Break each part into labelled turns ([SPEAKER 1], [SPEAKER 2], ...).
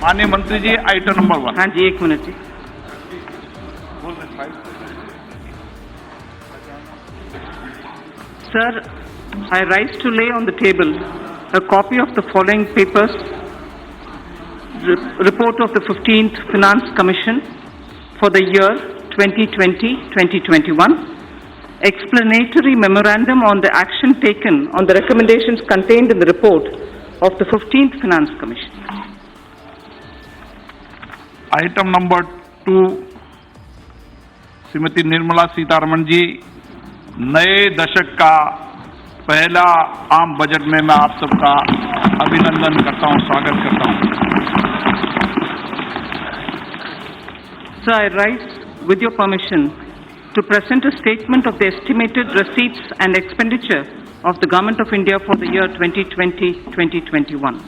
[SPEAKER 1] माननीय मंत्री जी, item number 1।
[SPEAKER 2] हाँ जी, एक मिनट जी। Sir, I rise to lay on the table a copy of the following papers: report of the 15th Finance Commission for the year 2020-2021, explanatory memorandum on the action taken on the recommendations contained in the report of the 15th Finance Commission.
[SPEAKER 1] Item number 2, Shrimati Nirmala Sitharaman ji, नए दशक का पहला आम budget में मैं आप सबका अभिनंदन करता हूं, स्वागत करता हूं।
[SPEAKER 2] Sir, I rise with your permission to present a statement of the estimated receipts and expenditure of the Government of India for the year 2020-2021.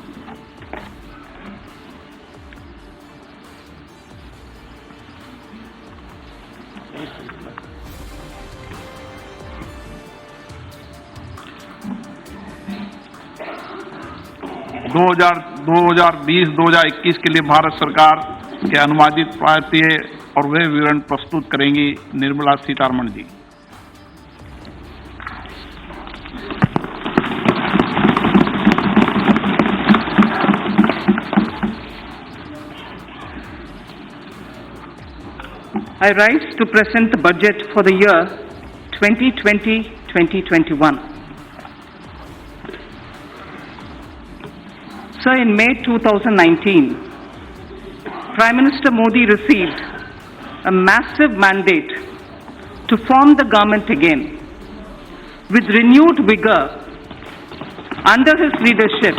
[SPEAKER 1] दो हजार 2020-2021 के लिए भारत सरकार के अनुवादित प्राप्तिय और वे विवरण प्रस्तुत करेंगी निर्मला सीतारमण जी।
[SPEAKER 2] I rise to present the budget for the year 2020-2021. Sir, in May 2019, Prime Minister Modi received a massive mandate to form the government again. With renewed vigor, under his leadership,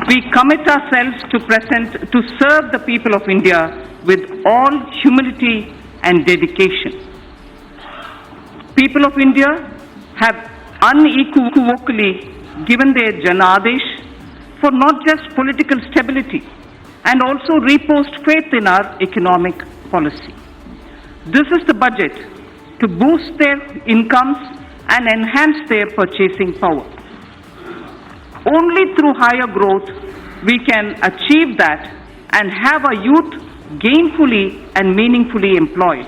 [SPEAKER 2] we commit ourselves to serve the people of India with all humility and dedication. People of India have unequivocally given their Janadesh for not just political stability and also reposed faith in our economic policy. This is the budget to boost their incomes and enhance their purchasing power. Only through higher growth we can achieve that and have our youth gainfully and meaningfully employed.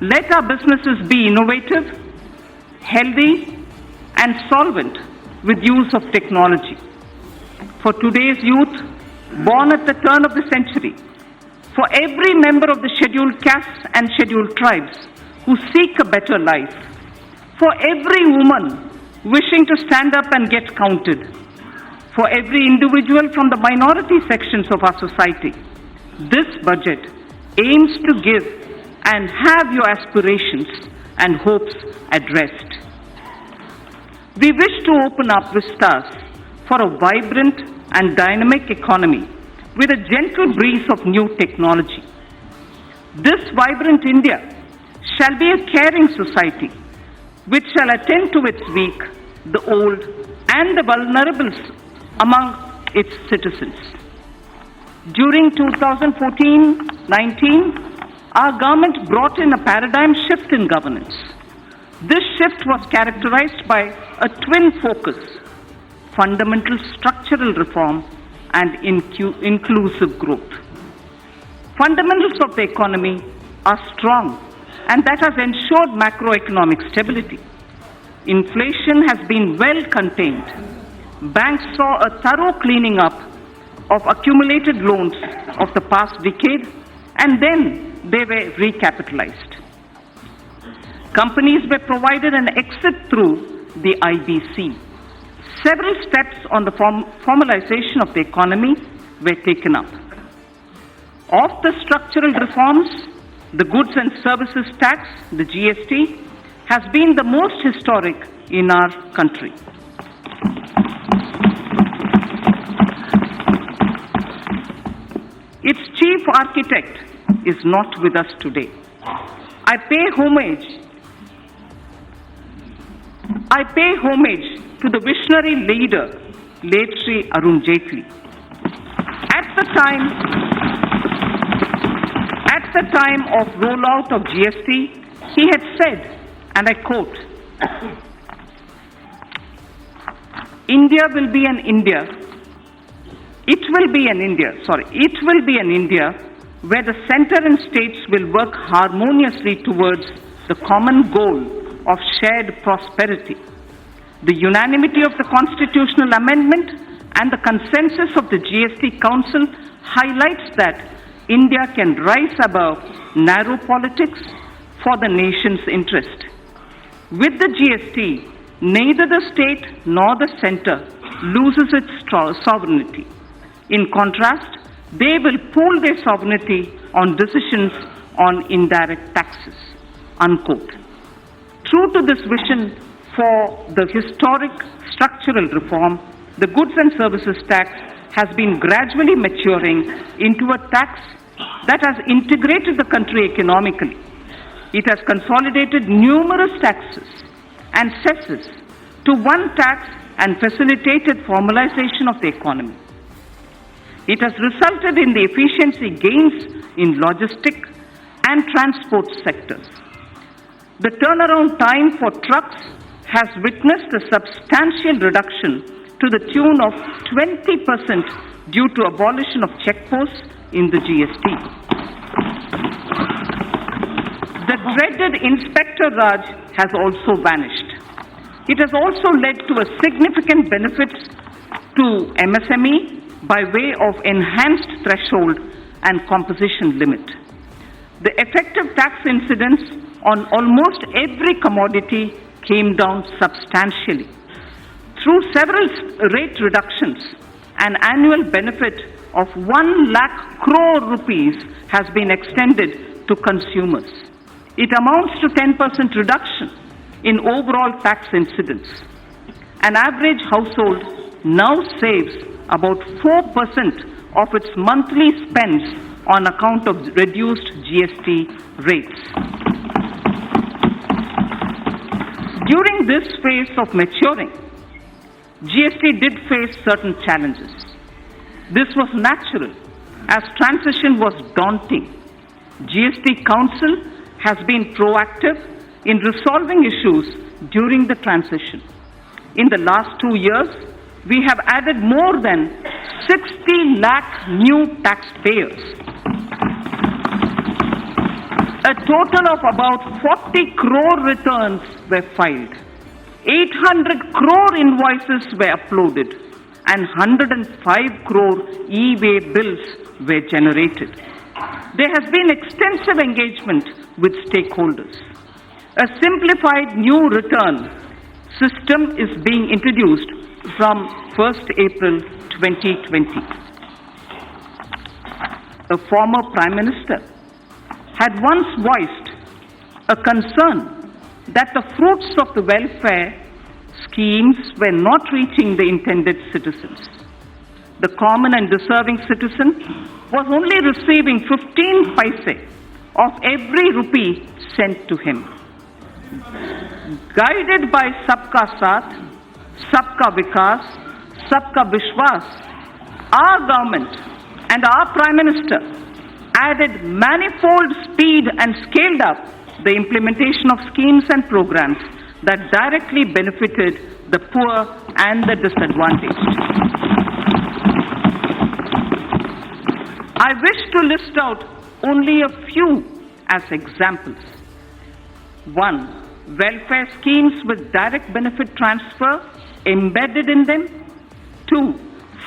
[SPEAKER 2] Let our businesses be innovative, healthy, and solvent with use of technology. For today's youth, born at the turn of the century, for every member of the scheduled castes and scheduled tribes who seek a better life, for every woman wishing to stand up and get counted, for every individual from the minority sections of our society, this budget aims to give and have your aspirations and hopes addressed. We wish to open up vistas for a vibrant and dynamic economy with a gentle breeze of new technology. This vibrant India shall be a caring society which shall attend to its weak, the old, and the vulnerable among its citizens. During 2014-19, our government brought in a paradigm shift in governance. This shift was characterized by a twin focus: fundamental structural reform and inclusive growth. Fundamentals of the economy are strong, and that has ensured macroeconomic stability. Inflation has been well contained. Banks saw a thorough cleaning up of accumulated loans of the past decade, and then they were recapitalized. Companies were provided an exit through the IBC. Several steps on the formalization of the economy were taken up. Of the structural reforms, the goods and services tax, the GST, has been the most historic in our country. Its chief architect is not with us today. I pay homage to the visionary leader, late Sri Arun Jaitley. At the time of rollout of GST, he had said, and I quote, "India will be an India It will be an India where the center and states will work harmoniously towards the common goal of shared prosperity. The unanimity of the constitutional amendment and the consensus of the GST Council highlights that India can rise above narrow politics for the nation's interest. With the GST, neither the state nor the center loses its sovereignty. In contrast, they will pool their sovereignty on decisions on indirect taxes, unquote. True to this vision for the historic structural reform, the goods and services tax has been gradually maturing into a tax that has integrated the country economically. It has consolidated numerous taxes and cesses to one tax and facilitated formalization of the economy. It has resulted in the efficiency gains in logistic and transport sectors. The turnaround time for trucks has witnessed a substantial reduction to the tune of 20% due to abolition of checkposts in the GST. The dreaded Inspector Raj has also vanished. It has also led to a significant benefit to MSME by way of enhanced threshold and composition limit. The effective tax incidence on almost every commodity came down substantially. Through several rate reductions, an annual benefit of 1 lakh crore rupees has been extended to consumers. It amounts to 10% reduction in overall tax incidence. An average household now saves about 4% of its monthly spends on account of reduced GST rates. During this phase of maturing, GST did face certain challenges. This was natural as transition was daunting. GST Council has been proactive in resolving issues during the transition. In the last 2 years, we have added more than 60 lakh new taxpayers. A total of about 40 crore returns were filed. 800 crore invoices were uploaded and 105 crore e-way bills were generated. There has been extensive engagement with stakeholders. A simplified new return system is being introduced from 1st April 2020. A former Prime Minister had once voiced a concern that the fruits of the welfare schemes were not reaching the intended citizens. The common and deserving citizen was only receiving 15 paise of every rupee sent to him. Guided by Sabka Saath, Sabka Vikas, Sabka Vishwas, our government and our Prime Minister added manifold speed and scaled up the implementation of schemes and programs that directly benefited the poor and the disadvantaged. I wish to list out only a few as examples. 1. Welfare schemes with direct benefit transfer embedded in them. 2.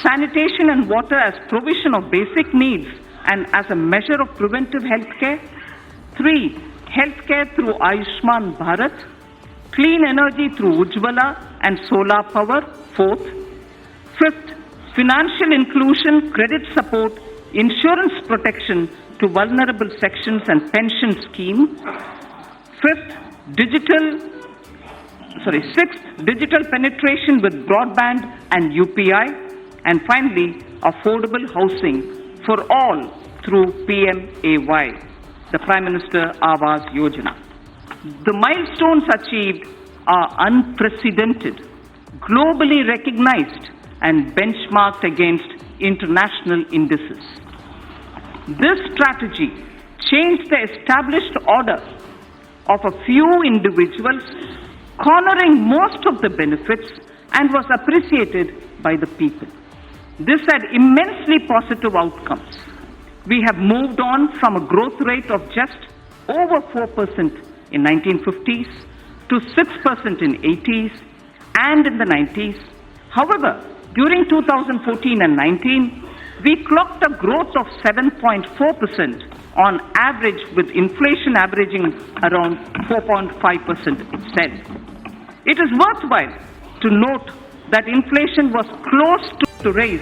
[SPEAKER 2] Sanitation and water as provision of basic needs and as a measure of preventive health care. 3. Healthcare through Ayushman Bharat. Clean energy through Ujjwala and solar power. 4th. 5th. Financial inclusion, credit support, insurance protection to vulnerable sections and pension scheme. 6th, digital penetration with broadband and UPI. And finally, affordable housing for all through PMAY, the Prime Minister Awas Yojana. The milestones achieved are unprecedented, globally recognized and benchmarked against international indices. This strategy changed the established order of a few individuals, cornering most of the benefits, and was appreciated by the people. This had immensely positive outcomes. We have moved on from a growth rate of just over 4% in 1950s to 6% in 80s and in the 90s. However, during 2014 and 19, we clocked a growth of 7.4% on average, with inflation averaging around 4.5% itself. It is worthwhile to note that inflation was close to raise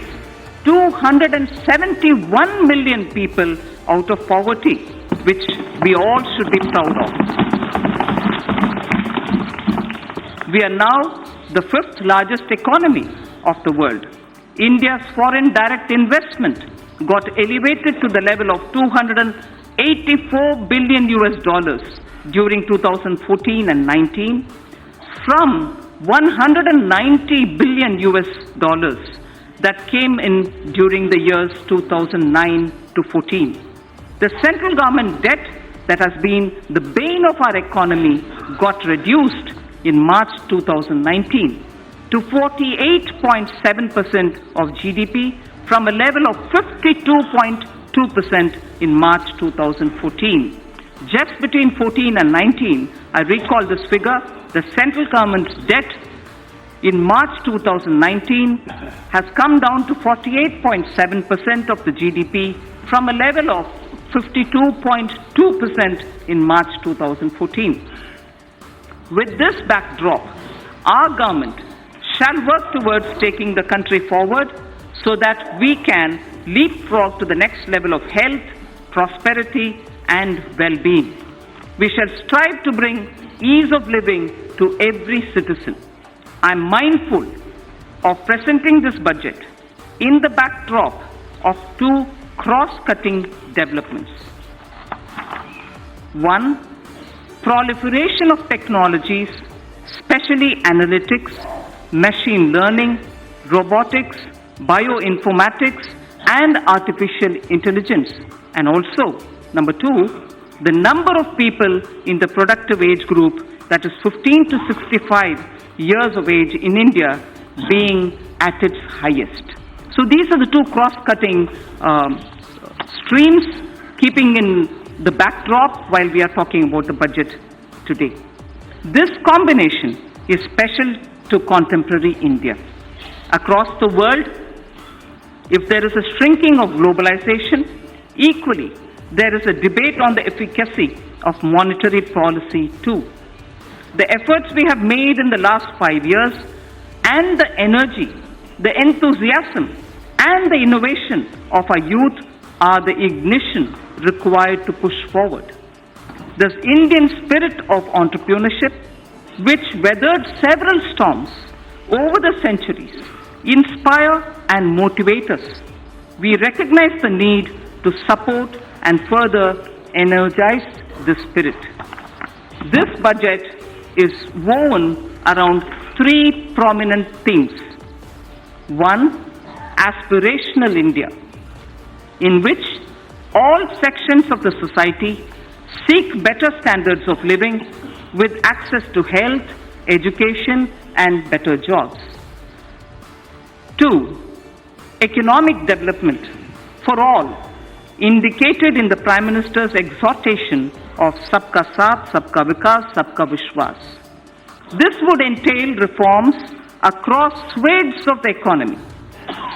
[SPEAKER 2] 271 million people out of poverty, which we all should be proud of. We are now the fifth largest economy of the world. India's foreign direct investment got elevated to the level of $284 billion during 2014 and 19 from $190 billion that came in during the years 2009 to 14. The central government debt that has been the bane of our economy got reduced in March 2019 to 48.7% of GDP from a level of 52.2% in March 2014. Just between 14 and 19, I recall this figure, the central government's debt in March 2019 has come down to 48.7% of the GDP from a level of 52.2% in March 2014. With this backdrop, our government shall work towards taking the country forward so that we can leapfrog to the next level of health, prosperity, and well-being. We shall strive to bring ease of living to every citizen. I am mindful of presenting this budget in the backdrop of two cross-cutting developments. One, proliferation of technologies, especially analytics, machine learning, robotics, bioinformatics, and artificial intelligence. And also, number two, the number of people in the productive age group, that is 15 to 65 years of age in India, being at its highest. So these are the two cross-cutting streams, keeping in the backdrop while we are talking about the budget today. This combination is special to contemporary India. Across the world, if there is a shrinking of globalization, equally there is a debate on the efficacy of monetary policy too. The efforts we have made in the last 5 years and the energy, the enthusiasm and the innovation of our youth are the ignition required to push forward. This Indian spirit of entrepreneurship, which weathered several storms over the centuries, inspire and motivate us. We recognize the need to support and further energize this spirit. This budget is woven around three prominent themes. One, aspirational India, in which all sections of the society seek better standards of living with access to health, education, and better jobs. Two, economic development for all, indicated in the Prime Minister's exhortation of Sabka Saath, Sabka Vikas, Sabka Vishwas. This would entail reforms across swathes of the economy.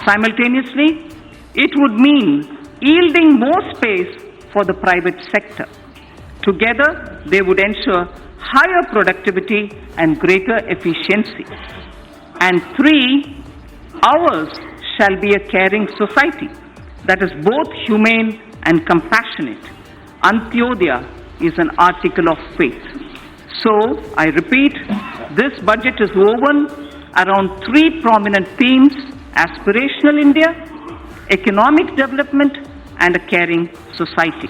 [SPEAKER 2] Simultaneously, it would mean yielding more space for the private sector. Together, they would ensure higher productivity and greater efficiency. And three, ours shall be a caring society that is both humane and compassionate. Antyodaya is an article of faith. So, I repeat, this budget is woven around three prominent themes: aspirational India, economic development, and a caring society.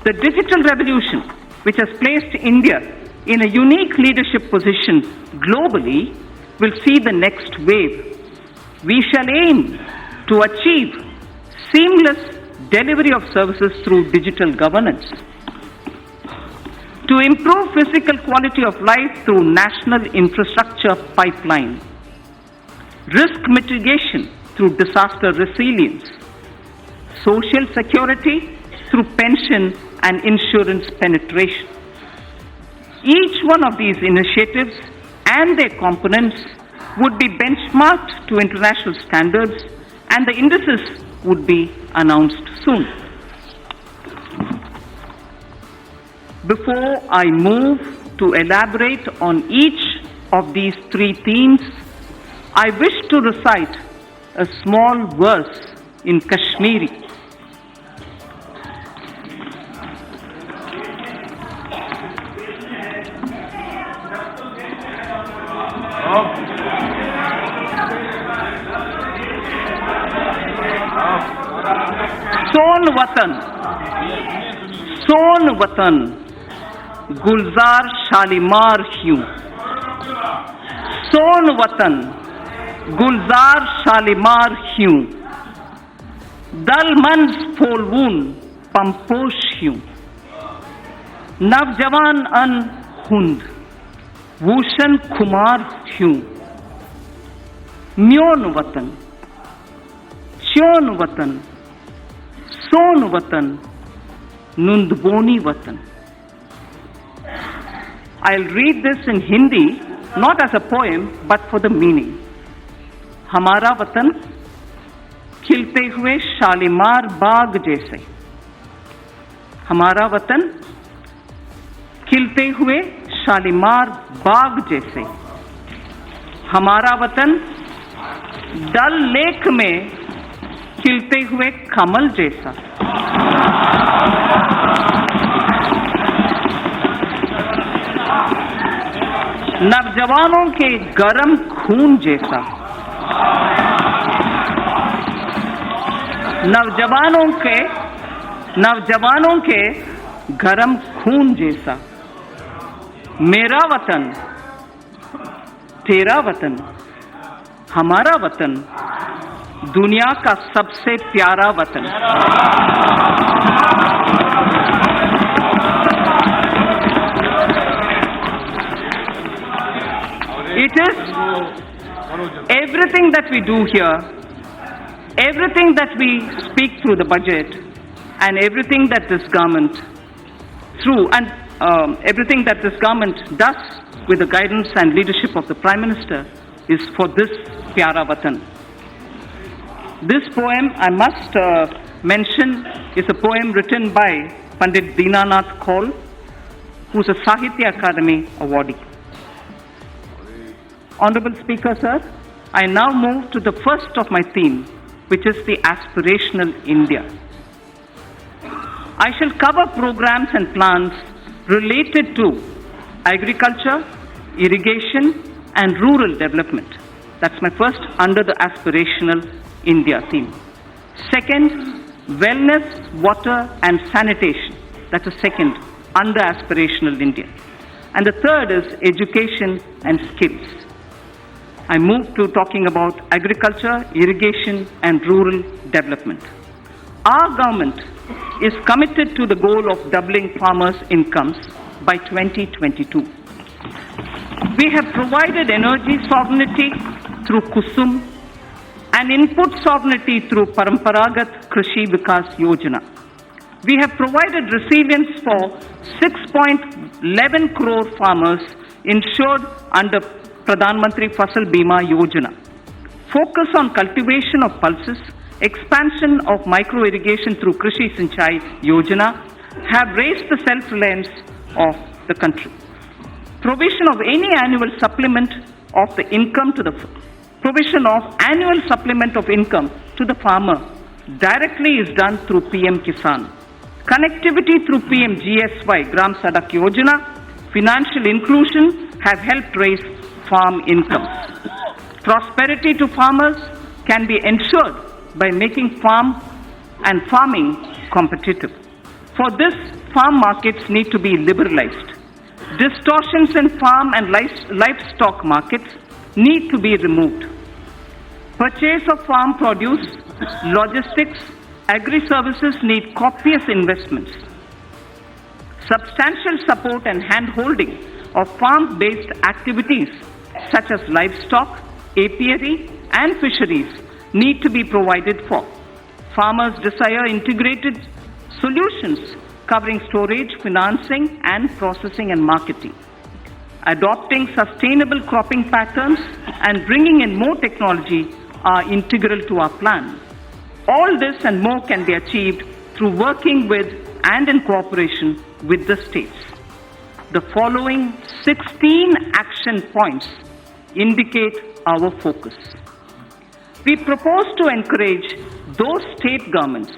[SPEAKER 2] The digital revolution, which has placed India in a unique leadership position globally, will see the next wave. We shall aim to achieve seamless delivery of services through digital governance, to improve physical quality of life through national infrastructure pipeline, risk mitigation through disaster resilience, social security through pension and insurance penetration. Each one of these initiatives and their components would be benchmarked to international standards, and the indices would be announced soon. Before I move to elaborate on each of these three themes, I wish to recite a small verse in Kashmiri. सोन वतन गुलजार शालीमार ह्यूं, सोन वतन गुलजार शालीमार ह्यूं, दलमन फोलवून पंपोश ह्यूं, नवजवान अन हुंद भूषण खुमार ह्यूं, म्योन वतन च्योन वतन सोन वतन Nundboni Vatan. I'll read this in Hindi, not as a poem, but for the meaning. हमारा वतन खिलते हुए शालीमार बाग जैसे, हमारा वतन खिलते हुए शालीमार बाग जैसे, हमारा वतन डल लेक में खिलते हुए कमल जैसा, नवजवानों के गरम खून जैसा, नवजवानों के गरम खून जैसा, मेरा वतन तेरा वतन, हमारा वतन दुनिया का सबसे प्यारा वतन। It is everything that we do here, everything that we speak through the budget, and everything that this government everything that this government does with the guidance and leadership of the Prime Minister is for this Pyara Vatan. This poem, I must mention, is a poem written by Pandit Dinanath Kaul, who is a Sahitya Academy awardee. Honorable Speaker, sir, I now move to the first of my theme, which is the aspirational India. I shall cover programs and plans related to agriculture, irrigation, and rural development. That's my first under the aspirational India theme. Second, wellness, water, and sanitation. That's the second under aspirational India. And the third is education and skills. I move to talking about agriculture, irrigation, and rural development. Our government is committed to the goal of doubling farmers' incomes by 2022. We have provided energy sovereignty through Kusum and input sovereignty through Paramparagat Krishi Vikas Yojana. We have provided resilience for 6.11 crore farmers insured under Pradhan Mantri Fasal Bima Yojana. Focus on cultivation of pulses, expansion of micro-irrigation through Krishi Sinchai Yojana have raised the self-reliance of the country. Provision of any annual supplement of the income to the farmer directly is done through PM Kisan. Connectivity through PM GSY, Gram Sadak Yojana, financial inclusion have helped raise farm incomes. Prosperity to farmers can be ensured by making farming competitive. For this, farm markets need to be liberalized. Distortions in farm and livestock markets need to be removed. Purchase of farm produce, logistics, agri-services need copious investments. Substantial support and hand-holding of farm-based activities such as livestock, apiary, and fisheries need to be provided for. Farmers desire integrated solutions covering storage, financing, and processing and marketing. Adopting sustainable cropping patterns and bringing in more technology are integral to our plan. All this and more can be achieved through working with and in cooperation with the states. The following 16 action points indicate our focus. We propose to encourage those state governments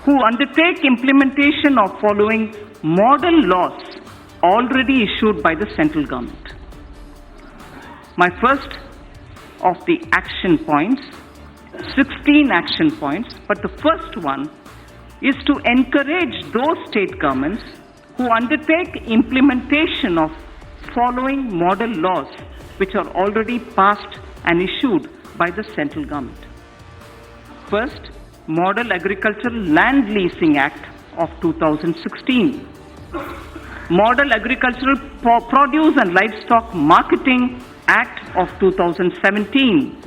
[SPEAKER 2] who undertake implementation of following model laws already issued by the central government. My first of the action points, 16 action points, but the first one is to encourage those state governments who undertake implementation of following model laws which are already passed and issued by the central government. First, Model Agricultural Land Leasing Act of 2016. Model Agricultural Produce and Livestock Marketing Act of 2017.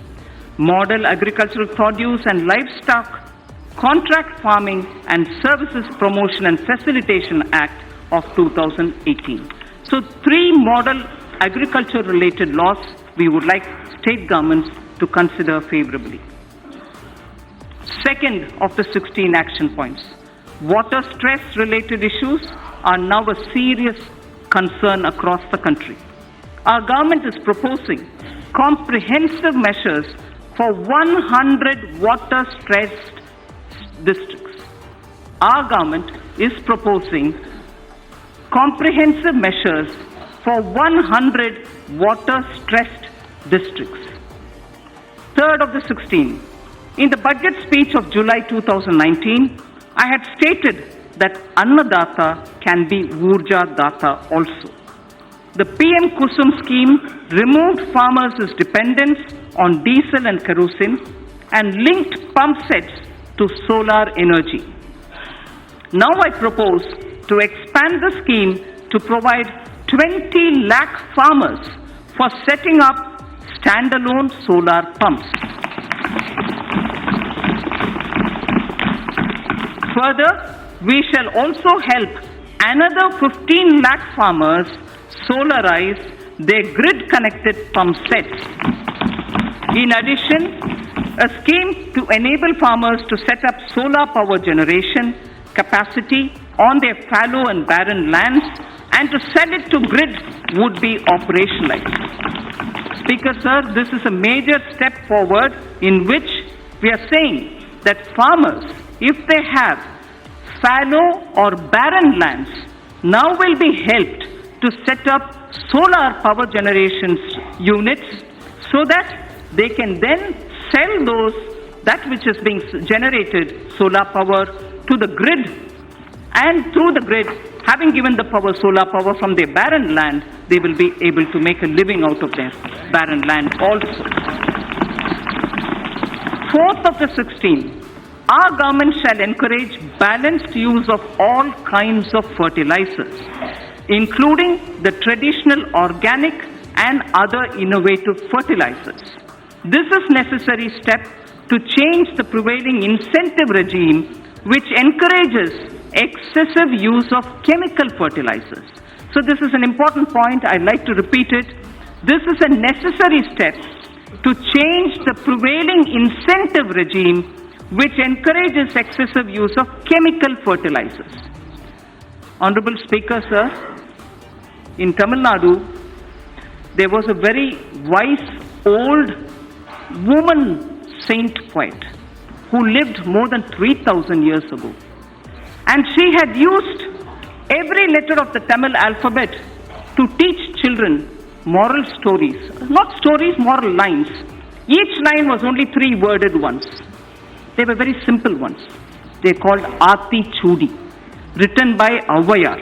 [SPEAKER 2] Model Agricultural Produce and Livestock Contract Farming and Services Promotion and Facilitation Act of 2018. So 3 model agriculture related laws we would like state governments to consider favorably. Second of the 16 action points, water stress related issues are now a serious concern across the country. Our government is proposing comprehensive measures for 100 water stressed districts. Our government is proposing comprehensive measures for 100 water stressed districts. Third of the 16, in the budget speech of July 2019, I had stated that Annadata can be Urja Data also. The PM Kusum scheme removed farmers' dependence on diesel and kerosene and linked pump sets to solar energy. Now I propose to expand the scheme to provide 20 lakh farmers for setting up standalone solar pumps. Further, we shall also help another 15 lakh farmers solarize their grid-connected pump sets. In addition, a scheme to enable farmers to set up solar power generation capacity on their fallow and barren lands and to sell it to grid would be operationalized. Speaker, sir, this is a major step forward in which we are saying that farmers, if they have fallow or barren lands, now will be helped to set up solar power generation units so that they can then sell that which is being generated, solar power, to the grid, and through the grid, having given the solar power from their barren land, they will be able to make a living out of their barren land also. Fourth of the 16, our government shall encourage balanced use of all kinds of fertilizers, including the traditional organic and other innovative fertilizers. This is necessary step to change the prevailing incentive regime which encourages excessive use of chemical fertilizers. So this is an important point. I'd like to repeat it. This is a necessary step to change the prevailing incentive regime which encourages excessive use of chemical fertilizers. Honorable Speaker, sir, in Tamil Nadu, there was a very wise old woman saint poet who lived more than 3,000 years ago. And she had used every letter of the Tamil alphabet to teach children moral stories. Not stories, moral lines. Each line was only 3-worded ones. They were very simple ones. They are called Aati Chudi, written by Avvayar.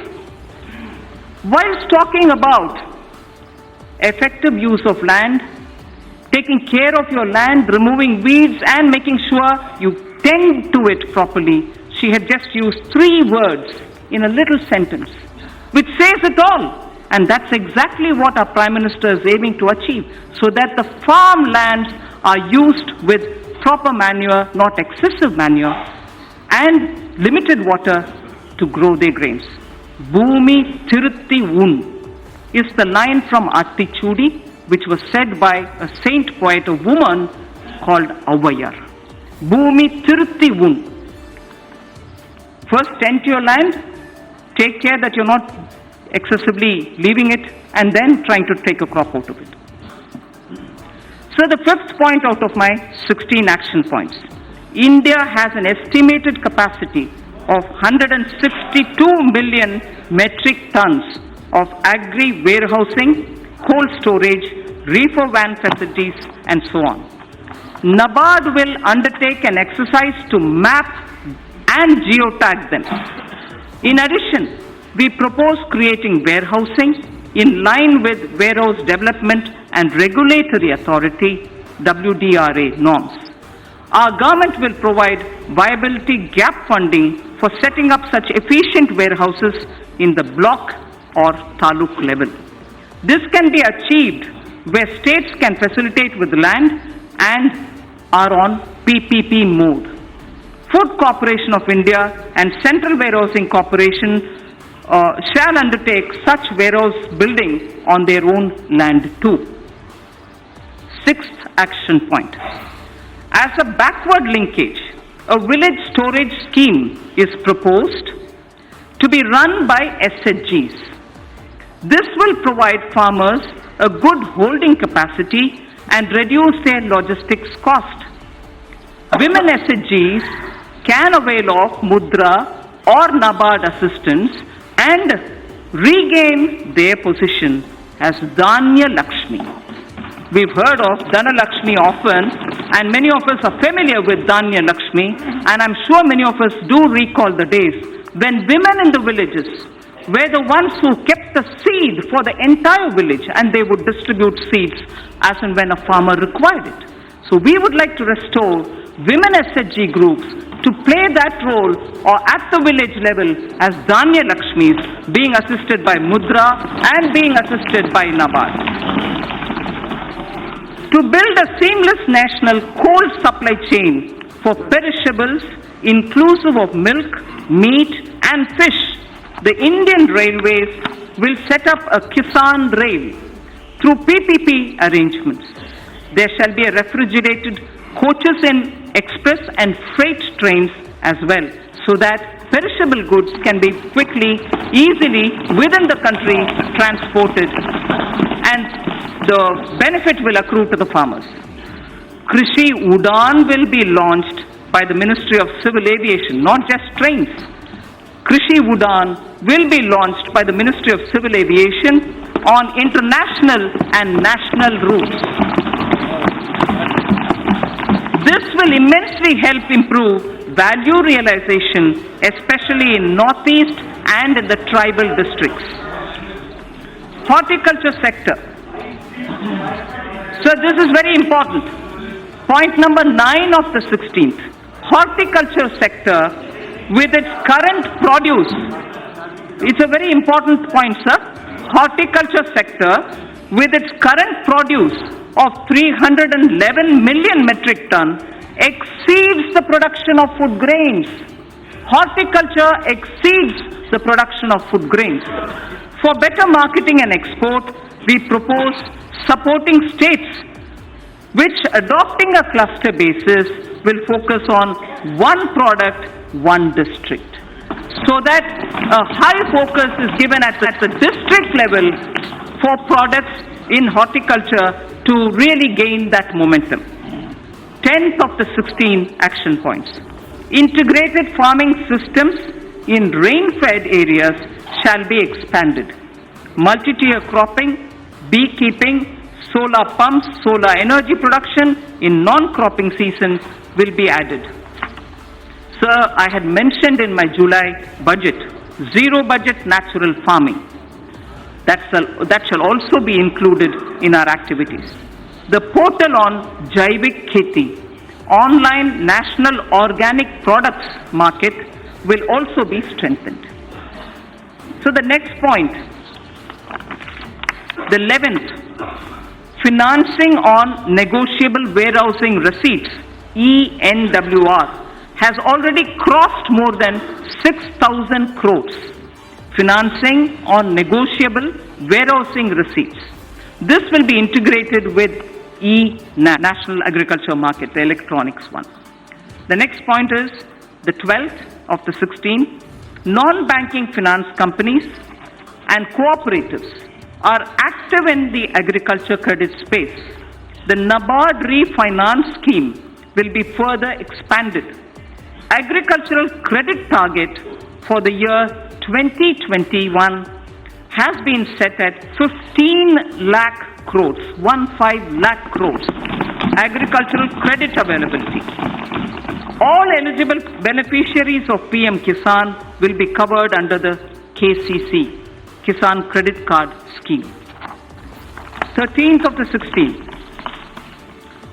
[SPEAKER 2] Whilst talking about effective use of land, taking care of your land, removing weeds and making sure you tend to it properly, she had just used 3 words in a little sentence, which says it all. And that's exactly what our Prime Minister is aiming to achieve, so that the farmlands are used with proper manure, not excessive manure, and limited water to grow their grains. Bhumi Tirutti Un is the line from Attichudi, which was said by a saint poet, a woman called Avayar. Bhumi Tirutti Un. First tend to your land, take care that you're not excessively leaving it, and then trying to take a crop out of it. So the fifth point out of my 16 action points. India has an estimated capacity of 162 million metric tons of agri-warehousing, cold storage, reefer van facilities, and so on. NABARD will undertake an exercise to map and geotag them. In addition, we propose creating warehousing in line with Warehouse Development and Regulatory Authority WDRA norms. Our government will provide viability gap funding for setting up such efficient warehouses in the block or taluk level. This can be achieved where states can facilitate with land and are on PPP mode. Food Corporation of India and Central Warehousing Corporation shall undertake such warehouse building on their own land too. Sixth action point. As a backward linkage, a village storage scheme is proposed to be run by SHGs. This will provide farmers a good holding capacity and reduce their logistics cost. Women SHGs can avail of Mudra or NABARD assistance and regain their position as Dhanya Lakshmi. We've heard of Dhana Lakshmi often, and many of us are familiar with Dhanya Lakshmi, and I'm sure many of us do recall the days when women in the villages were the ones who kept the seed for the entire village, and they would distribute seeds as and when a farmer required it. So we would like to restore women SHG groups to play that role or at the village level as Dhanya Lakshmis, being assisted by Mudra and being assisted by NABARD. To build a seamless national cold supply chain for perishables inclusive of milk, meat and fish, the Indian Railways will set up a Kisan Rail through PPP arrangements. There shall be a refrigerated coaches in express and freight trains as well, so that perishable goods can be quickly, easily within the country transported, and the benefit will accrue to the farmers. Krishi Udan will be launched by the Ministry of Civil Aviation, not just trains. Krishi Udan will be launched by the Ministry of Civil Aviation on international and national routes. This will immensely help improve value realization, especially in Northeast and in the tribal districts. Horticulture sector. So this is very important. Point number 9 of the 16th. Horticulture sector with its current produce. It's a very important point, sir. Horticulture sector with its current produce of 311 million metric ton exceeds the production of food grains. Horticulture exceeds the production of food grains. For better marketing and export, we propose supporting states which, adopting a cluster basis, will focus on one product, one district, so that a high focus is given at the district level for products in horticulture to really gain that momentum. 10th of the 16 action points. Integrated farming systems in rain-fed areas shall be expanded. Multi-tier cropping, beekeeping, solar pumps, solar energy production in non-cropping season will be added. Sir, I had mentioned in my July budget, zero budget natural farming. That shall also be included in our activities. The portal on Jaivik Kheti, online national organic products market, will also be strengthened. So the next point, the 11th, financing on negotiable warehousing receipts ENWR has already crossed more than 6,000 crores, financing on negotiable warehousing receipts. This will be integrated with National Agriculture Market, the electronics one. The next point is the 12th of the 16. Non-banking finance companies and cooperatives are active in the agriculture credit space. The NABARD refinance scheme will be further expanded. Agricultural credit target for the year 2021 has been set at 15 lakh crores, 15 lakh crores, agricultural credit availability. All eligible beneficiaries of PM Kisan will be covered under the KCC, Kisan Credit Card Scheme. 13th of the 16th.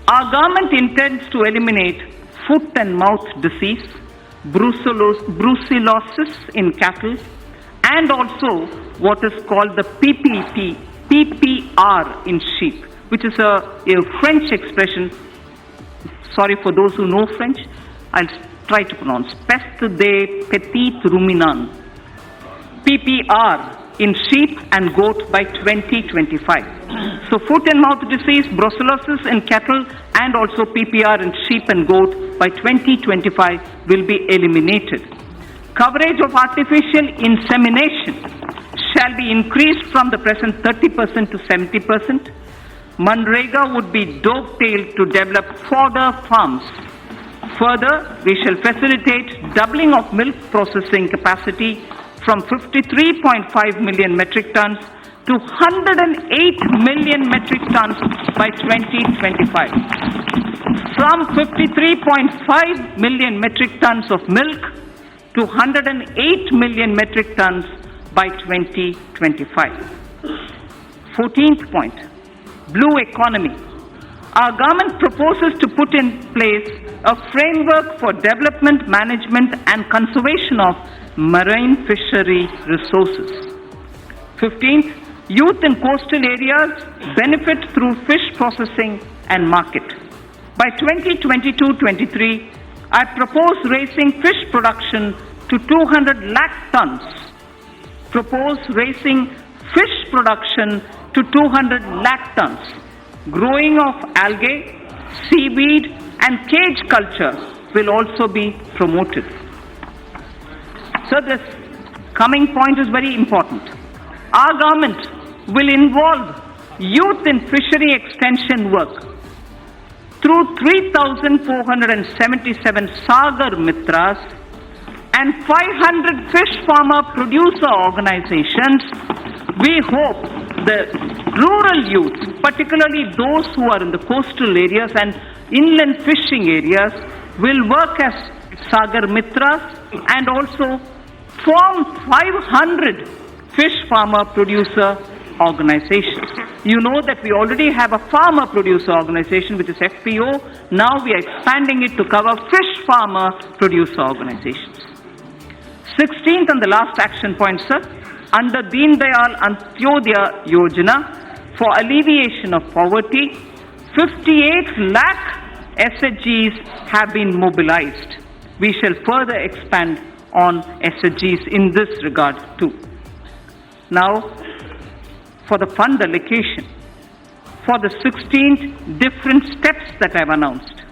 [SPEAKER 2] Our government intends to eliminate foot and mouth disease, brucellosis in cattle, and also what is called the PPR in sheep, which is a French expression. Sorry for those who know French, I'll try to pronounce. Peste des petits ruminants. PPR in sheep and goat by 2025. So foot and mouth disease, brucellosis in cattle, and also PPR in sheep and goat by 2025 will be eliminated. Coverage of artificial insemination shall be increased from the present 30% to 70%. Manrega would be dovetailed to develop fodder farms. Further, we shall facilitate doubling of milk processing capacity from 53.5 million metric tons to 108 million metric tons by 2025. From 53.5 million metric tons of milk to 108 million metric tons by 2025. 14th point, blue economy. Our government proposes to put in place a framework for development, management and conservation of marine fishery resources. 15th, youth in coastal areas benefit through fish processing and market. By 2022-23, I propose raising fish production to 200 lakh tons. Propose raising fish production to 200 lakh tons. Growing of algae, seaweed and cage culture will also be promoted. So this coming point is very important. Our government will involve youth in fishery extension work through 3,477 Sagar Mitras and 500 fish farmer producer organizations. We hope the rural youth, particularly those who are in the coastal areas and inland fishing areas, will work as Sagar Mitras and also form 500 fish farmer producer organizations. You know that we already have a farmer producer organization, which is FPO. Now we are expanding it to cover fish farmer producer organizations. 16th and the last action point, sir. Under Deen Dayal Antyodaya Yojana for alleviation of poverty, 58 lakh SHGs have been mobilized. We shall further expand on SHGs in this regard too. Now, for the fund allocation, for the 16 different steps that I have announced,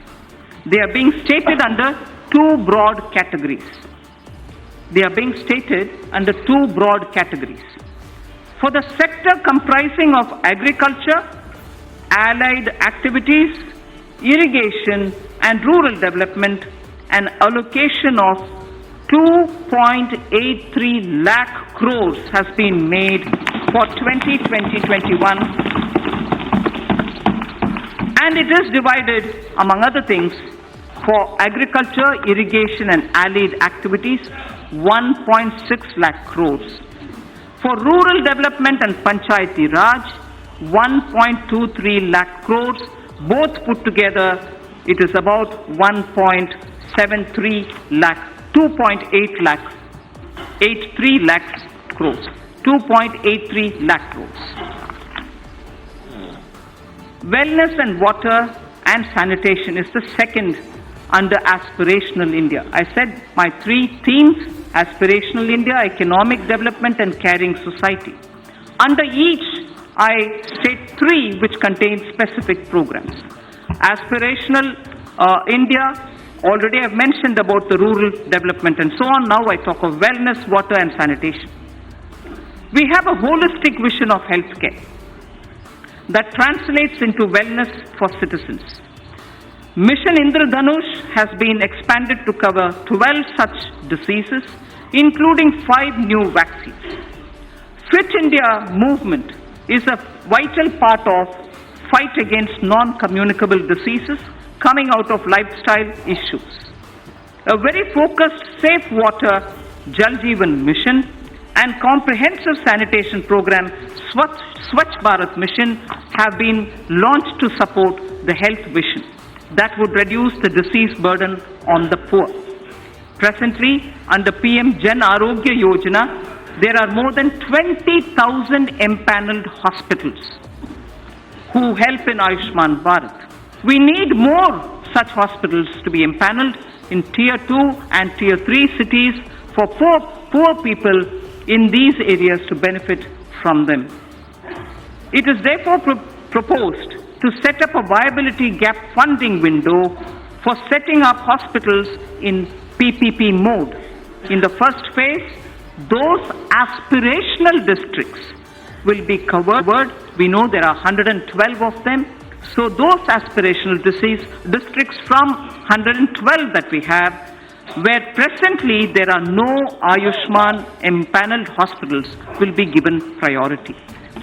[SPEAKER 2] they are being stated under two broad categories. They are being stated under two broad categories. For the sector comprising of agriculture, allied activities, irrigation and rural development, an allocation of 2.83 lakh crores has been made for 2020-21, and it is divided, among other things, for agriculture, irrigation and allied activities, 1.6 lakh crores. For rural development and Panchayati Raj, 1.23 lakh crores. Both put together, it is about 1.73 lakh, 2.8 lakh, 83 lakh crores. 2.83 lakh crores. Wellness and water and sanitation is the second under Aspirational India. I said my three themes: Aspirational India, Economic Development and Caring Society. Under each, I state three which contain specific programs. Aspirational India, already I've mentioned about the rural development and so on. Now I talk of wellness, water and sanitation. We have a holistic vision of healthcare that translates into wellness for citizens. Mission Indradhanush has been expanded to cover 12 such diseases, including 5 new vaccines. Fit India movement is a vital part of fight against non-communicable diseases coming out of lifestyle issues. A very focused Safe Water Jal Jeevan mission and comprehensive sanitation program Swachh Bharat mission have been launched to support the health vision that would reduce the disease burden on the poor. Presently, under PM Jan Arogya Yojana, there are more than 20,000 empaneled hospitals who help in Ayushman Bharat. We need more such hospitals to be empaneled in Tier 2 and Tier 3 cities for poor people in these areas to benefit from them. It is therefore proposed to set up a viability gap funding window for setting up hospitals in PPP mode. In the first phase, those aspirational districts will be covered. We know there are 112 of them. So those aspirational districts from 112 that we have, where presently there are no Ayushman empaneled hospitals, will be given priority.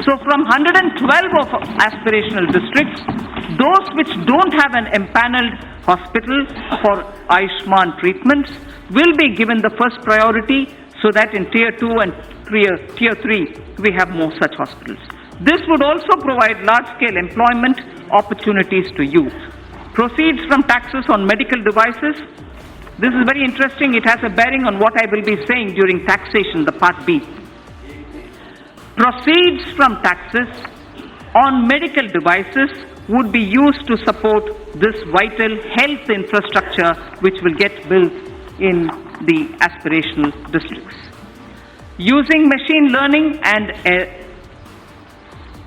[SPEAKER 2] So from 112 of aspirational districts, those which don't have an empaneled hospital for Ayushman treatments will be given the first priority, so that in Tier 2 and Tier 3 we have more such hospitals. This would also provide large-scale employment opportunities to youth. Proceeds from taxes on medical devices. This is very interesting. It has a bearing on what I will be saying during taxation, the Part B. Proceeds from taxes on medical devices would be used to support this vital health infrastructure which will get built in the aspirational districts. Using machine learning and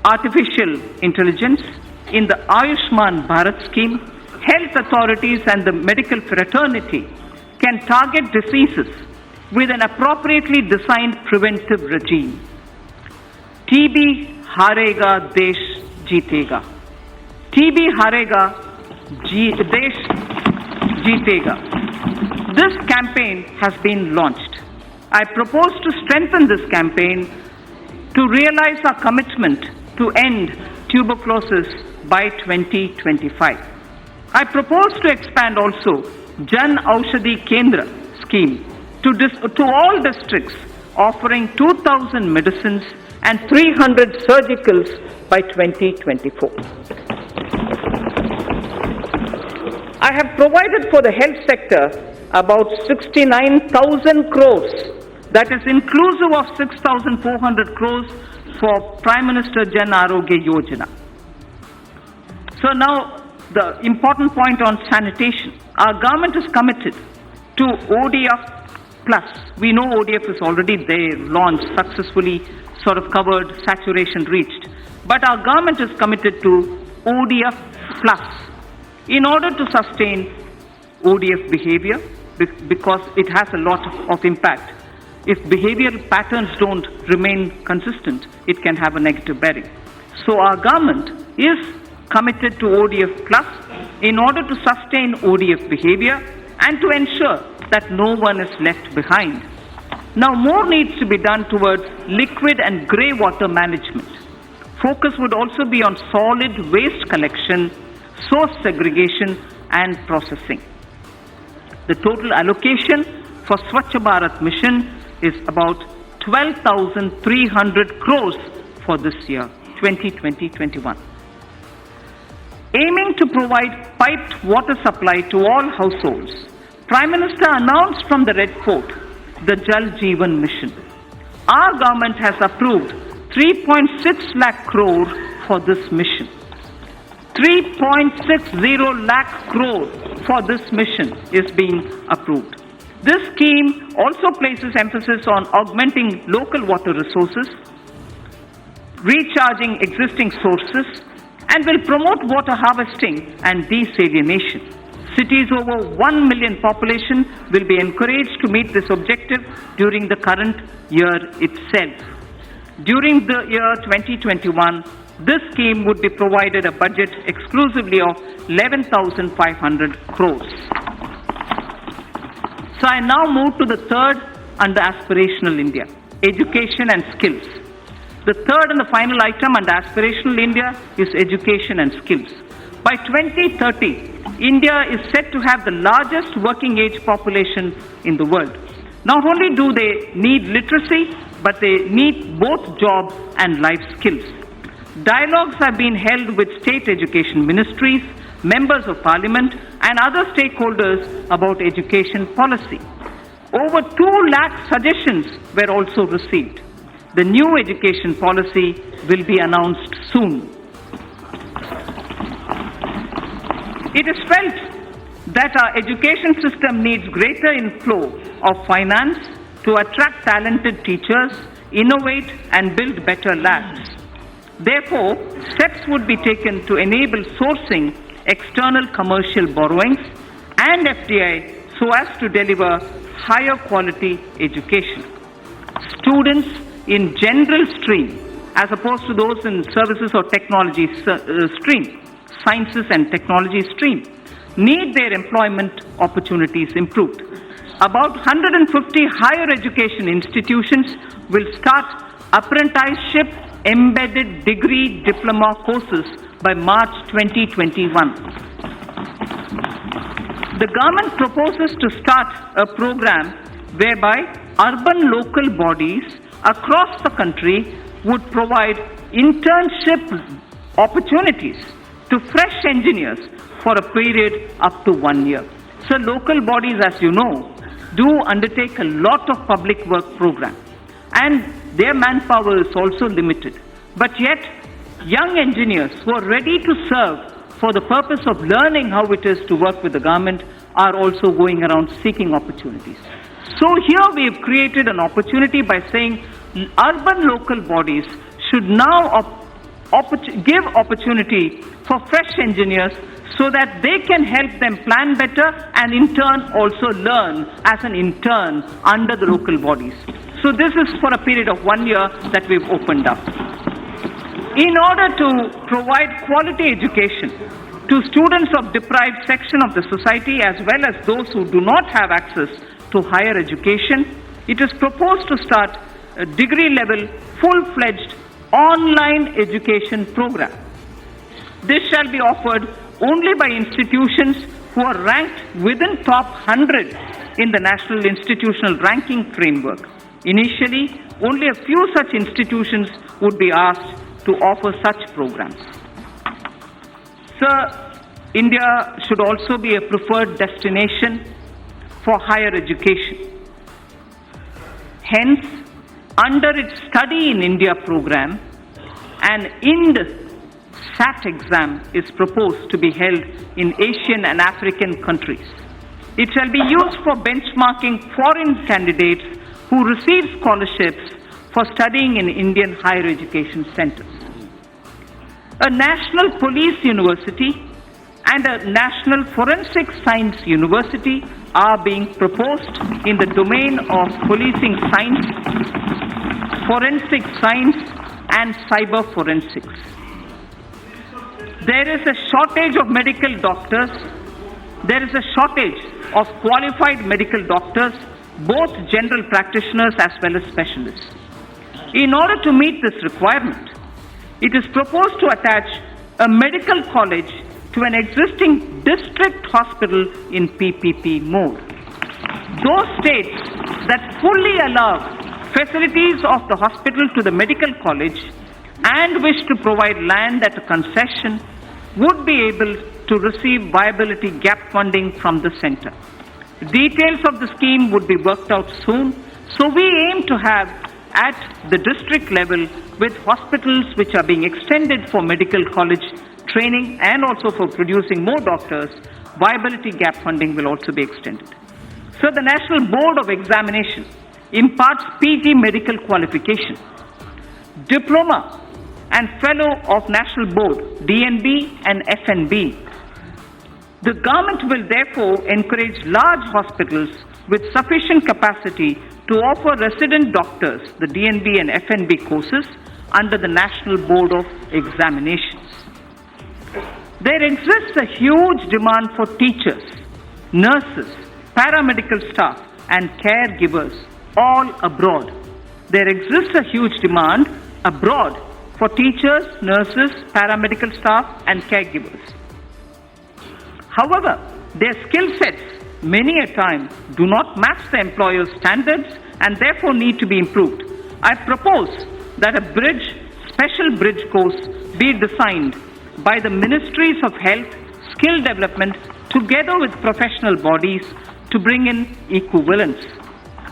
[SPEAKER 2] artificial intelligence in the Ayushman Bharat scheme, health authorities and the medical fraternity can target diseases with an appropriately designed preventive regime. TB harega, desh jeetega. TB harega, desh jeetega. This campaign has been launched. I propose to strengthen this campaign to realize our commitment to end tuberculosis by 2025. I propose to expand also Jan Aushadhi Kendra scheme to all districts, offering 2,000 medicines and 300 surgicals by 2024. I have provided for the health sector about 69,000 crores, that is inclusive of 6,400 crores for Prime Minister Jan Arogya Yojana. So now the important point on sanitation. Our government is committed to ODF Plus. We know ODF is already there, launched, successfully sort of covered, saturation reached. But our government is committed to ODF Plus in order to sustain ODF behavior, because it has a lot of impact. If behavioral patterns don't remain consistent, it can have a negative bearing. So our government is committed to ODF Plus in order to sustain ODF behavior and to ensure that no one is left behind. Now more needs to be done towards liquid and grey water management. Focus would also be on solid waste collection, source segregation and processing. The total allocation for Swachh Bharat mission is about 12,300 crores for this year, 2020-21. Aiming to provide piped water supply to all households, Prime Minister announced from the Red Fort the Jal Jeevan mission. Our government has approved 3.6 lakh crore for this mission. 3.60 lakh crore for this mission is being approved. This scheme also places emphasis on augmenting local water resources, recharging existing sources, and will promote water harvesting and desalination. Cities over 1 million population will be encouraged to meet this objective during the current year itself. During the year 2021, this scheme would be provided a budget exclusively of 11,500 crores. So I now move to the third under Aspirational India, education and skills. The third and the final item under Aspirational India is education and skills. By 2030, India is set to have the largest working age population in the world. Not only do they need literacy, but they need both job and life skills. Dialogues have been held with state education ministries, members of parliament, and other stakeholders about education policy. Over 2 lakh suggestions were also received. The new education policy will be announced soon. It is felt that our education system needs greater inflow of finance to attract talented teachers, innovate and build better labs. Therefore, steps would be taken to enable sourcing external commercial borrowings and FDI so as to deliver higher quality education. Students in general stream, as opposed to those in services or technology stream, sciences and technology stream, need their employment opportunities improved. About 150 higher education institutions will start apprenticeship embedded degree diploma courses by March 2021. The government proposes to start a program whereby urban local bodies across the country would provide internship opportunities to fresh engineers for a period up to 1 year. So local bodies, as you know, do undertake a lot of public work program, and their manpower is also limited. But yet, young engineers who are ready to serve for the purpose of learning how it is to work with the government are also going around seeking opportunities. So here we have created an opportunity by saying urban local bodies should now give opportunity for fresh engineers so that they can help them plan better and in turn also learn as an intern under the local bodies. So this is for a period of 1 year that we've opened up. In order to provide quality education to students of deprived section of the society as well as those who do not have access to higher education, it is proposed to start a degree level full-fledged online education program. This shall be offered only by institutions who are ranked within top 100 in the National Institutional Ranking Framework. Initially, only a few such institutions would be asked to offer such programs. Sir, India should also be a preferred destination for higher education. Hence, under its Study in India program, an IND-SAT exam is proposed to be held in Asian and African countries. It shall be used for benchmarking foreign candidates who receive scholarships for studying in Indian higher education centers. A national police university and a national forensic science university are being proposed in the domain of policing science, forensic science and cyber forensics. There is a shortage of medical doctors. There is a shortage of qualified medical doctors, both general practitioners as well as specialists. In order to meet this requirement, it is proposed to attach a medical college to an existing district hospital in PPP mode. Those states that fully allow facilities of the hospital to the medical college and wish to provide land at a concession would be able to receive viability gap funding from the center. Details of the scheme would be worked out soon, so we aim to have at the district level with hospitals which are being extended for medical college training and also for producing more doctors, viability gap funding will also be extended. So the National Board of Examination imparts PG medical qualification, diploma and fellow of National Board, DNB and FNB. The government will therefore encourage large hospitals with sufficient capacity to offer resident doctors the DNB and FNB courses under the National Board of Examinations. There exists a huge demand for teachers, nurses, paramedical staff and caregivers all abroad. There exists a huge demand abroad for teachers, nurses, paramedical staff and caregivers. However, their skill sets many a time do not match the employer's standards and therefore need to be improved. I propose that a special bridge course be designed by the Ministries of Health, Skill Development together with professional bodies to bring in equivalence.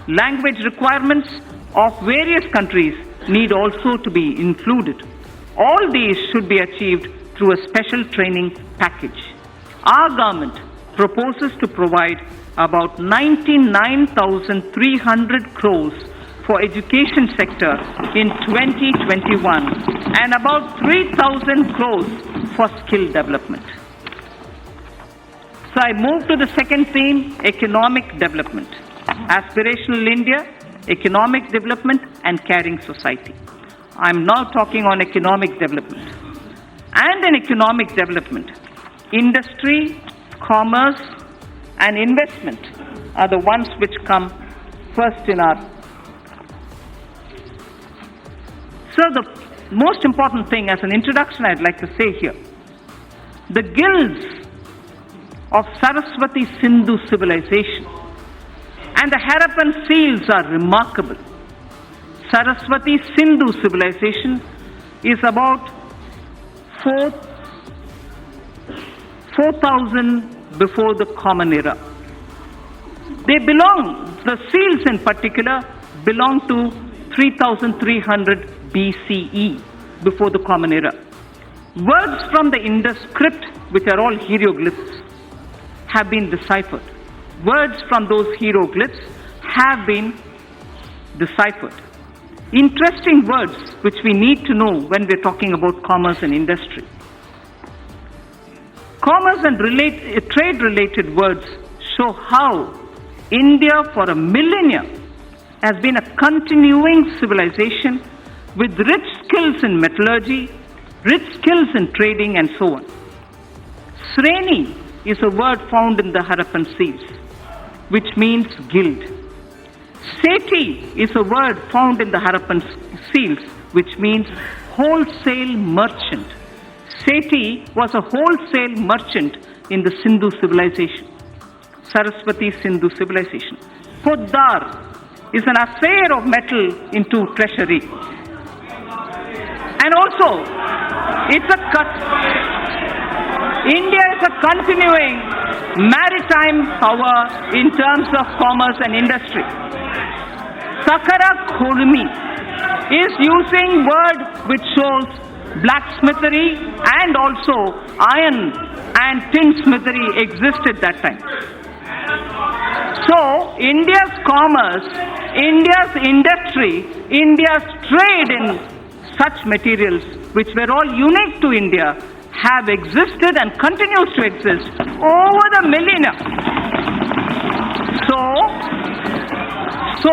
[SPEAKER 2] Language requirements of various countries need also to be included. All these should be achieved through a special training package. Our government proposes to provide about 99,300 crores for education sector in 2021 and about 3,000 crores for skill development. So I move to the second theme, economic development. Aspirational India, economic development and caring society. I'm now talking on economic development. And in economic development, industry, commerce and investment are the ones which come first in our. So the most important thing as an introduction I'd like to say here, the guilds of Saraswati Sindhu civilization and the Harappan seals are remarkable. Saraswati Sindhu civilization is about 4,000 before the Common Era. The seals in particular belong to 3,300 BCE, before the Common Era. Words from the Indus script, which are all hieroglyphs, have been deciphered. Words from those hieroglyphs have been deciphered. Interesting words which we need to know when we're talking about commerce and industry. Commerce and trade-related words show how India for a millennia has been a continuing civilization with rich skills in metallurgy, rich skills in trading and so on. Sreni is a word found in the Harappan seals, which means guild. Seti is a word found in the Harappan seals, which means wholesale merchant. Seti was a wholesale merchant in the Sindhu civilization, Saraswati Sindhu civilization. Poddar is an assayer of metal into treasury. And also, India is a continuing maritime power in terms of commerce and industry. Sakara Khurmi is using word which shows blacksmithery and also iron and tinsmithery existed that time. So, India's commerce, India's industry, India's trade in such materials which were all unique to India have existed and continues to exist over the millennia. So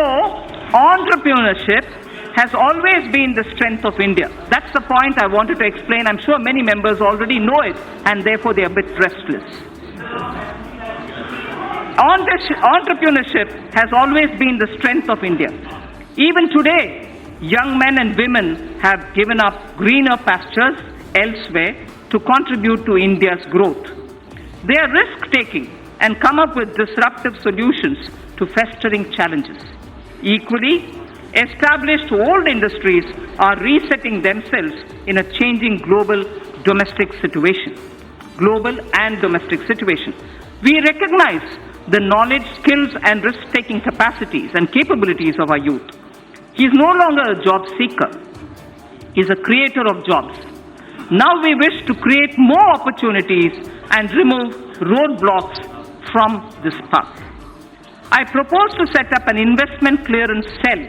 [SPEAKER 2] entrepreneurship has always been the strength of India. That's the point I wanted to explain. I'm sure many members already know it and therefore they're a bit restless. Entrepreneurship has always been the strength of India. Even today, young men and women have given up greener pastures elsewhere to contribute to India's growth. They are risk-taking and come up with disruptive solutions to festering challenges. Equally, established old industries are resetting themselves in a changing global domestic situation. Global and domestic situation. We recognize the knowledge, skills and risk-taking capacities and capabilities of our youth. He is no longer a job seeker. He is a creator of jobs. Now we wish to create more opportunities and remove roadblocks from this path. I propose to set up an investment clearance cell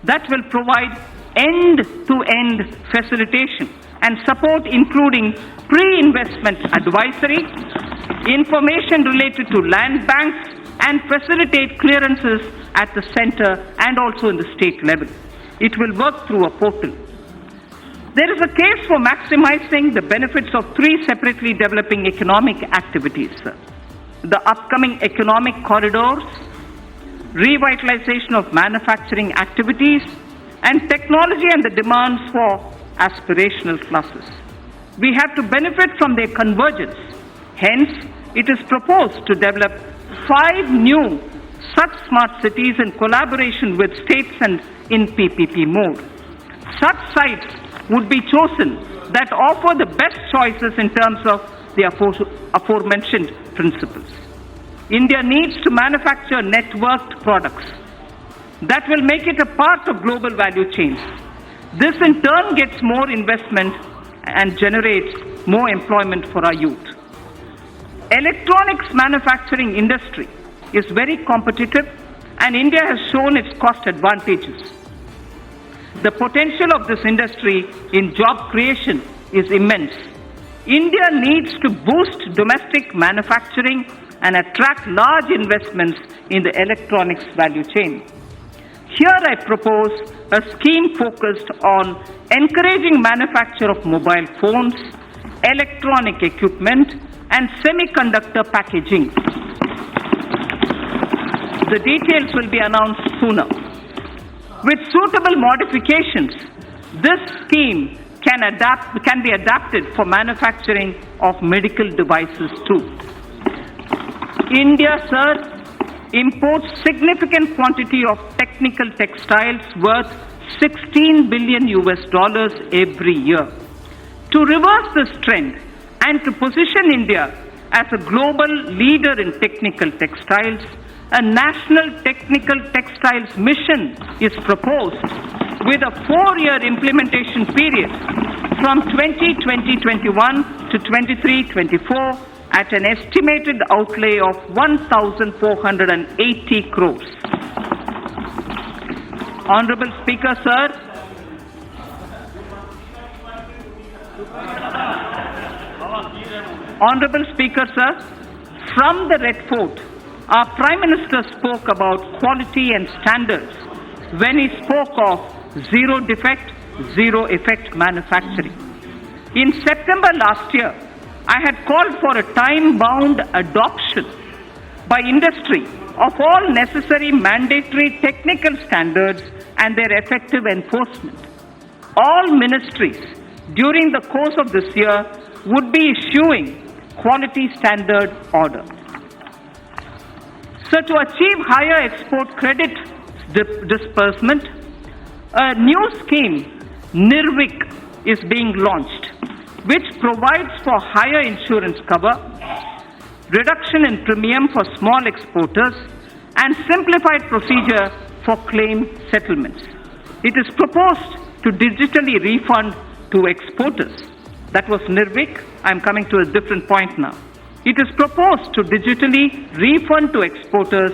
[SPEAKER 2] that will provide end-to-end facilitation and support, including pre-investment advisory, information related to land banks, and facilitate clearances at the center and also in the state level. It will work through a portal. There is a case for maximizing the benefits of three separately developing economic activities. The upcoming economic corridors, revitalization of manufacturing activities, and technology and the demands for aspirational classes. We have to benefit from their convergence. Hence, it is proposed to develop 5 new such smart cities in collaboration with states and in PPP mode. Such sites would be chosen that offer the best choices in terms of the aforementioned principles. India needs to manufacture networked products that will make it a part of global value chains. This in turn gets more investment and generates more employment for our youth. Electronics manufacturing industry is very competitive and India has shown its cost advantages. The potential of this industry in job creation is immense. India needs to boost domestic manufacturing and attract large investments in the electronics value chain. Here I propose a scheme focused on encouraging manufacture of mobile phones, electronic equipment, and semiconductor packaging. The details will be announced sooner. With suitable modifications, this scheme can be adapted for manufacturing of medical devices too. India, sir, imports significant quantity of technical textiles worth $16 billion every year. To reverse this trend and to position India as a global leader in technical textiles, a national technical textiles mission is proposed with a 4-year implementation period from 2020-21 to 23-24 at an estimated outlay of 1,480 crores. Honorable Speaker, sir, Honorable Speaker, sir, from the Red Fort, our Prime Minister spoke about quality and standards when he spoke of zero defect, zero effect manufacturing. In September last year, I had called for a time-bound adoption by industry of all necessary mandatory technical standards and their effective enforcement. All ministries during the course of this year would be issuing quality standard order. So to achieve higher export credit disbursement, a new scheme, NIRVIC, is being launched, which provides for higher insurance cover, reduction in premium for small exporters, and simplified procedure for claim settlements. It is proposed to digitally refund to exporters. That was NIRVIC. I'm coming to a different point now. It is proposed to digitally refund to exporters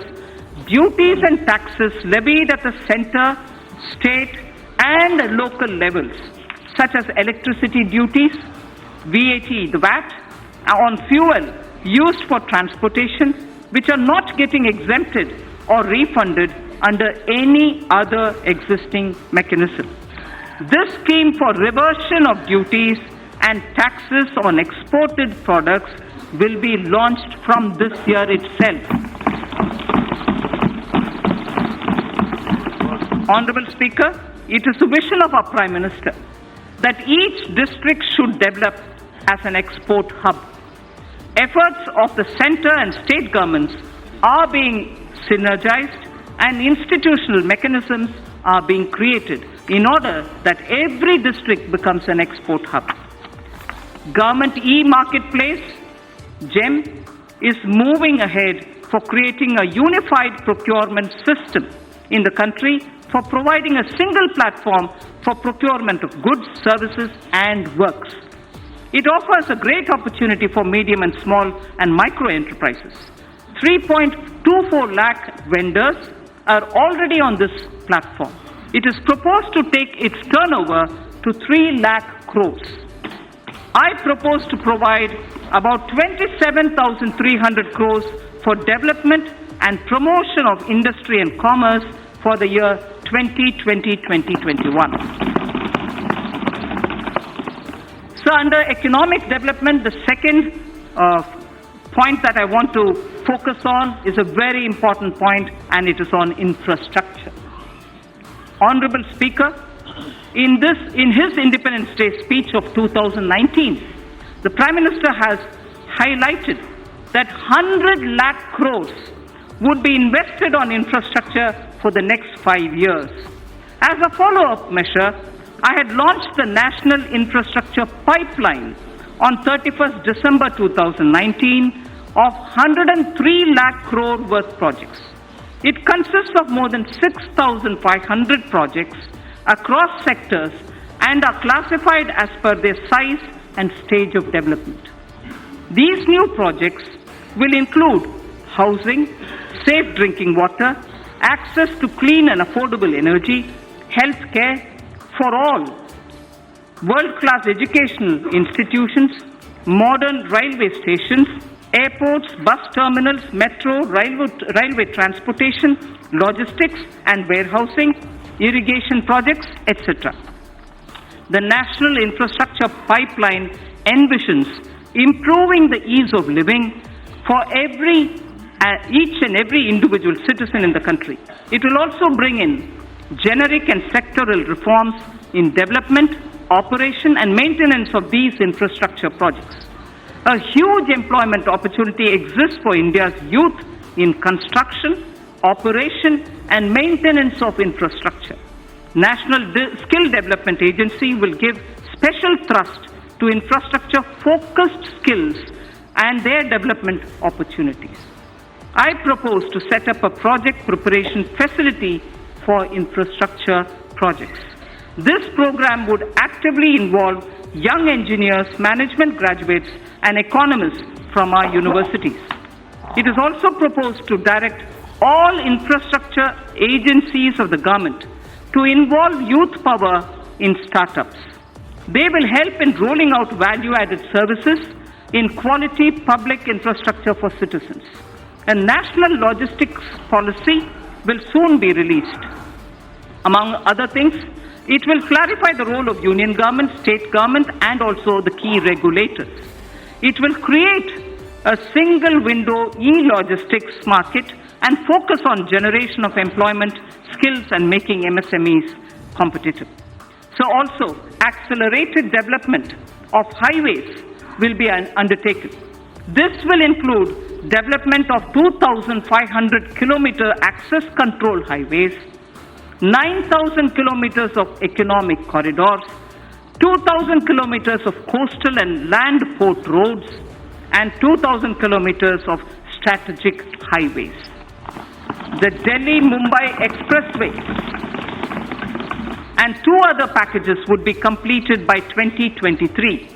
[SPEAKER 2] duties and taxes levied at the center, state, and local levels, such as electricity duties, VAT, the VAT, on fuel used for transportation, which are not getting exempted or refunded under any other existing mechanism. This scheme for reversion of duties and taxes on exported products will be launched from this year itself. Honorable Speaker, it is the vision of our Prime Minister that each district should develop as an export hub. Efforts of the center and state governments are being synergized and institutional mechanisms are being created in order that every district becomes an export hub. Government e-marketplace, GEM, is moving ahead for creating a unified procurement system in the country for providing a single platform for procurement of goods, services, and works. It offers a great opportunity for medium and small and micro enterprises. 3.24 lakh vendors are already on this platform. It is proposed to take its turnover to 3 lakh crores. I propose to provide about 27,300 crores for development and promotion of industry and commerce for the year 2020-2021. So under economic development, the second point that I want to focus on is a very important point, and it is on infrastructure. Honorable Speaker, in his Independence Day speech of 2019, the Prime Minister has highlighted that 100 lakh crores would be invested on infrastructure for the next 5 years. As a follow-up measure, I had launched the National Infrastructure Pipeline on 31st December 2019 of 103 lakh crore worth projects. It consists of more than 6,500 projects across sectors and are classified as per their size and stage of development. These new projects will include housing, safe drinking water, access to clean and affordable energy, health care for all, world-class educational institutions, modern railway stations, airports, bus terminals, metro, railway transportation, logistics and warehousing, irrigation projects, etc. The National Infrastructure Pipeline envisions improving the ease of living for each and every individual citizen in the country. It will also bring in generic and sectoral reforms in development, operation and maintenance of these infrastructure projects. A huge employment opportunity exists for India's youth in construction, operation and maintenance of infrastructure. National Skill Development Agency will give special thrust to infrastructure-focused skills and their development opportunities. I propose to set up a project preparation facility for infrastructure projects. This program would actively involve young engineers, management graduates, and economists from our universities. It is also proposed to direct all infrastructure agencies of the government to involve youth power in startups. They will help in rolling out value-added services in quality public infrastructure for citizens. A national logistics policy will soon be released. Among other things, it will clarify the role of union government, state government, and also the key regulators. It will create a single window e-logistics market and focus on generation of employment, skills, and making MSMEs competitive. So also, accelerated development of highways will be undertaken. This will include development of 2,500 kilometer access control highways, 9,000 kilometers of economic corridors, 2,000 kilometers of coastal and land port roads, and 2,000 kilometers of strategic highways. The Delhi-Mumbai Expressway and 2 other packages would be completed by 2023.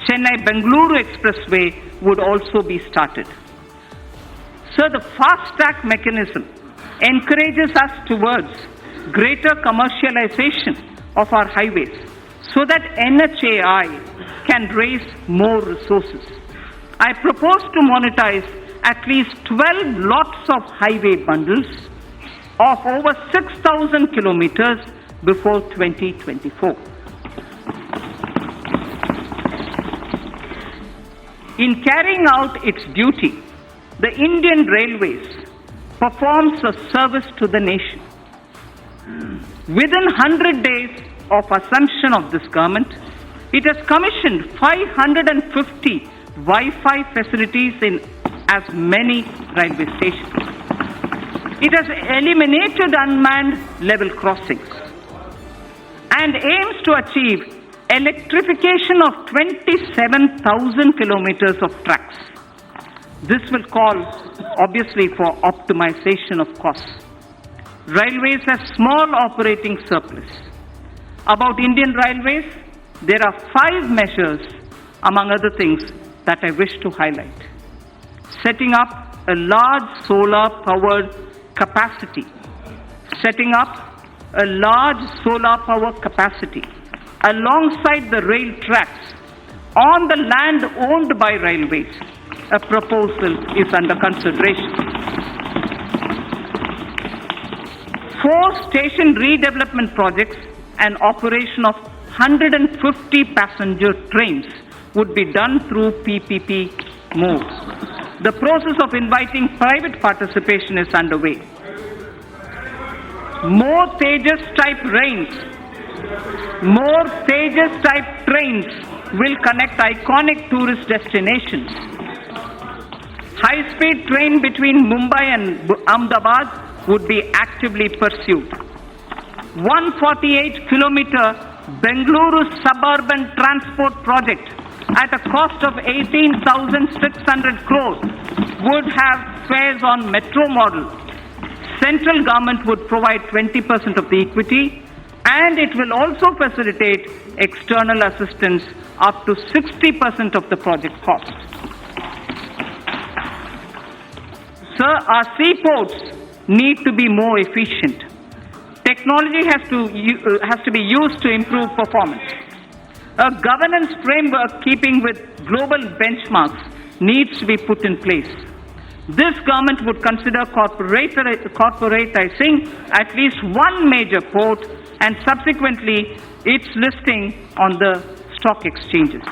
[SPEAKER 2] Chennai-Bengaluru Expressway would also be started. So the fast-track mechanism encourages us towards greater commercialization of our highways so that NHAI can raise more resources. I propose to monetize at least 12 lots of highway bundles of over 6,000 kilometers before 2024. In carrying out its duty, the Indian Railways performs a service to the nation. Within 100 days of assumption of this government, it has commissioned 550 Wi-Fi facilities in as many railway stations. It has eliminated unmanned level crossings and aims to achieve electrification of 27,000 kilometers of tracks. This will call, obviously, for optimization of costs. Railways have small operating surplus. About Indian Railways, there are 5 measures among other things that I wish to highlight. Setting up a large solar-powered capacity. Setting up a large solar power capacity alongside the rail tracks on the land owned by railways. A proposal is under consideration. 4 station redevelopment projects and operation of 150 passenger trains would be done through PPP modes. The process of inviting private participation is underway. More Tejas type trains will connect iconic tourist destinations. High-speed train between Mumbai and Ahmedabad would be actively pursued. 148-kilometer Bengaluru suburban transport project at a cost of 18,600 crores would have fares on metro model. Central government would provide 20% of the equity, and it will also facilitate external assistance up to 60% of the project cost. Sir, our seaports need to be more efficient. Technology has to be used to improve performance. A governance framework keeping with global benchmarks needs to be put in place. This government would consider corporatizing at least one major port and subsequently its listing on the stock exchanges.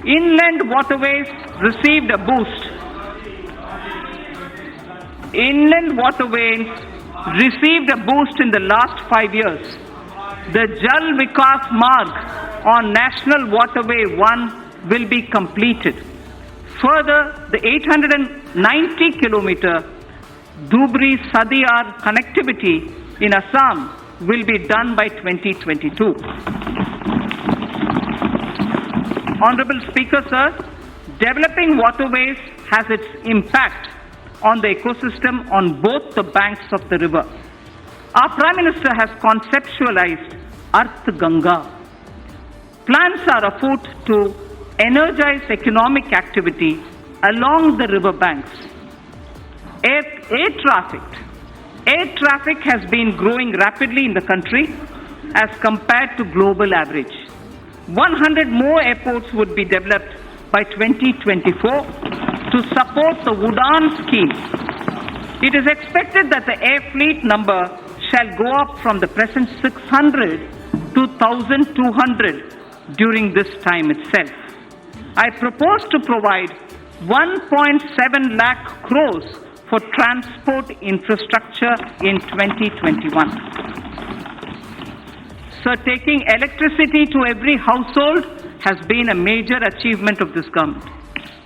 [SPEAKER 2] Inland waterways received a boost. Inland waterways received a boost in the last 5 years. The Jal Vikas Marg on National Waterway 1 will be completed. Further, the 890-kilometer Dhubri-Sadiyar connectivity in Assam will be done by 2022. Honorable Speaker, sir, developing waterways has its impact on the ecosystem on both the banks of the river. Our Prime Minister has conceptualized Ganga. Plans are afoot to energize economic activity along the river banks. Air traffic has been growing rapidly in the country as compared to global average. 100 more airports would be developed by 2024 to support the Udan scheme. It is expected that the air fleet number shall go up from the present 600 to 1,200 during this time itself. I propose to provide 1.7 lakh crores for transport infrastructure in 2021. So taking electricity to every household has been a major achievement of this government.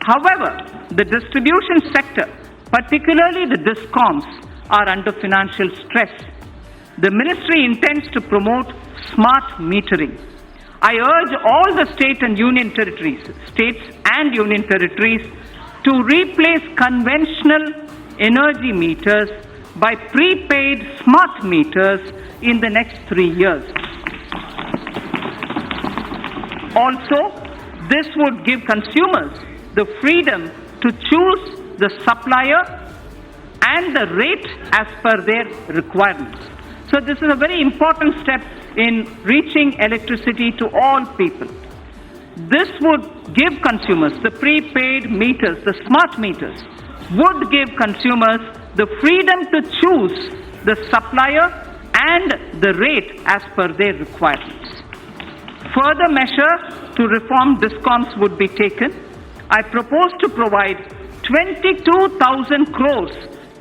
[SPEAKER 2] However, the distribution sector, particularly the DISCOMs, are under financial stress. The ministry intends to promote smart metering. I urge all the states and union territories to replace conventional energy meters by prepaid smart meters in the next 3 years. Also, this would give consumers the freedom to choose the supplier and the rate as per their requirements. So this is a very important step in reaching electricity to all people. This would give consumers, the prepaid meters, the smart meters, would give consumers the freedom to choose the supplier and the rate as per their requirements. Further measures to reform DISCOMs would be taken. I propose to provide 22,000 crores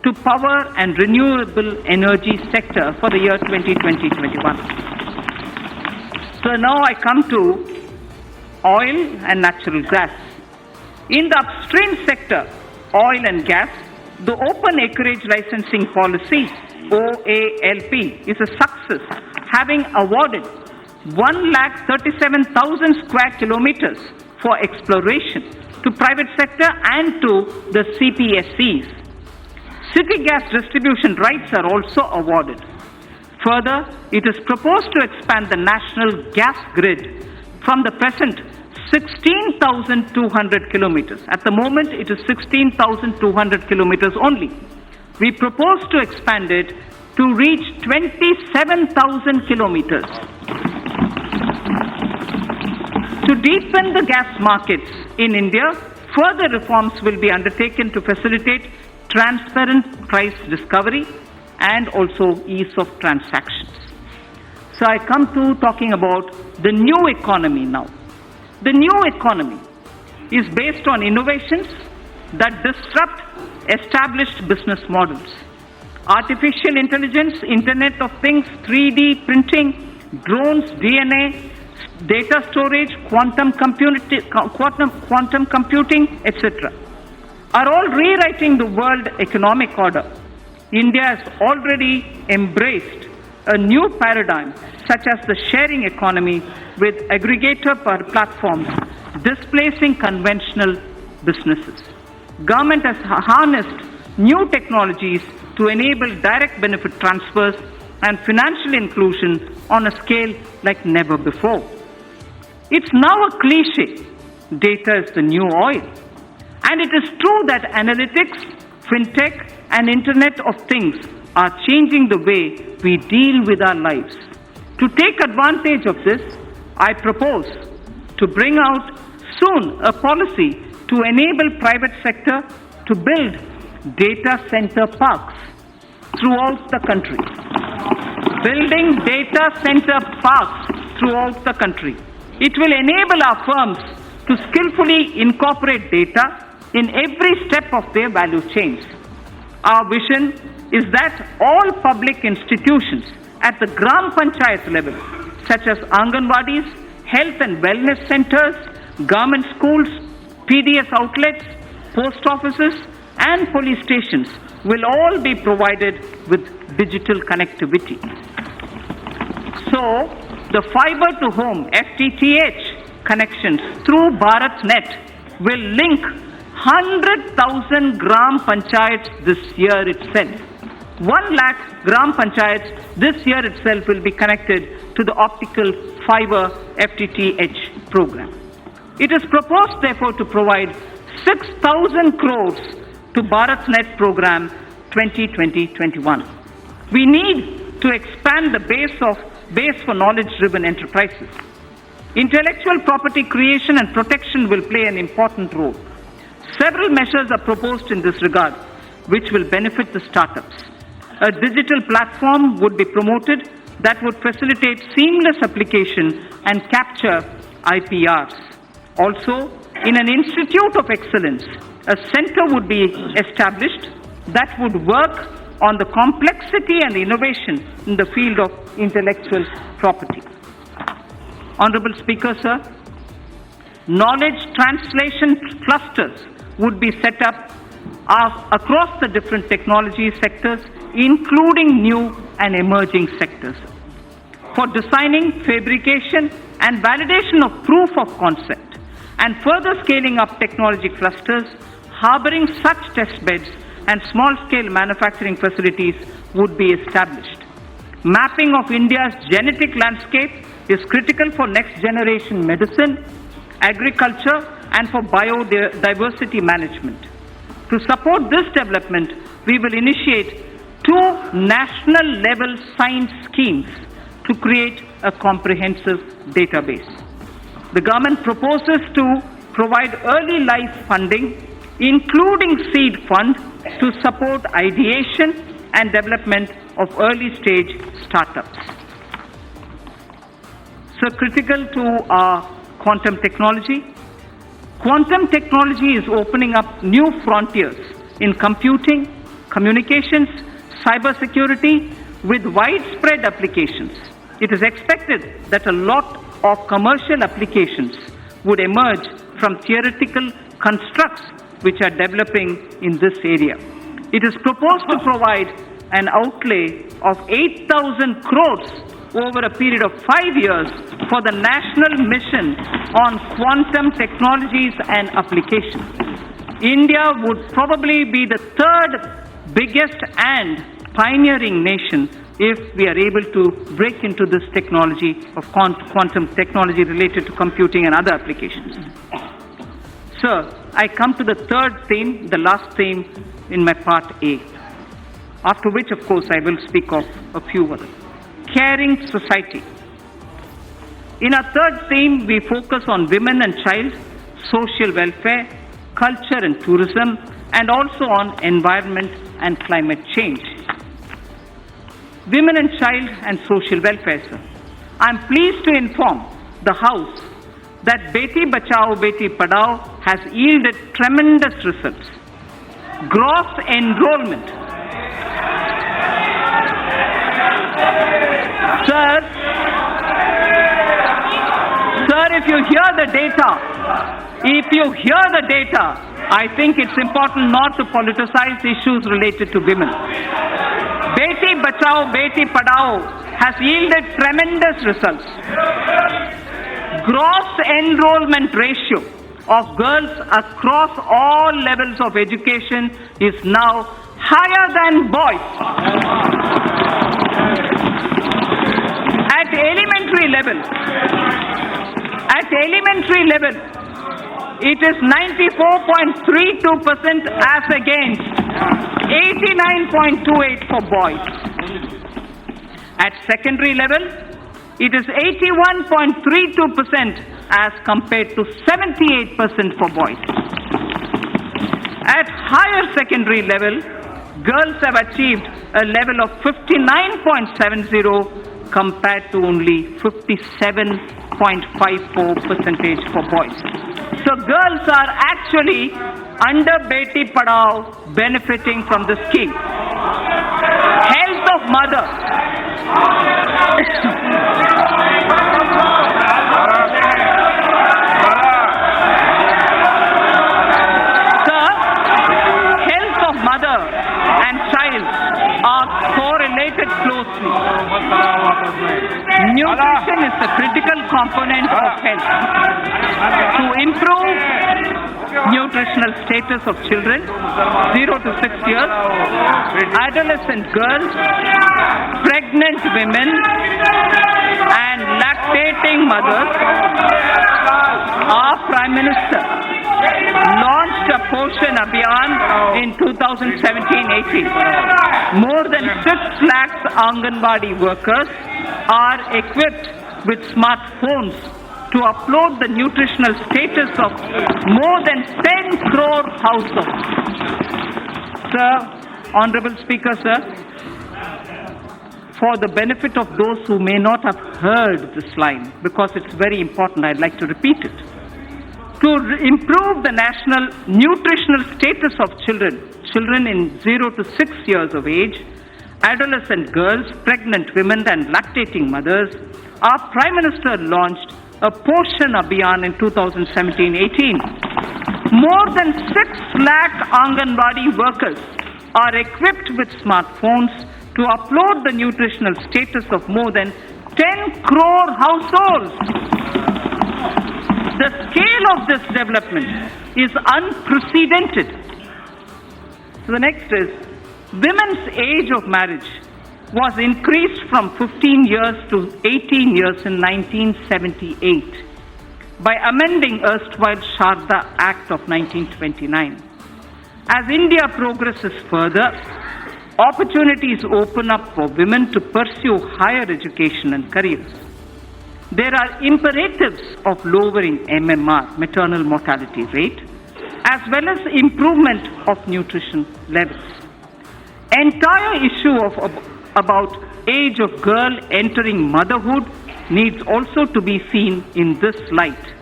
[SPEAKER 2] to power and renewable energy sector for the year 2020-21. So now I come to oil and natural gas. In the upstream sector, oil and gas, the open acreage licensing policy, OALP, is a success, having awarded 137,000 square kilometers for exploration to private sector and to the CPSCs. City gas distribution rights are also awarded. Further, it is proposed to expand the national gas grid from the present 16,200 kilometers. At the moment, it is 16,200 kilometers only. We propose to expand it to reach 27,000 kilometers. To deepen the gas markets in India, further reforms will be undertaken to facilitate transparent price discovery and also ease of transactions. So I come to talking about the new economy now. The new economy is based on innovations that disrupt established business models. Artificial intelligence, Internet of Things, 3D printing, drones, DNA, data storage, quantum computing, etc. are all rewriting the world economic order. India has already embraced a new paradigm such as the sharing economy with aggregator platforms displacing conventional businesses. Government has harnessed new technologies to enable direct benefit transfers and financial inclusion on a scale like never before. It's now a cliche, data is the new oil. And it is true that analytics, fintech, and Internet of Things are changing the way we deal with our lives. To take advantage of this, I propose to bring out soon a policy to enable private sector to build data center parks throughout the country. Building data center parks throughout the country. It will enable our firms to skillfully incorporate data in every step of their value chains. Our vision is that all public institutions at the Gram Panchayat level, such as Anganwadis, health and wellness centers, government schools, PDS outlets, post offices, and police stations will all be provided with digital connectivity. So, the fiber to home FTTH connections through BharatNet will link 100,000 Gram Panchayats this year itself. 1 lakh Gram Panchayats this year itself will be connected to the optical fiber FTTH program. It is proposed, therefore, to provide 6,000 crores to BharatNet program 2020-21. We need to expand the base for knowledge-driven enterprises. Intellectual property creation and protection will play an important role. Several measures are proposed in this regard, which will benefit the startups. A digital platform would be promoted that would facilitate seamless application and capture IPRs. Also, in an institute of excellence, a center would be established that would work on the complexity and innovation in the field of intellectual property. Honorable Speaker, sir, knowledge translation clusters would be set up across the different technology sectors, including new and emerging sectors, for designing, fabrication, and validation of proof of concept, and further scaling up technology clusters, harboring such test beds and small-scale manufacturing facilities would be established. Mapping of India's genetic landscape is critical for next-generation medicine, agriculture, and for biodiversity management. To support this development, we will initiate 2 national-level science schemes to create a comprehensive database. The government proposes to provide early life funding, including seed fund, to support ideation and development of early-stage startups. So critical to our quantum technology. Quantum technology is opening up new frontiers in computing, communications, cybersecurity with widespread applications. It is expected that a lot of commercial applications would emerge from theoretical constructs which are developing in this area. It is proposed to provide an outlay of 8,000 crores over a period of 5 years for the national mission on quantum technologies and applications. India would probably be the 3rd biggest and pioneering nation if we are able to break into this technology of quantum technology related to computing and other applications. Sir, I come to the third theme, the last theme in my part A, after which, of course, I will speak of a few others. Caring society. In our third theme, we focus on women and child, social welfare, culture and tourism, and also on environment and climate change. Women and child and social welfare, sir. I am pleased to inform the House that Beti Bachao, Beti Padhao has yielded tremendous results. Gross enrollment. Sir, if you hear the data, I think it's important not to politicize issues related to women. Beti Bachao, Beti Padhao has yielded tremendous results. Gross enrollment ratio of girls across all levels of education is now higher than boys. At elementary level, it is 94.32% as against 89.28 for boys. At secondary level, it is 81.32% as compared to 78% for boys. At higher secondary level, girls have achieved a level of 59.70 compared to only 57.54% for boys. So girls are actually under Beti Padhao benefiting from the scheme. Health of mother. Sir, health of mother and child are correlated closely. Nutrition is a critical component of health. To improve nutritional status of children 0 to 6 years, adolescent girls, pregnant women, and lactating mothers, our Prime Minister launched a Poshan Abhiyan in 2017-18. More than 6 lakhs Anganwadi workers are equipped with smartphones to upload the nutritional status of more than 10 crore households. Sir, Honorable Speaker, sir, for the benefit of those who may not have heard this line, because it's very important, I'd like to repeat it. To improve the national nutritional status of children in 0 to 6 years of age, adolescent girls, pregnant women and lactating mothers, our Prime Minister launched a Poshan Abhiyan in 2017-18. More than 6 lakh Anganwadi workers are equipped with smartphones to upload the nutritional status of more than 10 crore households. The scale of this development is unprecedented. So the next is, women's age of marriage was increased from 15 years to 18 years in 1978 by amending erstwhile Sharda Act of 1929. As India progresses further, opportunities open up for women to pursue higher education and careers. There are imperatives of lowering MMR, maternal mortality rate, as well as improvement of nutrition levels. Entire issue about age of girl entering motherhood needs also to be seen in this light.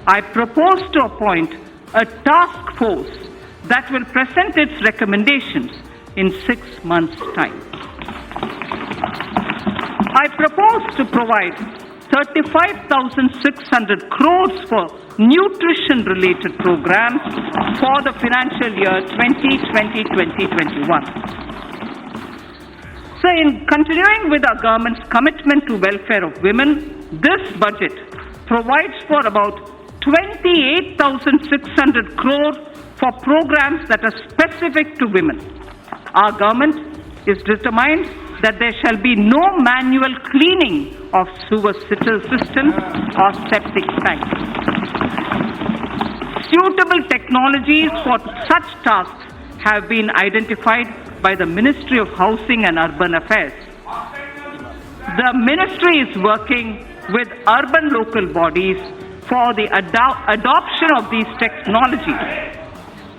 [SPEAKER 2] I propose to appoint a task force that will present its recommendations in 6 months' time. I propose to provide 35,600 crores for nutrition-related programs for the financial year 2020-2021. So in continuing with our government's commitment to welfare of women, this budget provides for about 28,600 crore for programs that are specific to women. Our government is determined that there shall be no manual cleaning of sewer systems or septic tanks. Suitable technologies for such tasks have been identified by the Ministry of Housing and Urban Affairs. The ministry is working with urban local bodies for the adoption of these technologies.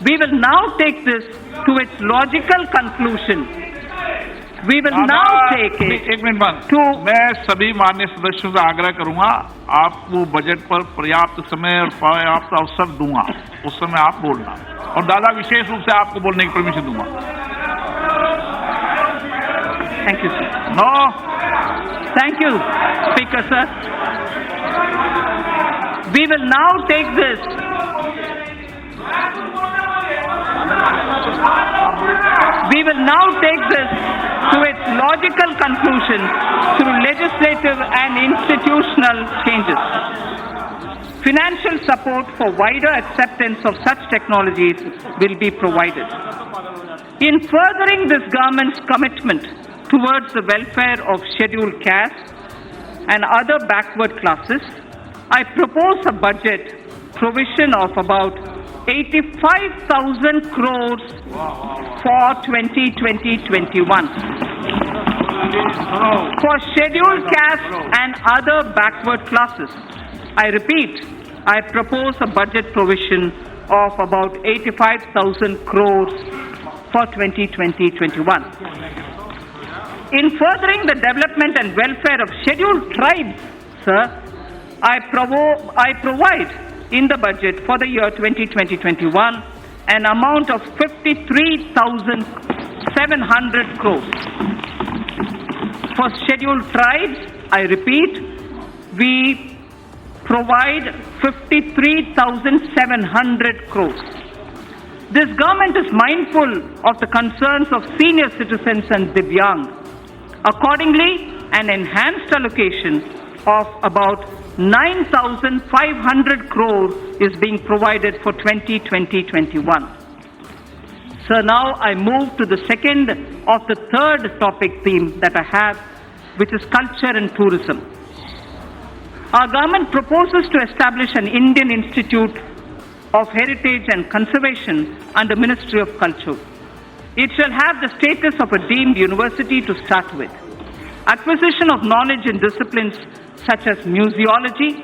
[SPEAKER 2] We will now take this to its logical conclusion. We will now take it
[SPEAKER 1] एक minute बंद
[SPEAKER 2] to
[SPEAKER 1] मैं सभी माननीय सदस्यों से आग्रह करूंगा आपको बजट पर पर्याप्त समय और पर्याप्त अवसर दूंगा, उस समय आप बोलना, और दादा विशेष रूप से आपको बोलने की परमिशन दूंगा.
[SPEAKER 2] Thank you, sir.
[SPEAKER 1] No
[SPEAKER 2] Thank you, Speaker, sir. We will now take this to its logical conclusion through legislative and institutional changes. Financial support for wider acceptance of such technologies will be provided. In furthering this government's commitment towards the welfare of scheduled castes and other backward classes, I propose a budget provision of about 85,000 crores for 2020-21 for scheduled castes and other backward classes. I repeat, I propose a budget provision of about 85,000 crores for 2020-21. In furthering the development and welfare of scheduled tribes, sir, I provide in the budget for the year 2020-21 an amount of 53,700 crores. For scheduled tribes, I repeat, we provide 53,700 crores. This government is mindful of the concerns of senior citizens and Divyang. Accordingly, an enhanced allocation of about 9,500 crores is being provided for 2020-21. So now I move to the second of the third topic theme that I have, which is culture and tourism. Our government proposes to establish an Indian Institute of Heritage and Conservation under Ministry of Culture. It shall have the status of a deemed university to start with. Acquisition of knowledge in disciplines such as museology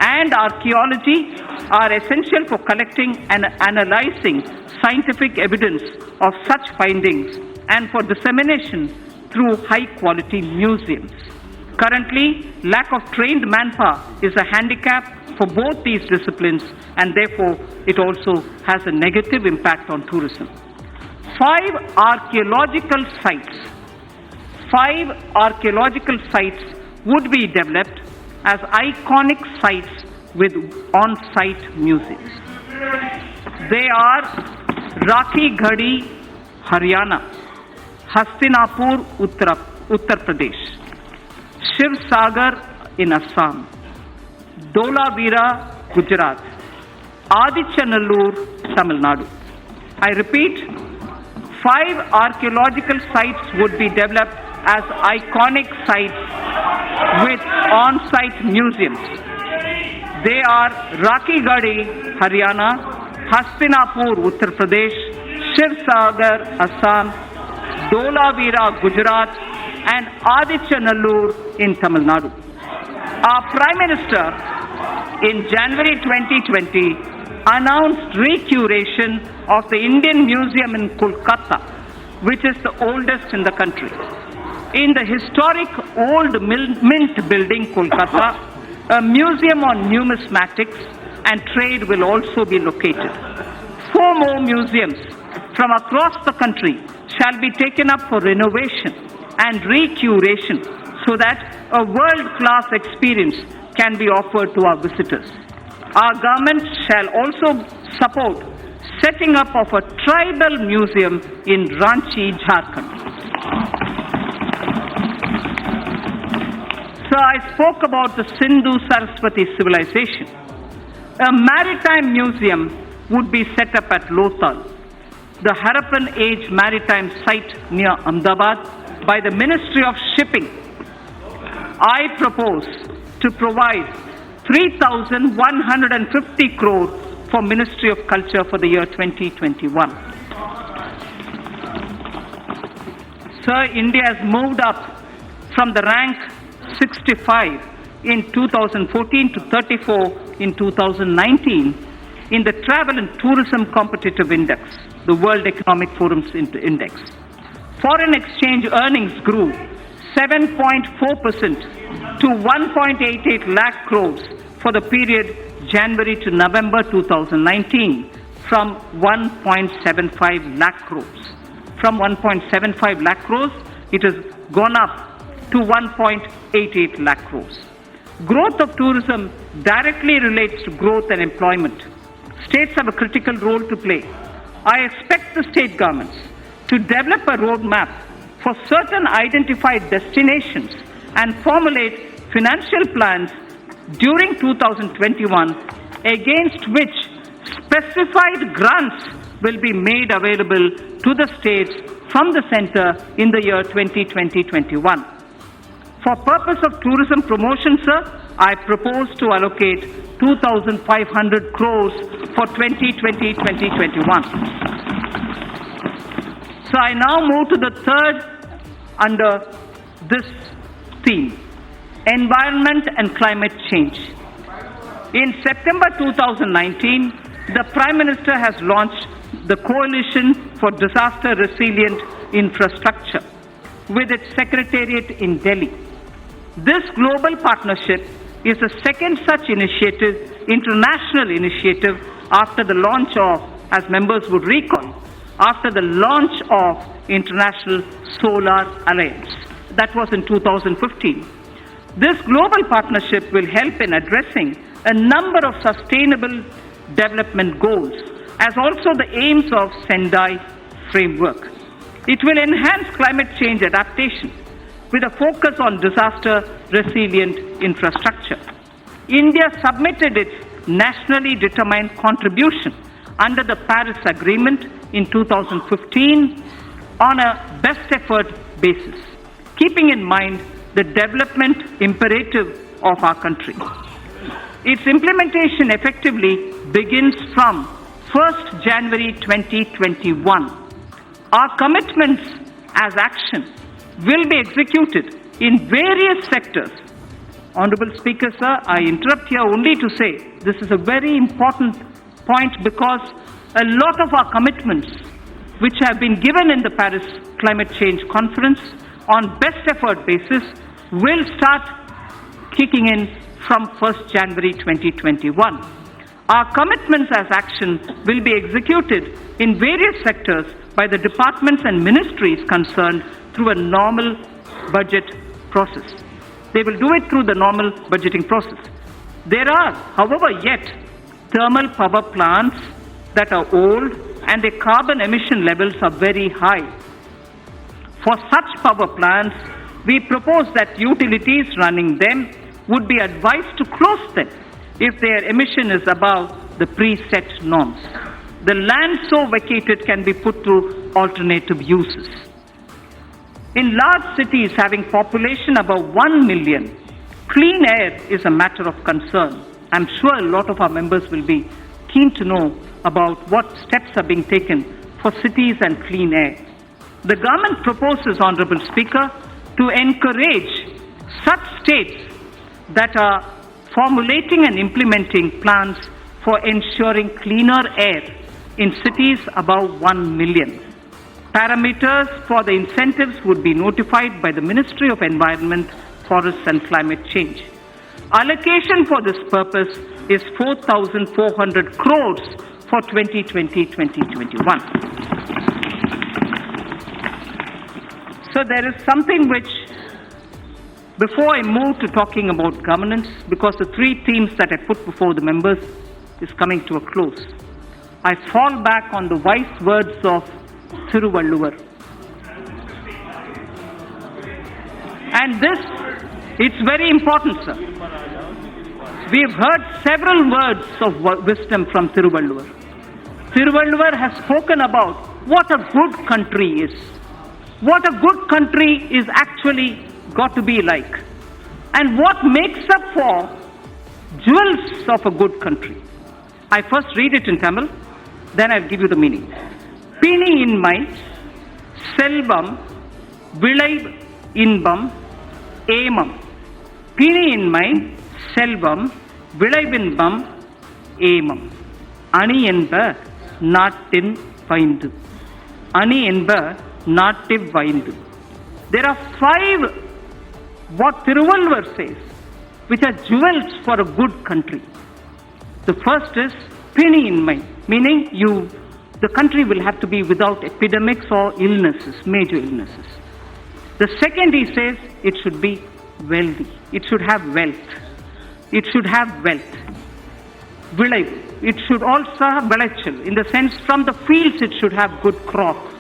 [SPEAKER 2] and archaeology are essential for collecting and analyzing scientific evidence of such findings and for dissemination through high-quality museums. Currently, lack of trained manpower is a handicap for both these disciplines, and therefore it also has a negative impact on tourism. 5 archaeological sites would be developed as iconic sites with on-site museums. They are Rakhi Ghadi, Haryana; Hastinapur, Uttar Pradesh; Shiv Sagar in Assam; Dholavira, Gujarat; Adichanallur, Tamil Nadu. I repeat, 5 archaeological sites would be developed as iconic sites with on-site museums. They are Rakhi Ghadi, Haryana; Hastinapur, Uttar Pradesh; Shiv Sagar, Assam; Dholavira, Gujarat; and Adichanallur in Tamil Nadu. Our Prime Minister in January 2020 announced recuration of the Indian Museum in Kolkata, which is the oldest in the country. In the historic Old Mint Building, Kolkata, a museum on numismatics and trade will also be located. 4 more museums from across the country shall be taken up for renovation and recuration so that a world-class experience can be offered to our visitors. Our government shall also support setting up of a tribal museum in Ranchi, Jharkhand. So I spoke about the Sindhu-Saraswati civilization. A maritime museum would be set up at Lothal, the Harappan Age maritime site near Ahmedabad, by the Ministry of Shipping, I propose to provide 3,150 crore for Ministry of Culture for the year 2021. Sir, India has moved up from the rank 65 in 2014 to 34 in 2019 in the Travel and Tourism Competitive Index, the World Economic Forum's index. Foreign exchange earnings grew 7.4% to 1.88 lakh crores for the period January to November 2019 from 1.75 lakh crores. From 1.75 lakh crores, it has gone up to 1.88 lakh crores. Growth of tourism directly relates to growth and employment. States have a critical role to play. I expect the state governments to develop a roadmap for certain identified destinations and formulate financial plans during 2021 against which specified grants will be made available to the states from the center in the year 2020-21. For purpose of tourism promotion, sir, I propose to allocate 2,500 crores for 2020-2021. So I now move to the third under this theme, environment and climate change. In September 2019, the Prime Minister has launched the Coalition for Disaster Resilient Infrastructure with its secretariat in Delhi. This global partnership is the second such initiative, international initiative, after the launch of, as members would recall, after the launch of International Solar Alliance. That was in 2015. This global partnership will help in addressing a number of sustainable development goals, as also the aims of Sendai framework. It will enhance climate change adaptation with a focus on disaster resilient infrastructure. India submitted its nationally determined contribution under the Paris Agreement in 2015 on a best effort basis, keeping in mind the development imperative of our country. Its implementation effectively begins from 1st January 2021. Our commitments as action will be executed in various sectors. Honorable Speaker, sir, I interrupt here only to say this is a very important point because a lot of our commitments which have been given in the Paris Climate Change Conference on best effort basis will start kicking in from 1st January 2021. Our commitments as action will be executed in various sectors by the departments and ministries concerned through a normal budget process. They will do it through the normal budgeting process. There are, however, yet thermal power plants that are old and their carbon emission levels are very high. For such power plants, we propose that utilities running them would be advised to close them if their emission is above the preset norms. The land so vacated can be put to alternative uses. In large cities having population above 1 million, clean air is a matter of concern. I'm sure a lot of our members will be keen to know about what steps are being taken for cities and clean air. The government proposes, Honorable Speaker, to encourage such states that are formulating and implementing plans for ensuring cleaner air in cities above 1 million. Parameters for the incentives would be notified by the Ministry of Environment, Forests and Climate Change. Allocation for this purpose is 4,400 crores for 2020-2021. So there is something which, before I move to talking about governance, because the three themes that I put before the members is coming to a close, I fall back on the wise words of Thiruvalluvar. And this, it's very important, sir. We've heard several words of wisdom from Thiruvalluvar. Thiruvalluvar has spoken about what a good country is. what a good country is actually got to be like, and what makes up for jewels of a good country. I first read it in Tamil, then I'll give you the meaning. Pini inmai, selvam, vilai inbam, ஏமம். பிணி இன்மை, செல்வம், விளைவின்பம், ஏமம். அணி என்ப நாட்டின் வைந்து. அணி என்ப native வைந்து. There are 5 what Thiruvalluvar says, which are jewels for a good country. The first is pini inmai, meaning the country will have to be without epidemics or illnesses, major illnesses. The second, he says, it should be wealthy. It should have wealth. It should have wealth. Vilai. It should also have vilachal. In the sense, from the fields, it should have good crops.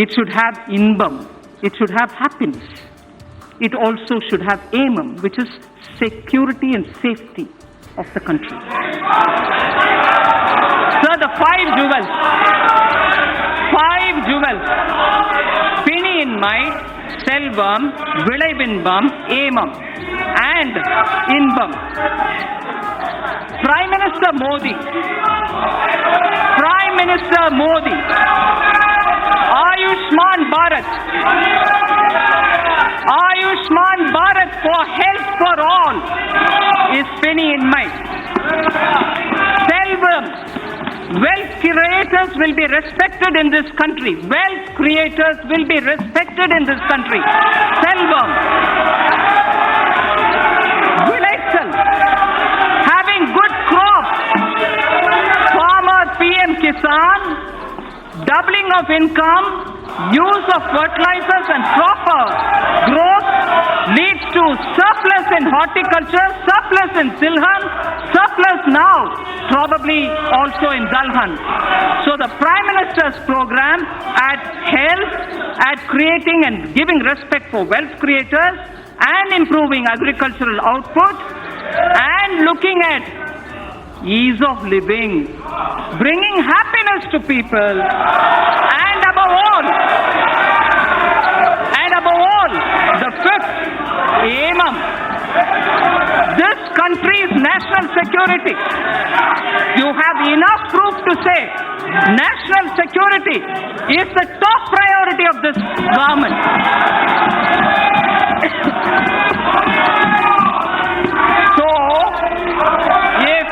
[SPEAKER 2] It should have inbam. It should have happiness. It also should have aimam, which is security and safety of the country. So the 5 jewels. 5 jewels. Pini inmai, selvam, vilaivinbam, aimam, and inbam. Prime Minister Modi, Ayushman Bharat for health for all is Pini inmai. Selvam, wealth creators will be respected in this country. Wealth creators will be respected in this country. Selvam. Vilachal. Having good crops. Farmer PM Kisan. Doubling of income. Use of fertilizers and proper growth leads to surplus in horticulture, surplus in Silhan, surplus now, probably also in Dalhan. So the Prime Minister's program at health, at creating and giving respect for wealth creators and improving agricultural output and looking at ease of living, bringing happiness to people, and above all, the 5th, aimam. This country's national security. You have enough proof to say national security is the top priority of this government. So, if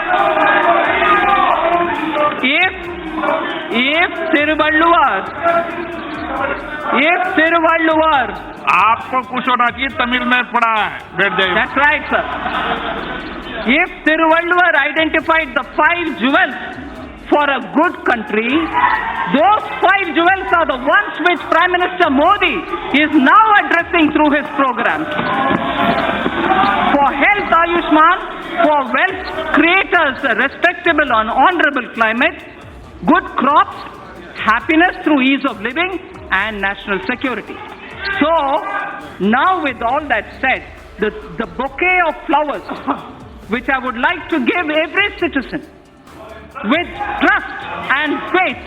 [SPEAKER 2] Thiruvalluvar,
[SPEAKER 1] आपको कुछ होना चाहिए, तमिल में पढ़ा है, बैठ जाइए.
[SPEAKER 2] That's right, sir. If Thiruvalluvar identified the 5 jewels for a good country, those 5 jewels are the ones which Prime Minister Modi is now addressing through his programs. For health, Ayushman, for wealth creators, a respectable and honorable climate, good crops, happiness through ease of living, and national security. So, now with all that said, the bouquet of flowers which I would like to give every citizen with trust and faith,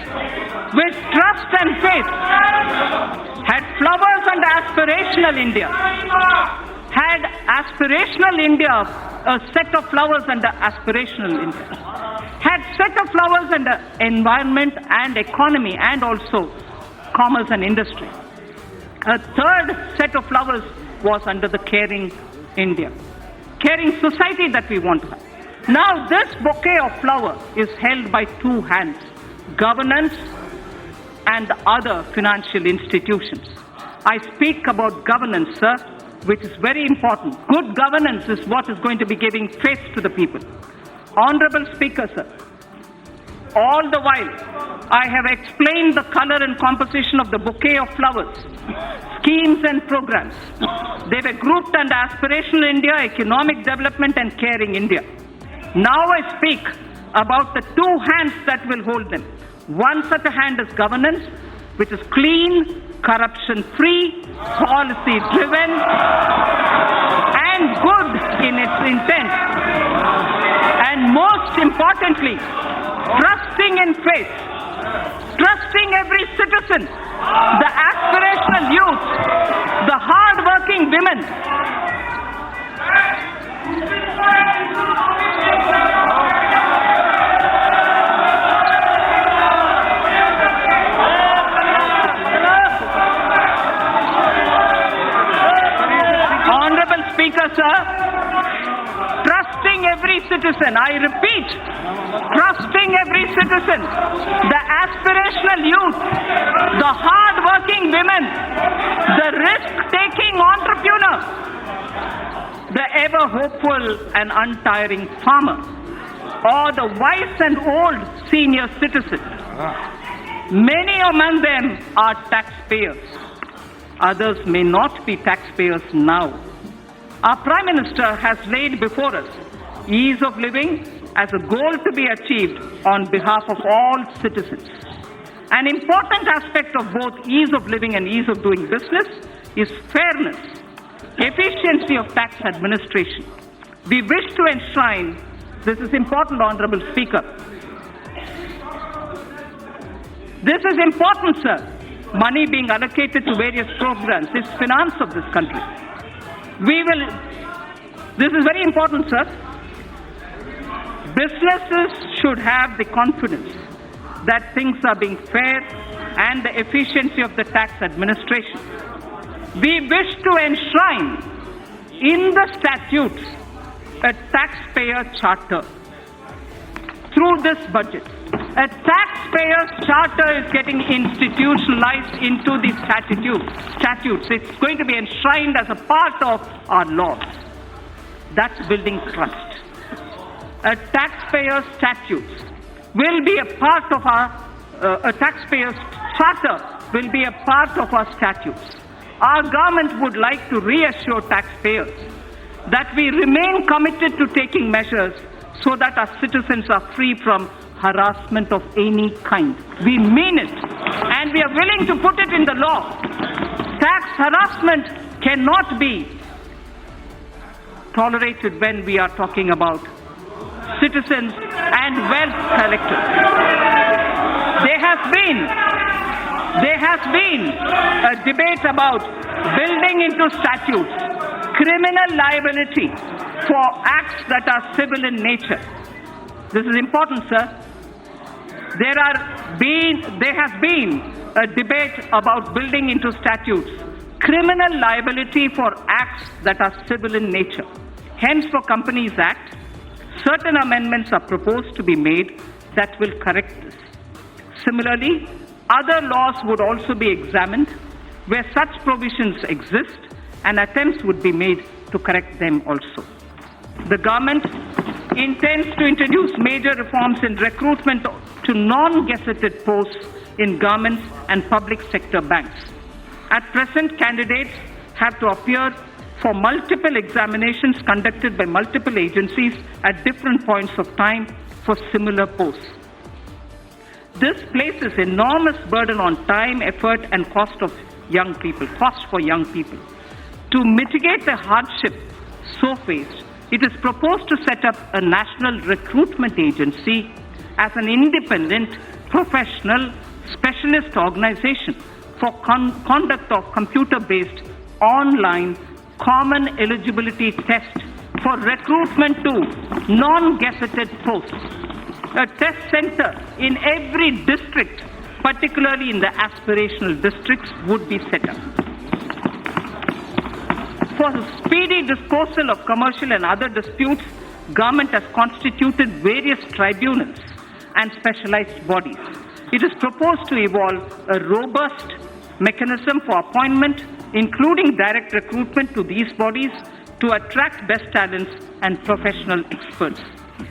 [SPEAKER 2] had flowers under aspirational India, had aspirational India, a set of flowers under aspirational India, had set of flowers under environment and economy and also commerce and industry. A third set of flowers was under the caring India, caring society that we want to have. Now this bouquet of flower is held by 2 hands, governance and other financial institutions. I speak about governance, sir, which is very important. Good governance is what is going to be giving faith to the people. Honorable Speaker, sir, all the while I have explained the color and composition of the bouquet of flowers, schemes and programs. They were grouped under Aspirational India, Economic Development and Caring India. Now I speak about the 2 hands that will hold them. One such a hand is governance, which is clean, corruption-free, policy-driven, and good in its intent. And most importantly, trusting in faith, trusting every citizen the aspirational youth, the hard-working women. Honorable Speaker, sir, trusting every citizen, I repeat, trusting every citizen, the aspirational youth, the hard-working women, the risk-taking entrepreneur, the ever-hopeful and untiring farmer, or the wise and old senior citizen. Many among them are taxpayers. Others may not be taxpayers now. Our Prime Minister has laid before us ease of living as a goal to be achieved on behalf of all citizens. An important aspect of both ease of living and ease of doing business is fairness, efficiency of tax administration. We wish to enshrine, this is important, Honorable Speaker. This is important, sir. Money being allocated to various programs is finance of this country. This is very important, sir. Businesses should have the confidence that things are being fair and the efficiency of the tax administration. We wish to enshrine in the statutes a taxpayer charter through this budget. A taxpayer's charter is getting institutionalized into the statutes. It's going to be enshrined as a part of our laws. That's building trust. A taxpayer's statutes will be a part of a taxpayer's charter will be a part of our statutes. Our government would like to reassure taxpayers that we remain committed to taking measures so that our citizens are free from harassment of any kind. We mean it, and we are willing to put it in the law. Tax harassment cannot be tolerated when we are talking about citizens and wealth collectors. There has been a debate about building into statutes criminal liability for acts that are civil in nature. This is important, sir. There has been a debate about building into statutes criminal liability for acts that are civil in nature. Hence, for Companies Act, certain amendments are proposed to be made that will correct this. Similarly, other laws would also be examined where such provisions exist, and attempts would be made to correct them also. The government intends to introduce major reforms in recruitment to non-gazetted posts in government and public sector banks. At present, candidates have to appear for multiple examinations conducted by multiple agencies at different points of time for similar posts. This places enormous burden on time, effort, and cost for young people. To mitigate the hardship so faced, it is proposed to set up a national recruitment agency as an independent, professional, specialist organization for conduct of computer-based online common eligibility test for recruitment to non-gazetted posts. A test center in every district, particularly in the aspirational districts, would be set up. For speedy disposal of commercial and other disputes, government has constituted various tribunals and specialized bodies. It is proposed to evolve a robust mechanism for appointment, including direct recruitment to these bodies, to attract best talents and professional experts.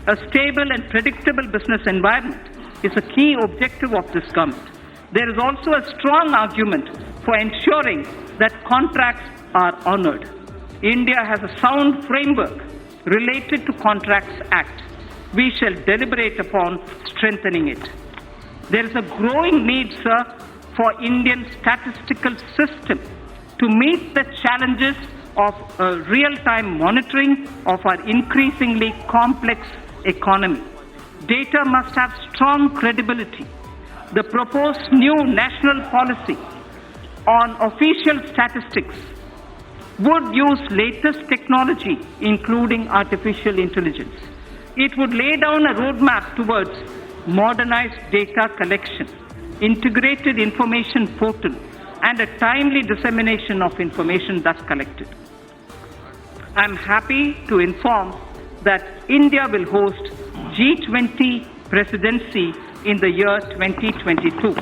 [SPEAKER 2] A stable and predictable business environment is a key objective of this government. There is also a strong argument for ensuring that contracts are honored. India has a sound framework related to Contracts Act. We shall deliberate upon strengthening it. There is a growing need, sir, for Indian statistical system to meet the challenges of real-time monitoring of our increasingly complex economy. Data must have strong credibility. The proposed new national policy on official statistics would use latest technology, including artificial intelligence. It would lay down a roadmap towards modernized data collection, integrated information portal, and a timely dissemination of information thus collected. I am happy to inform that India will host G20 presidency in the year 2022.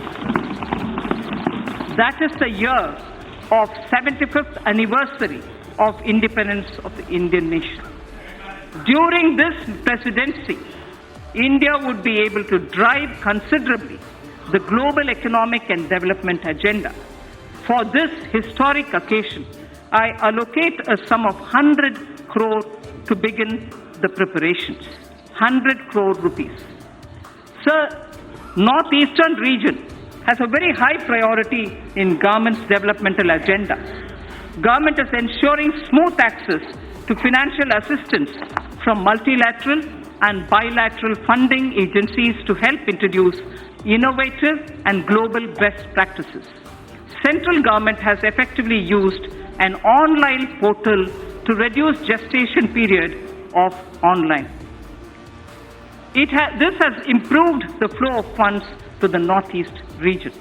[SPEAKER 2] That is the year of 75th anniversary of independence of the Indian nation. During this presidency, India would be able to drive considerably the global economic and development agenda. For this historic occasion, I allocate a sum of 100 crore to begin the preparations. 100 crore rupees. Sir, Northeastern region has a very high priority in government's developmental agenda. Government is ensuring smooth access to financial assistance from multilateral and bilateral funding agencies to help introduce innovative and global best practices. Central government has effectively used an online portal to reduce gestation period of online. This has improved the flow of funds to the Northeast region.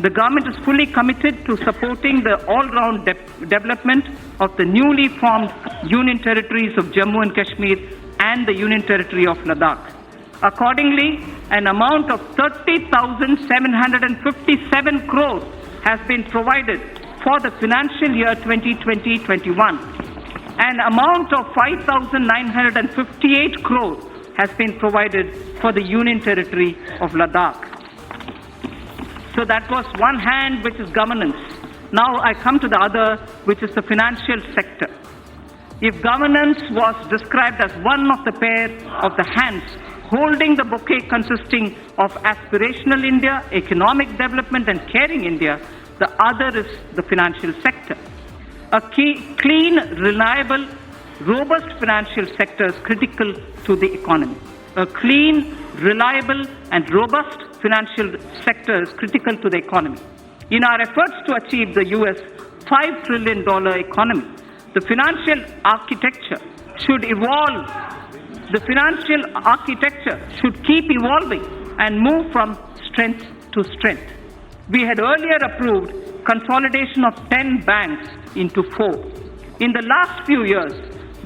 [SPEAKER 2] The government is fully committed to supporting the all-round development of the newly formed Union Territories of Jammu and Kashmir and the Union Territory of Ladakh. Accordingly, an amount of 30,757 crores has been provided for the financial year 2020-21. An amount of 5,958 crores has been provided for the Union Territory of Ladakh. So that was one hand, which is governance. Now I come to the other, which is the financial sector. If governance was described as one of the pair of the hands holding the bouquet consisting of aspirational India, economic development and caring India, the other is the financial sector. A clean, reliable, robust financial sector is critical to the economy. A clean, reliable and robust financial sector is critical to the economy. In our efforts to achieve the US $5 trillion economy, the financial architecture should evolve. The financial architecture should keep evolving and move from strength to strength. We had earlier approved consolidation of 10 banks into 4. In the last few years,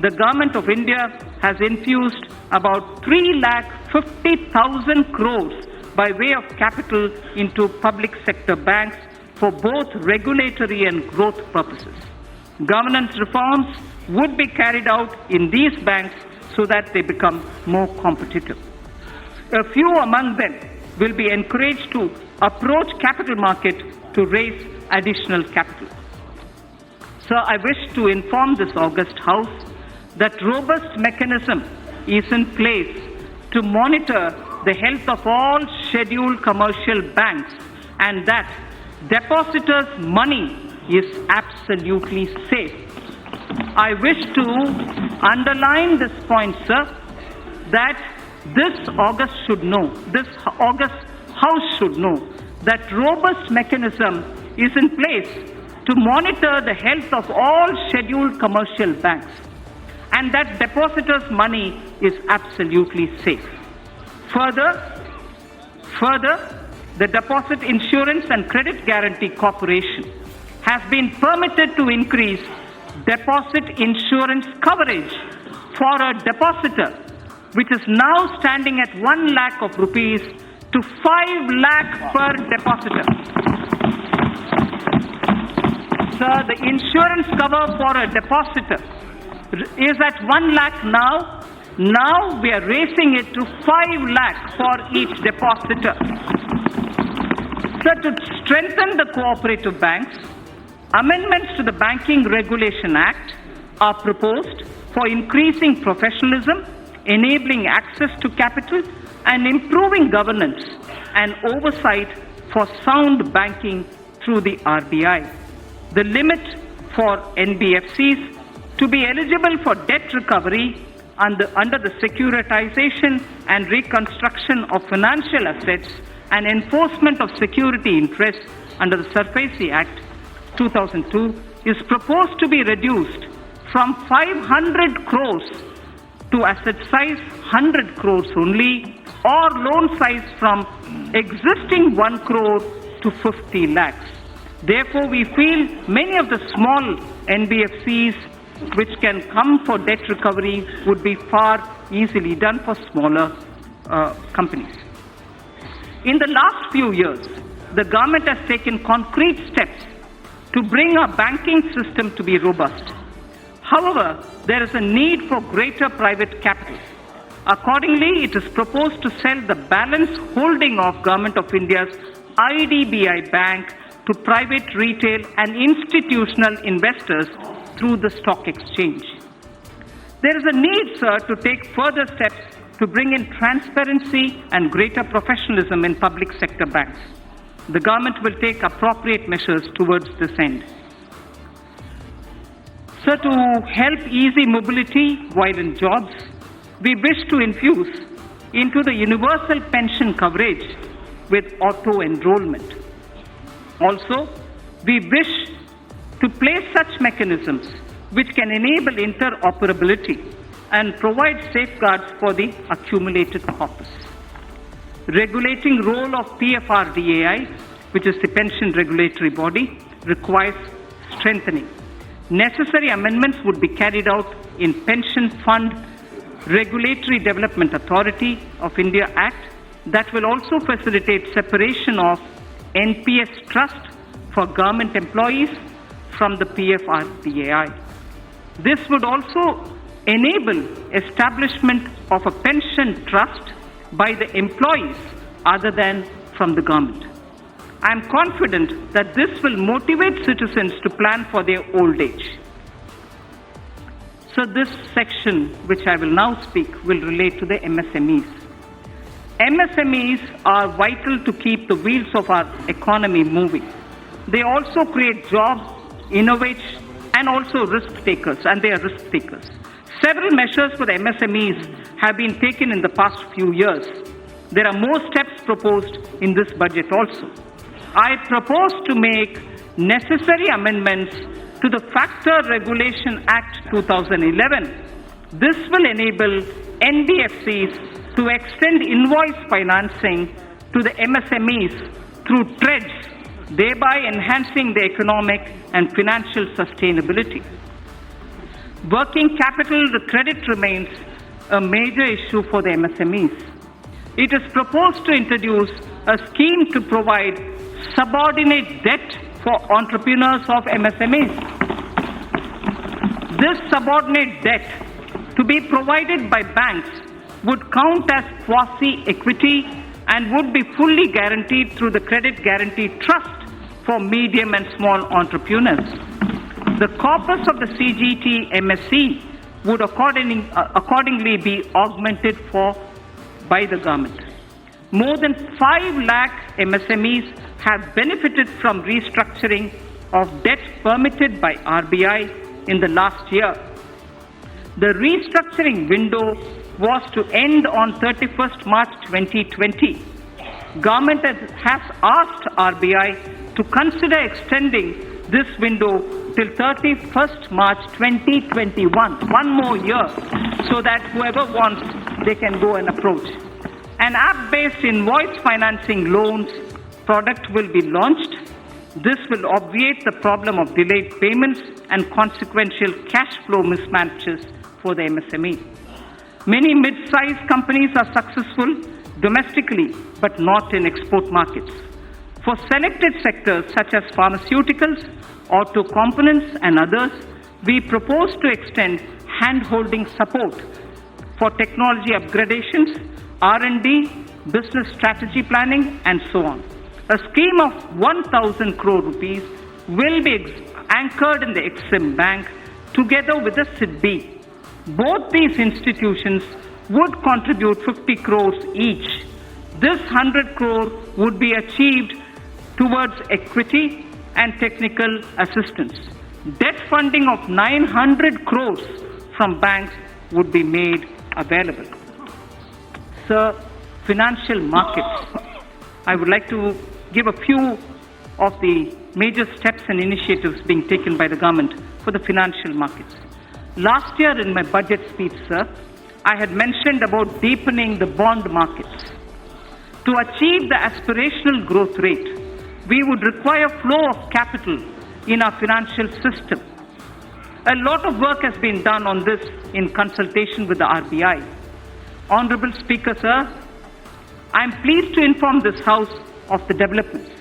[SPEAKER 2] the Government of India has infused about 3,50,000 crores by way of capital into public sector banks for both regulatory and growth purposes. Governance reforms would be carried out in these banks so that they become more competitive. A few among them will be encouraged to approach capital market to raise additional capital. So I wish to inform this august House that robust mechanism is in place to monitor the health of all scheduled commercial banks and that depositors' money is absolutely safe. I wish to underline this point, sir, that this August House should know that robust mechanism is in place to monitor the health of all scheduled commercial banks and that depositors' money is absolutely safe. Further, the Deposit Insurance and Credit Guarantee Corporation has been permitted to increase deposit insurance coverage for a depositor, which is now standing at 1 lakh of rupees to 5 lakh per depositor. Sir, the insurance cover for a depositor is at 1 lakh now. Now we are raising it to 5 lakh for each depositor. Sir, to strengthen the cooperative banks, amendments to the Banking Regulation Act are proposed for increasing professionalism, enabling access to capital, and improving governance and oversight for sound banking through the RBI. The limit for NBFCs to be eligible for debt recovery under the securitization and reconstruction of financial assets and enforcement of security interests under the SARFAESI Act 2002 is proposed to be reduced from 500 crores to asset size 100 crores only, or loan size from existing 1 crore to 50 lakhs. Therefore, we feel many of the small NBFCs which can come for debt recovery would be far easily done for smaller companies. In the last few years, the government has taken concrete steps to bring our banking system to be robust. However, there is a need for greater private capital. Accordingly, it is proposed to sell the balance holding of Government of India's IDBI Bank to private, retail and institutional investors through the stock exchange. There is a need, sir, to take further steps to bring in transparency and greater professionalism in public sector banks. The government will take appropriate measures towards this end. Sir, to help easy mobility while in jobs, we wish to infuse into the universal pension coverage with auto-enrollment. Also, we wish to place such mechanisms which can enable interoperability and provide safeguards for the accumulated corpus. Regulating role of PFRDAI, which is the pension regulatory body, requires strengthening. Necessary amendments would be carried out in Pension Fund Regulatory Development Authority of India Act that will also facilitate separation of NPS trust for government employees from the PFRDAI. This would also enable establishment of a pension trust by the employees other than from the government. I am confident that this will motivate citizens to plan for their old age. So this section, which I will now speak, will relate to the MSMEs. MSMEs are vital to keep the wheels of our economy moving. They also create jobs, innovate, and also risk takers, and they are risk takers. Several measures for the MSMEs have been taken in the past few years. There are more steps proposed in this budget also. I propose to make necessary amendments to the Factor Regulation Act 2011. This will enable NBFCs to extend invoice financing to the MSMEs through TREDS, thereby enhancing the economic and financial sustainability. Working capital credit remains a major issue for the MSMEs. It is proposed to introduce a scheme to provide subordinate debt for entrepreneurs of MSMEs. This subordinate debt to be provided by banks would count as quasi-equity and would be fully guaranteed through the Credit Guarantee Trust for medium and small entrepreneurs. The corpus of the CGT MSC would accordingly be augmented by the government. More than 5 lakh MSMEs have benefited from restructuring of debt permitted by RBI in the last year. The restructuring window was to end on 31st March 2020. Government has asked RBI to consider extending this window till 31st March 2021, one more year, so that whoever wants, they can go and approach. An app-based invoice financing loans product will be launched. This will obviate the problem of delayed payments and consequential cash flow mismatches for the MSME. Many mid-sized companies are successful domestically, but not in export markets. For selected sectors such as pharmaceuticals, auto components and others, we propose to extend hand-holding support for technology upgradations, R&D, business strategy planning and so on. A scheme of 1,000 crore rupees will be anchored in the Exim Bank together with the SIDBI. Both these institutions would contribute 50 crores each. This 100 crore would be achieved towards equity and technical assistance. Debt funding of 900 crores from banks would be made available. Sir, financial markets. I would like to give a few of the major steps and initiatives being taken by the government for the financial markets. Last year in my budget speech, sir, I had mentioned about deepening the bond markets. To achieve the aspirational growth rate, we would require flow of capital in our financial system. A lot of work has been done on this in consultation with the RBI. Honorable Speaker, sir, I am pleased to inform this House of the developments.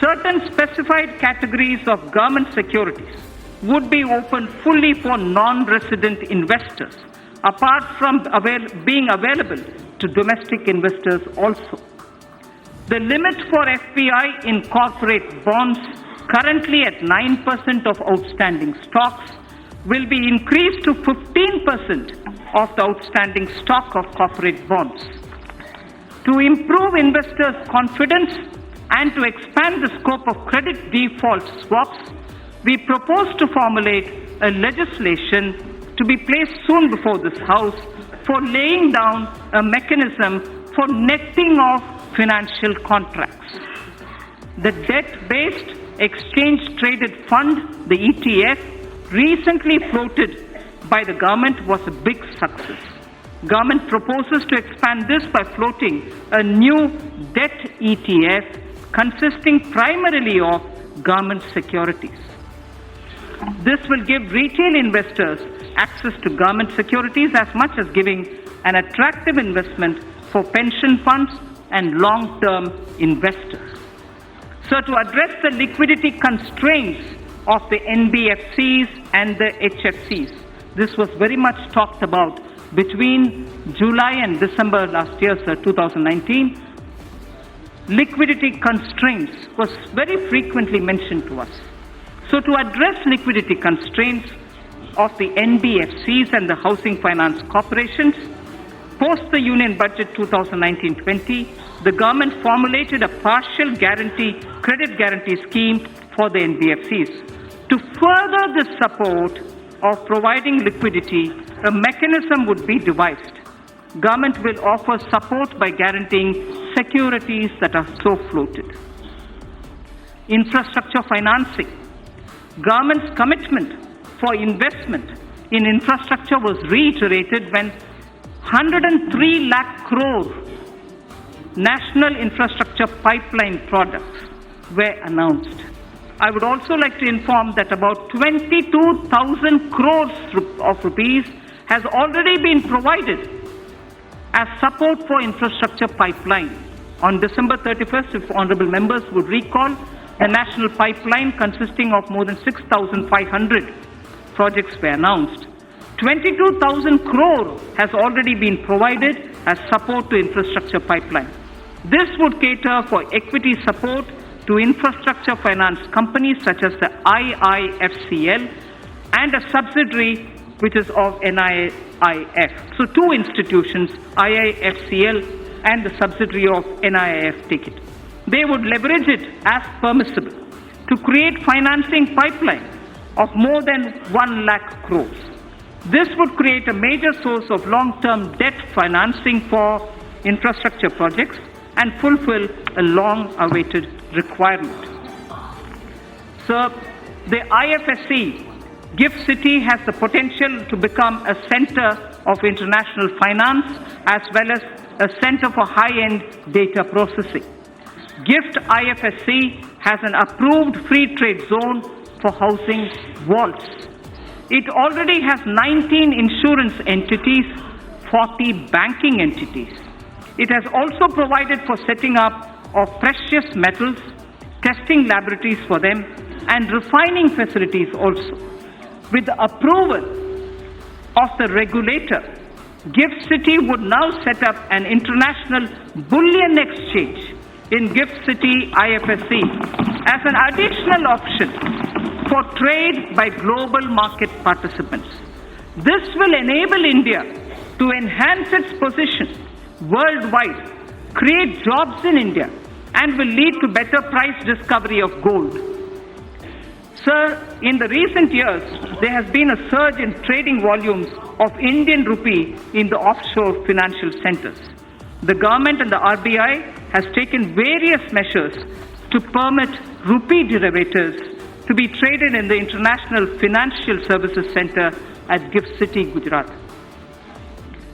[SPEAKER 2] Certain specified categories of government securities would be opened fully for non-resident investors, apart from being available to domestic investors also. The limit for FPI in corporate bonds, currently at 9% of outstanding stocks, will be increased to 15% of the outstanding stock of corporate bonds. To improve investors' confidence and to expand the scope of credit default swaps, we propose to formulate a legislation to be placed soon before this House for laying down a mechanism for netting of financial contracts. The debt-based exchange-traded fund, the ETF, recently floated by the government was a big success. Government proposes to expand this by floating a new debt ETF consisting primarily of government securities. This will give retail investors access to government securities as much as giving an attractive investment for pension funds and long-term investors. So to address the liquidity constraints of the NBFCs and the HFCs, this was very much talked about between July and December last year, sir, 2019. Liquidity constraints was very frequently mentioned to us. So to address liquidity constraints of the NBFCs and the housing finance corporations, post the Union Budget 2019-20, the government formulated a partial credit guarantee scheme for the NBFCs. To further the support of providing liquidity, a mechanism would be devised. Government will offer support by guaranteeing securities that are so floated. Infrastructure financing. Government's commitment for investment in infrastructure was reiterated when 103 lakh crore national infrastructure pipeline projects were announced. I would also like to inform that about 22,000 crores of rupees has already been provided as support for infrastructure pipeline. On December 31st, if honorable members would recall, the national pipeline consisting of more than 6,500 projects were announced. 22,000 crore has already been provided as support to infrastructure pipeline. This would cater for equity support to infrastructure finance companies such as the IIFCL and a subsidiary which is of NIIF. So two institutions, IIFCL and the subsidiary of NIIF, take it. They would leverage it as permissible to create financing pipeline of more than 1 lakh crores. This would create a major source of long-term debt financing for infrastructure projects and fulfill a long-awaited requirement. Sir, the IFSC, GIFT City, has the potential to become a center of international finance as well as a center for high-end data processing. GIFT IFSC has an approved free trade zone for housing vaults. It already has 19 insurance entities, 40 banking entities. It has also provided for setting up of precious metals, testing laboratories for them, and refining facilities also. With the approval of the regulator, GIFT City would now set up an international bullion exchange in GIFT City IFSC as an additional option for trade by global market participants. This will enable India to enhance its position worldwide, create jobs in India, and will lead to better price discovery of gold. Sir, in the recent years, there has been a surge in trading volumes of Indian rupee in the offshore financial centers. The government and the RBI has taken various measures to permit rupee derivatives to be traded in the International Financial Services Center at Gift City, Gujarat.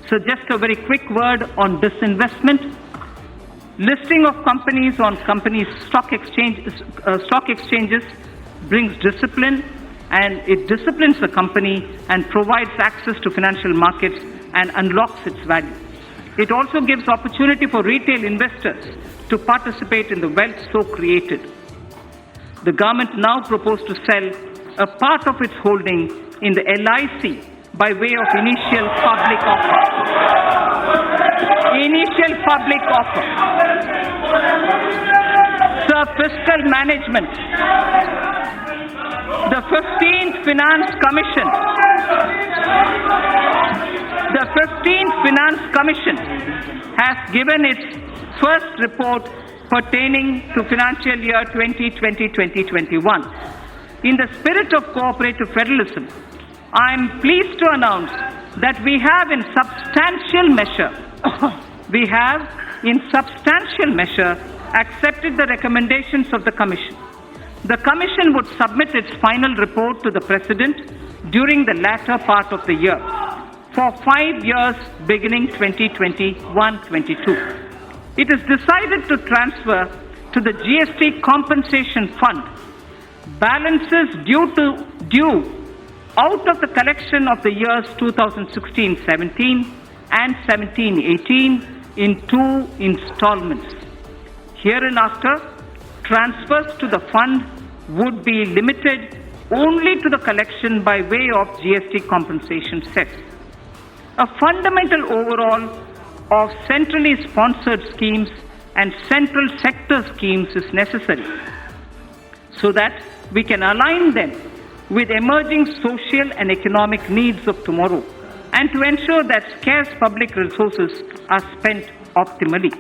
[SPEAKER 2] So just a very quick word on disinvestment. Listing of companies on companies' stock exchanges brings discipline, and it disciplines the company and provides access to financial markets and unlocks its value. It also gives opportunity for retail investors to participate in the wealth so created. The government now proposes to sell a part of its holding in the LIC by way of initial public offer. Initial public offer. Sir, fiscal management. The 15th Finance Commission. The 15th Finance Commission has given its first report pertaining to financial year 2020-2021. In the spirit of cooperative federalism, I am pleased to announce that we have in substantial measure accepted the recommendations of the Commission. The Commission would submit its final report to the President during the latter part of the year for 5 years beginning 2021-22. It is decided to transfer to the GST Compensation Fund balances due out of the collection of the years 2016-17 and 17-18 in 2 installments. Hereinafter, transfers to the fund would be limited only to the collection by way of GST compensation cess. A fundamental overhaul of centrally sponsored schemes and central sector schemes is necessary so that we can align them with emerging social and economic needs of tomorrow and to ensure that scarce public resources are spent optimally.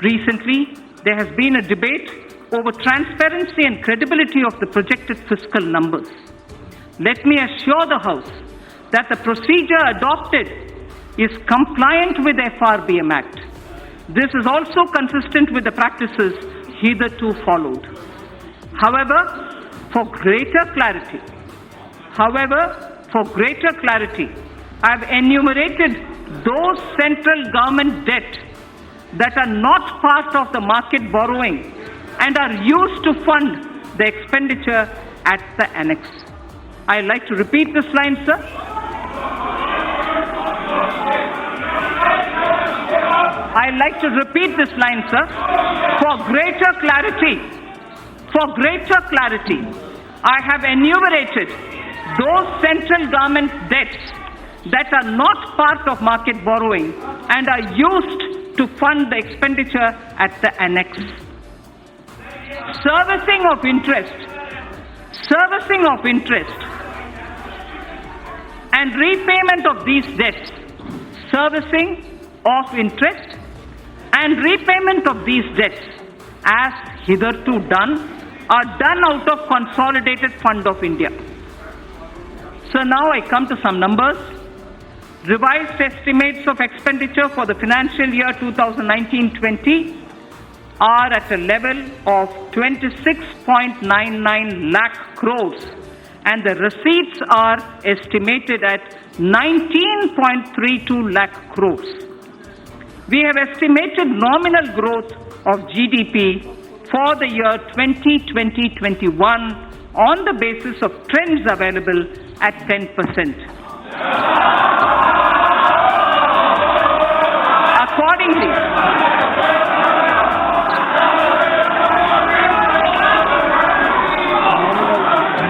[SPEAKER 2] Recently, there has been a debate over transparency and credibility of the projected fiscal numbers. Let me assure the House that the procedure adopted is compliant with the FRBM Act. This is also consistent with the practices hitherto followed. However, for greater clarity, I have enumerated those central government debt that are not part of the market borrowing and are used to fund the expenditure at the annex. I'd like to repeat this line, sir. I'd like to repeat this line, sir. For greater clarity, I have enumerated those central government debts that are not part of market borrowing and are used to fund the expenditure at the annex. Servicing of interest and repayment of these debts, as hitherto done, are done out of Consolidated Fund of India. So now I come to some numbers. Revised estimates of expenditure for the financial year 2019-20 are at a level of 26.99 lakh crores and the receipts are estimated at 19.32 lakh crores. We have estimated nominal growth of GDP for the year 2020-21 on the basis of trends available at 10%. Accordingly,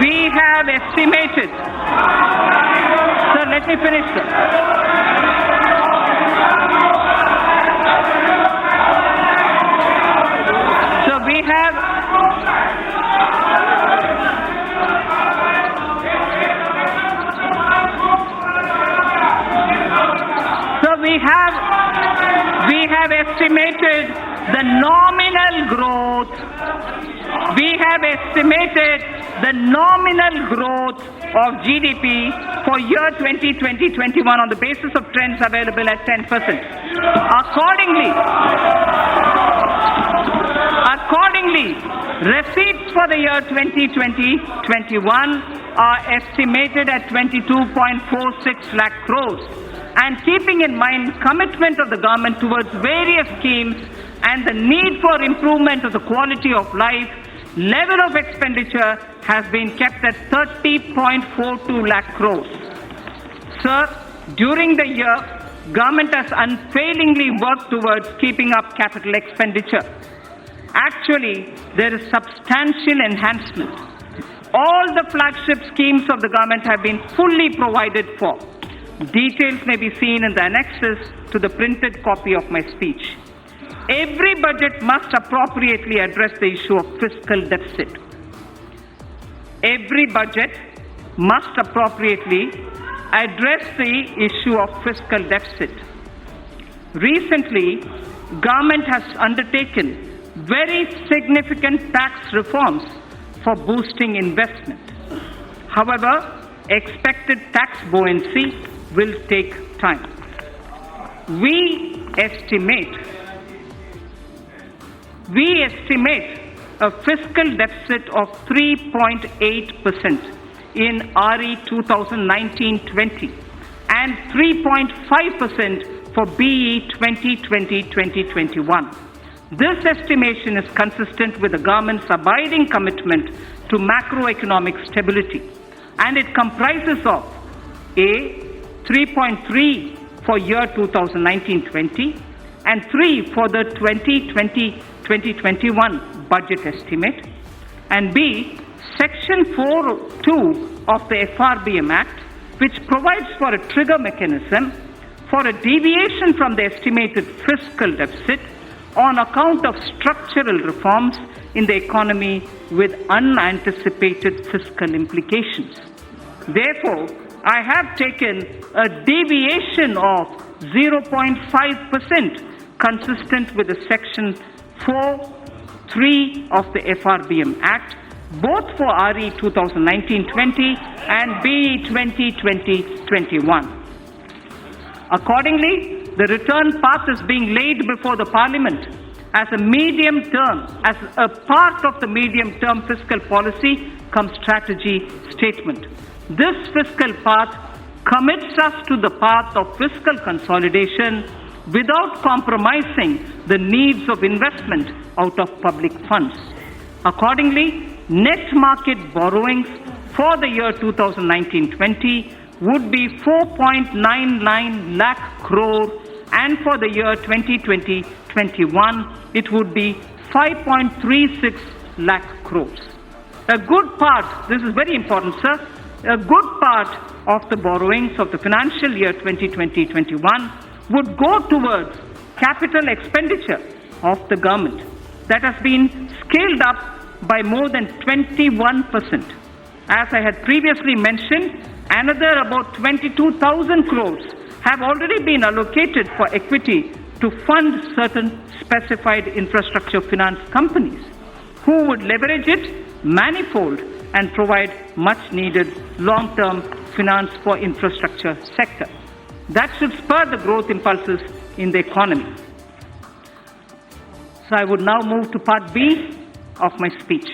[SPEAKER 2] we have estimated, sir, let me finish, sir. So we have estimated the nominal growth. We have estimated the nominal growth of GDP for year 2020-21 on the basis of trends available at 10%. Accordingly, Receipts for the year 2020-21 are estimated at 22.46 lakh crores. And keeping in mind commitment of the government towards various schemes and the need for improvement of the quality of life, level of expenditure has been kept at 30.42 lakh crores. Sir, during the year, government has unfailingly worked towards keeping up capital expenditure. Actually, there is substantial enhancement. All the flagship schemes of the government have been fully provided for. Details may be seen in the annexes to the printed copy of my speech. Every budget must appropriately address the issue of fiscal deficit. Every budget must appropriately address the issue of fiscal deficit. Recently, government has undertaken very significant tax reforms for boosting investment. However, expected tax buoyancy will take time. We estimate a fiscal deficit of 3.8% in RE 2019-20 and 3.5% for BE 2020-2021. This estimation is consistent with the government's abiding commitment to macroeconomic stability, and it comprises of A, 3.3 for year 2019-20 and 3 for the 2020-2021 budget estimate, and B, Section 4.2 of the FRBM Act, which provides for a trigger mechanism for a deviation from the estimated fiscal deficit on account of structural reforms in the economy with unanticipated fiscal implications. Therefore, I have taken a deviation of 0.5% consistent with the Section 4.3 of the FRBM Act, both for RE 2019-20 and BE 2020-21. Accordingly, the return path is being laid before the Parliament as a part of the medium-term fiscal policy cum strategy statement. This fiscal path commits us to the path of fiscal consolidation without compromising the needs of investment out of public funds. Accordingly, net market borrowings for the year 2019-20 would be 4.99 lakh crore, and for the year 2020-21 it would be 5.36 lakh crores. A good part, this is very important, sir, a good part of the borrowings of the financial year 2020-21 would go towards capital expenditure of the government that has been scaled up by more than 21%. As I had previously mentioned, another about 22,000 crores have already been allocated for equity to fund certain specified infrastructure finance companies who would leverage it manifold and provide much needed long-term finance for infrastructure sector. That should spur the growth impulses in the economy. So I would now move to part B of my speech.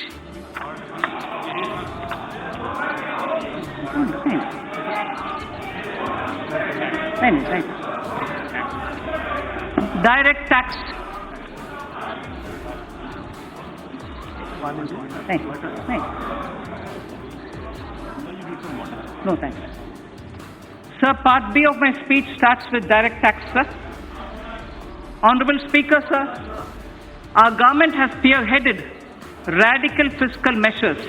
[SPEAKER 2] Direct tax. No, thanks. Sir, part B of my speech starts with direct tax, sir. Honorable Speaker, sir, our government has spearheaded radical fiscal measures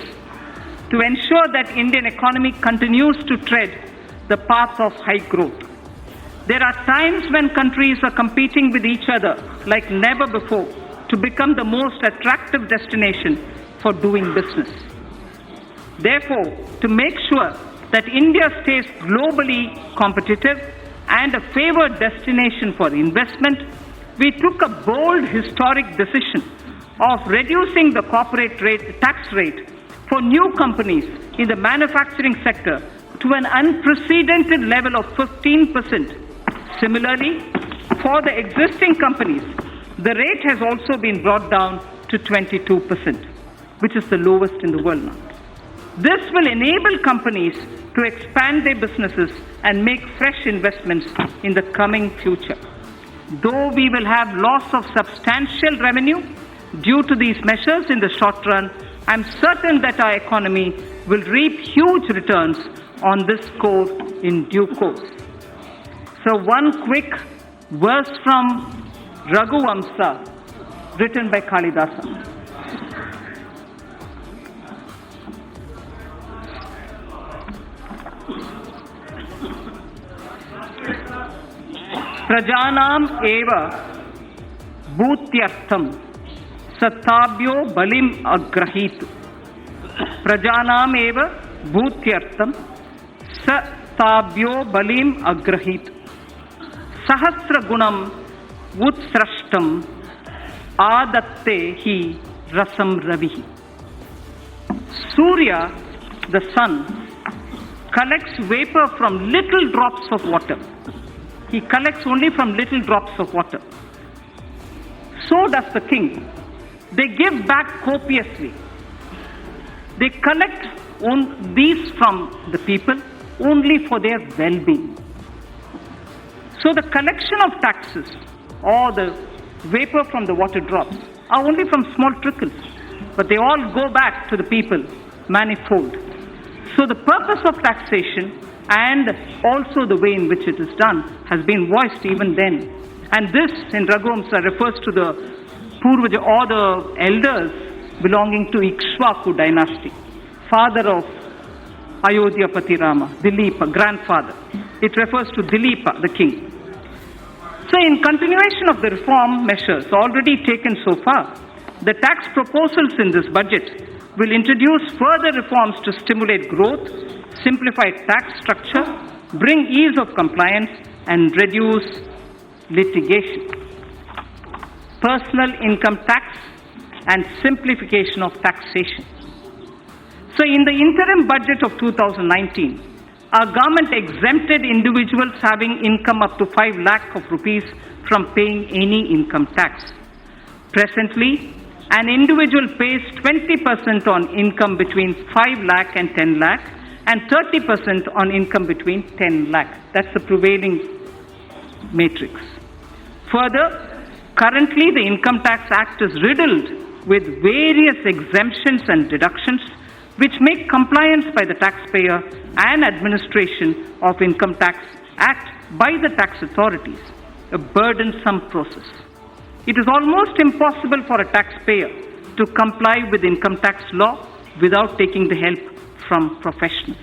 [SPEAKER 2] to ensure that Indian economy continues to tread the path of high growth. There are times when countries are competing with each other like never before to become the most attractive destination for doing business. Therefore, to make sure that India stays globally competitive and a favored destination for investment, we took a bold historic decision of reducing the corporate tax rate for new companies in the manufacturing sector to an unprecedented level of 15%. Similarly, for the existing companies, the rate has also been brought down to 22%. which is the lowest in the world now. This will enable companies to expand their businesses and make fresh investments in the coming future. Though we will have loss of substantial revenue due to these measures in the short run, I am certain that our economy will reap huge returns on this score in due course. So one quick verse from Raghuvamsa, written by Kalidasa. Prajanam eva bhutyartham satabhyo balim agrahitu. Prajanam eva bhutyartham satabhyo balim agrahitu. Sahasra gunam utsrashtam adatte hi rasam ravihi. Surya, the sun, collects vapor from little drops of water. He collects only from little drops of water. So does the king. They give back copiously. They collect these from the people only for their well-being. So the collection of taxes or the vapor from the water drops are only from small trickles, but they all go back to the people manifold. So the purpose of taxation and also the way in which it is done has been voiced even then. And this in Raghuvamsa refers to the Purvaja or the elders belonging to Ikshvaku dynasty, father of Ayodhyapati Rama, Dilipa, grandfather. It refers to Dilipa, the king. So in continuation of the reform measures already taken so far, the tax proposals in this budget will introduce further reforms to stimulate growth, simplify tax structure, bring ease of compliance, and reduce litigation. Personal income tax and simplification of taxation. So in the interim budget of 2019, our government exempted individuals having income up to 5 lakh of rupees from paying any income tax. Presently, an individual pays 20% on income between 5 lakh and 10 lakh and 30% on income between 10 lakh. That's the prevailing matrix. Further, currently the Income Tax Act is riddled with various exemptions and deductions which make compliance by the taxpayer and administration of Income Tax Act by the tax authorities a burdensome process. It is almost impossible for a taxpayer to comply with income tax law without taking the help from professionals.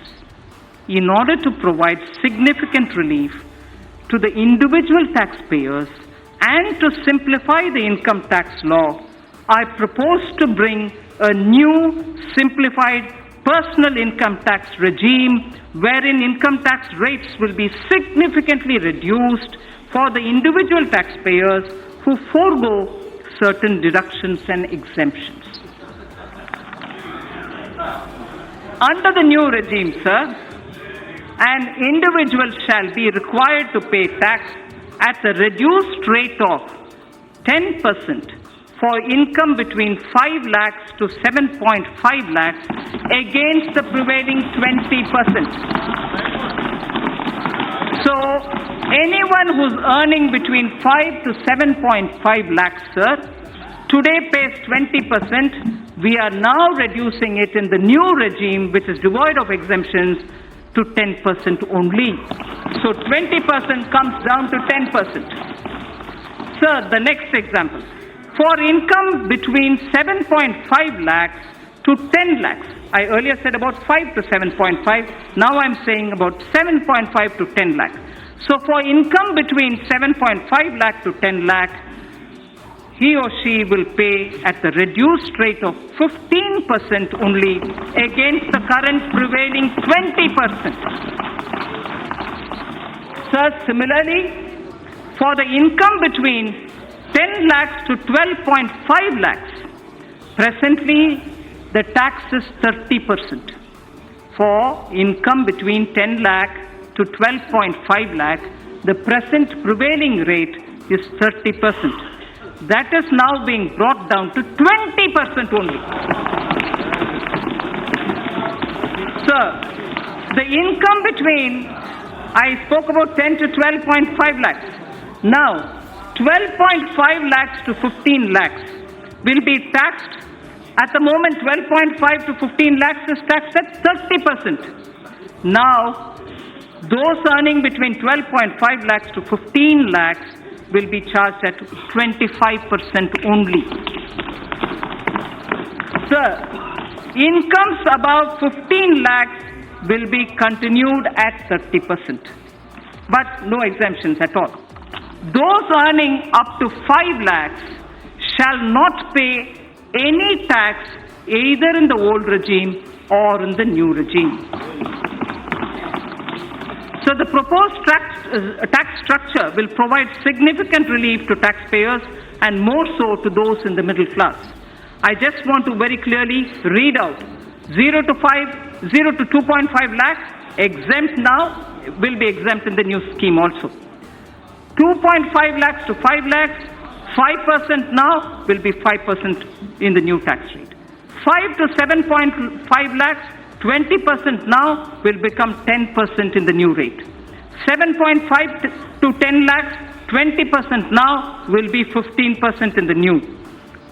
[SPEAKER 2] In order to provide significant relief to the individual taxpayers and to simplify the income tax law, I propose to bring a new simplified personal income tax regime wherein income tax rates will be significantly reduced for the individual taxpayers who forego certain deductions and exemptions. Under the new regime, sir, an individual shall be required to pay tax at a reduced rate of 10% for income between 5 lakhs to 7.5 lakhs against the prevailing 20%. So, anyone who's earning between 5 to 7.5 lakhs, sir, today pays 20%. We are now reducing it in the new regime, which is devoid of exemptions, to 10% only. So 20% comes down to 10%. Sir, the next example. For income between 7.5 lakhs to 10 lakhs, I earlier said about 5 to 7.5, now I'm saying about 7.5 to 10 lakhs. So for income between 7.5 lakh to 10 lakh, he or she will pay at the reduced rate of 15% only against the current prevailing 20%. Sir, similarly, for the income between 10 lakhs to 12.5 lakhs, presently the tax is 30%. For income between 10 lakh to 12.5 lakh, the present prevailing rate is 30%. That is now being brought down to 20% only. Sir, the income between, I spoke about 10 to 12.5 lakhs. Now, 12.5 lakhs to 15 lakhs will be taxed. At the moment, 12.5 to 15 lakhs is taxed at 30%. Now, those earning between 12.5 lakhs to 15 lakhs will be charged at 25% only. Sir, incomes above 15 lakhs will be continued at 30%, but no exemptions at all. Those earning up to 5 lakhs shall not pay any tax either in the old regime or in the new regime. So the proposed tax structure will provide significant relief to taxpayers and more so to those in the middle class. I just want to very clearly read out 0 to 2.5 lakhs exempt now, will be exempt in the new scheme also. 2.5 lakhs to 5 lakhs, 5% now will be 5% in the new tax rate. 5 to 7.5 lakhs, 20% now will become 10% in the new rate. 7.5 to 10 lakhs, 20% now will be 15% in the new.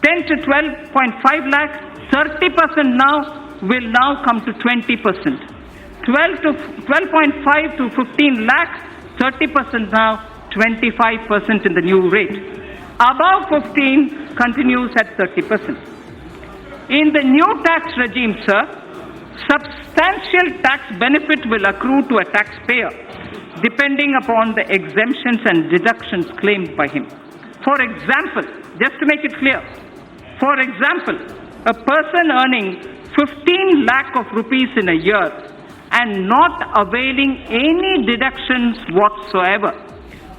[SPEAKER 2] 10 to 12.5 lakhs, 30% now will now come to 20%. 12.5 to 15 lakhs, 30% now, 25% in the new rate. Above 15 continues at 30%. In the new tax regime, sir, substantial tax benefit will accrue to a taxpayer depending upon the exemptions and deductions claimed by him. For example, just to make it clear, for example, a person earning 15 lakh of rupees in a year and not availing any deductions whatsoever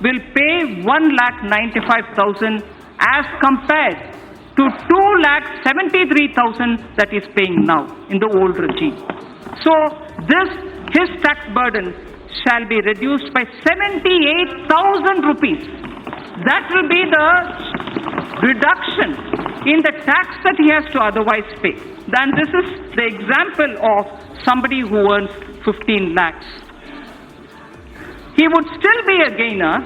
[SPEAKER 2] will pay 1,95,000 as compared to 2,73,000 that is paying now in the old regime. So his tax burden shall be reduced by 78,000 rupees. That will be the reduction in the tax that he has to otherwise pay. Then this is the example of somebody who earns 15 lakhs. He would still be a gainer.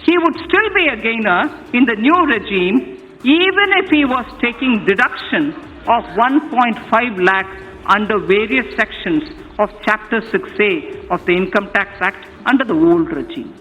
[SPEAKER 2] He would still be a gainer in the new regime even if he was taking deduction of 1.5 lakh under various sections of Chapter 6A of the Income Tax Act under the old regime.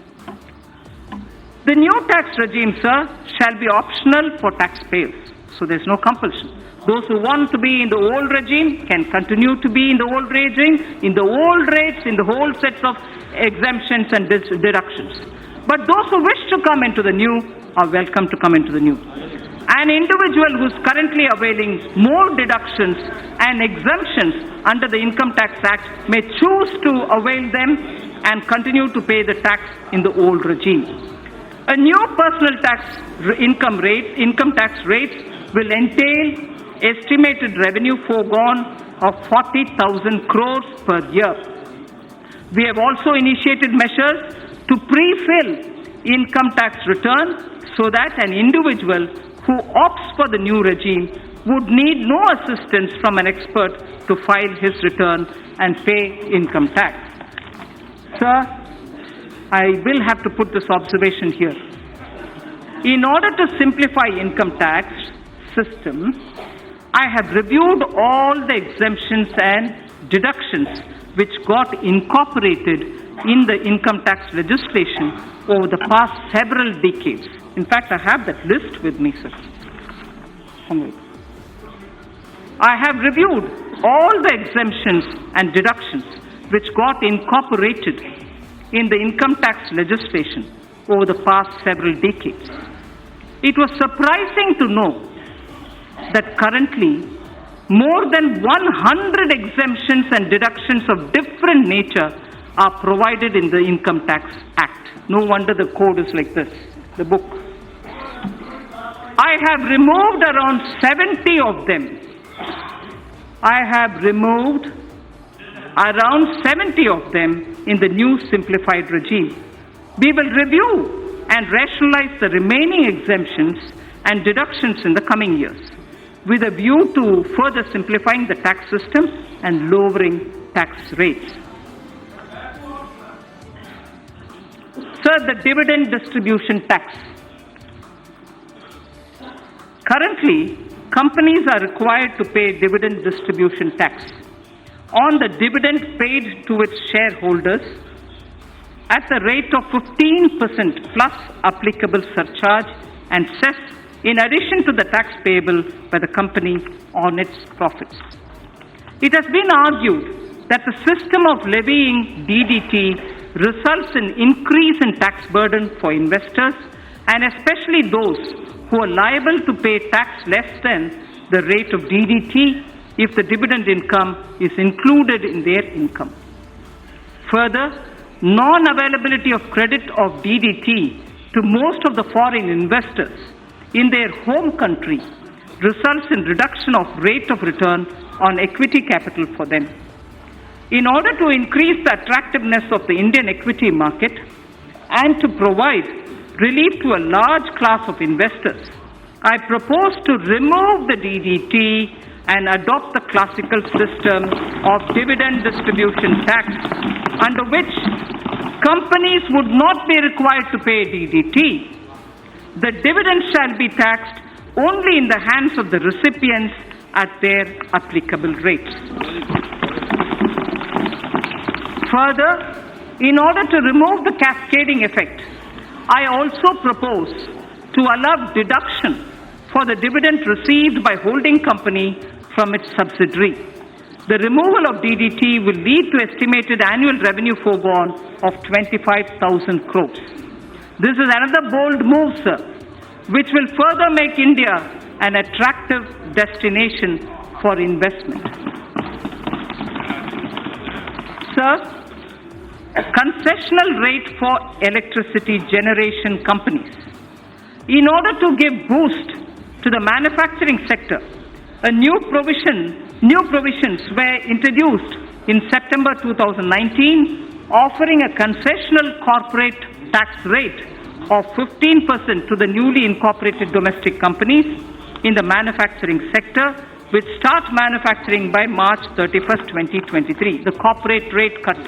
[SPEAKER 2] The new tax regime, sir, shall be optional for taxpayers, so there's no compulsion. Those who want to be in the old regime can continue to be in the old regime, in the old rates, in the whole sets of exemptions and deductions. But those who wish to come into the new are welcome to come into the new. An individual who is currently availing more deductions and exemptions under the Income Tax Act may choose to avail them and continue to pay the tax in the old regime. A new personal tax income tax rates will entail estimated revenue foregone of 40,000 crores per year. We have also initiated measures to pre-fill income tax return so that an individual who opts for the new regime would need no assistance from an expert to file his return and pay income tax. Sir, I will have to put this observation here. In order to simplify income tax system, I have reviewed all the exemptions and deductions which got incorporated in the income tax legislation over the past several decades. In fact, I have that list with me, sir. I have reviewed all the exemptions and deductions which got incorporated in the income tax legislation over the past several decades. It was surprising to know that currently more than 100 exemptions and deductions of different nature are provided in the Income Tax Act. No wonder the code is like this, the book. I have removed around 70 of them. I have removed around 70 of them in the new simplified regime. We will review and rationalize the remaining exemptions and deductions in the coming years with a view to further simplifying the tax system and lowering tax rates. Sir, the dividend distribution tax. Currently, companies are required to pay dividend distribution tax on the dividend paid to its shareholders at the rate of 15% plus applicable surcharge and cess in addition to the tax payable by the company on its profits. It has been argued that the system of levying DDT results in increase in tax burden for investors and especially those who are liable to pay tax less than the rate of DDT if the dividend income is included in their income. Further, non-availability of credit of DDT to most of the foreign investors in their home country results in reduction of rate of return on equity capital for them. In order to increase the attractiveness of the Indian equity market and to provide relief to a large class of investors, I propose to remove the DDT and adopt the classical system of dividend distribution tax, under which companies would not be required to pay DDT. The dividend shall be taxed only in the hands of the recipients at their applicable rates. Further, in order to remove the cascading effect, I also propose to allow deduction for the dividend received by holding company from its subsidiary. The removal of DDT will lead to estimated annual revenue foregone of 25,000 crores. This is another bold move, sir, which will further make India an attractive destination for investment. Sir, a concessional rate for electricity generation companies. In order to give boost to the manufacturing sector, new provisions were introduced in September 2019, offering a concessional corporate tax rate of 15% to the newly incorporated domestic companies in the manufacturing sector, which start manufacturing by March 31st, 2023, the corporate rate cut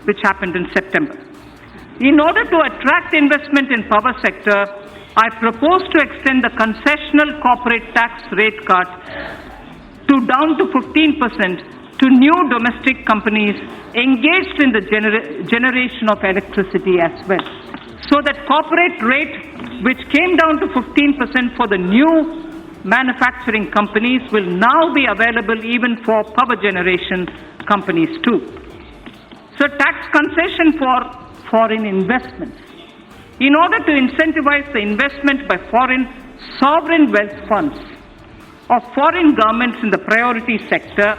[SPEAKER 2] which happened in September. In order to attract investment in power sector, I propose to extend the concessional corporate tax rate cut down to 15% to new domestic companies engaged in the generation of electricity as well. So that corporate rate, which came down to 15% for the new manufacturing companies, will now be available even for power generation companies too. So tax concession for foreign investments. In order to incentivize the investment by foreign sovereign wealth funds of foreign governments in the priority sector,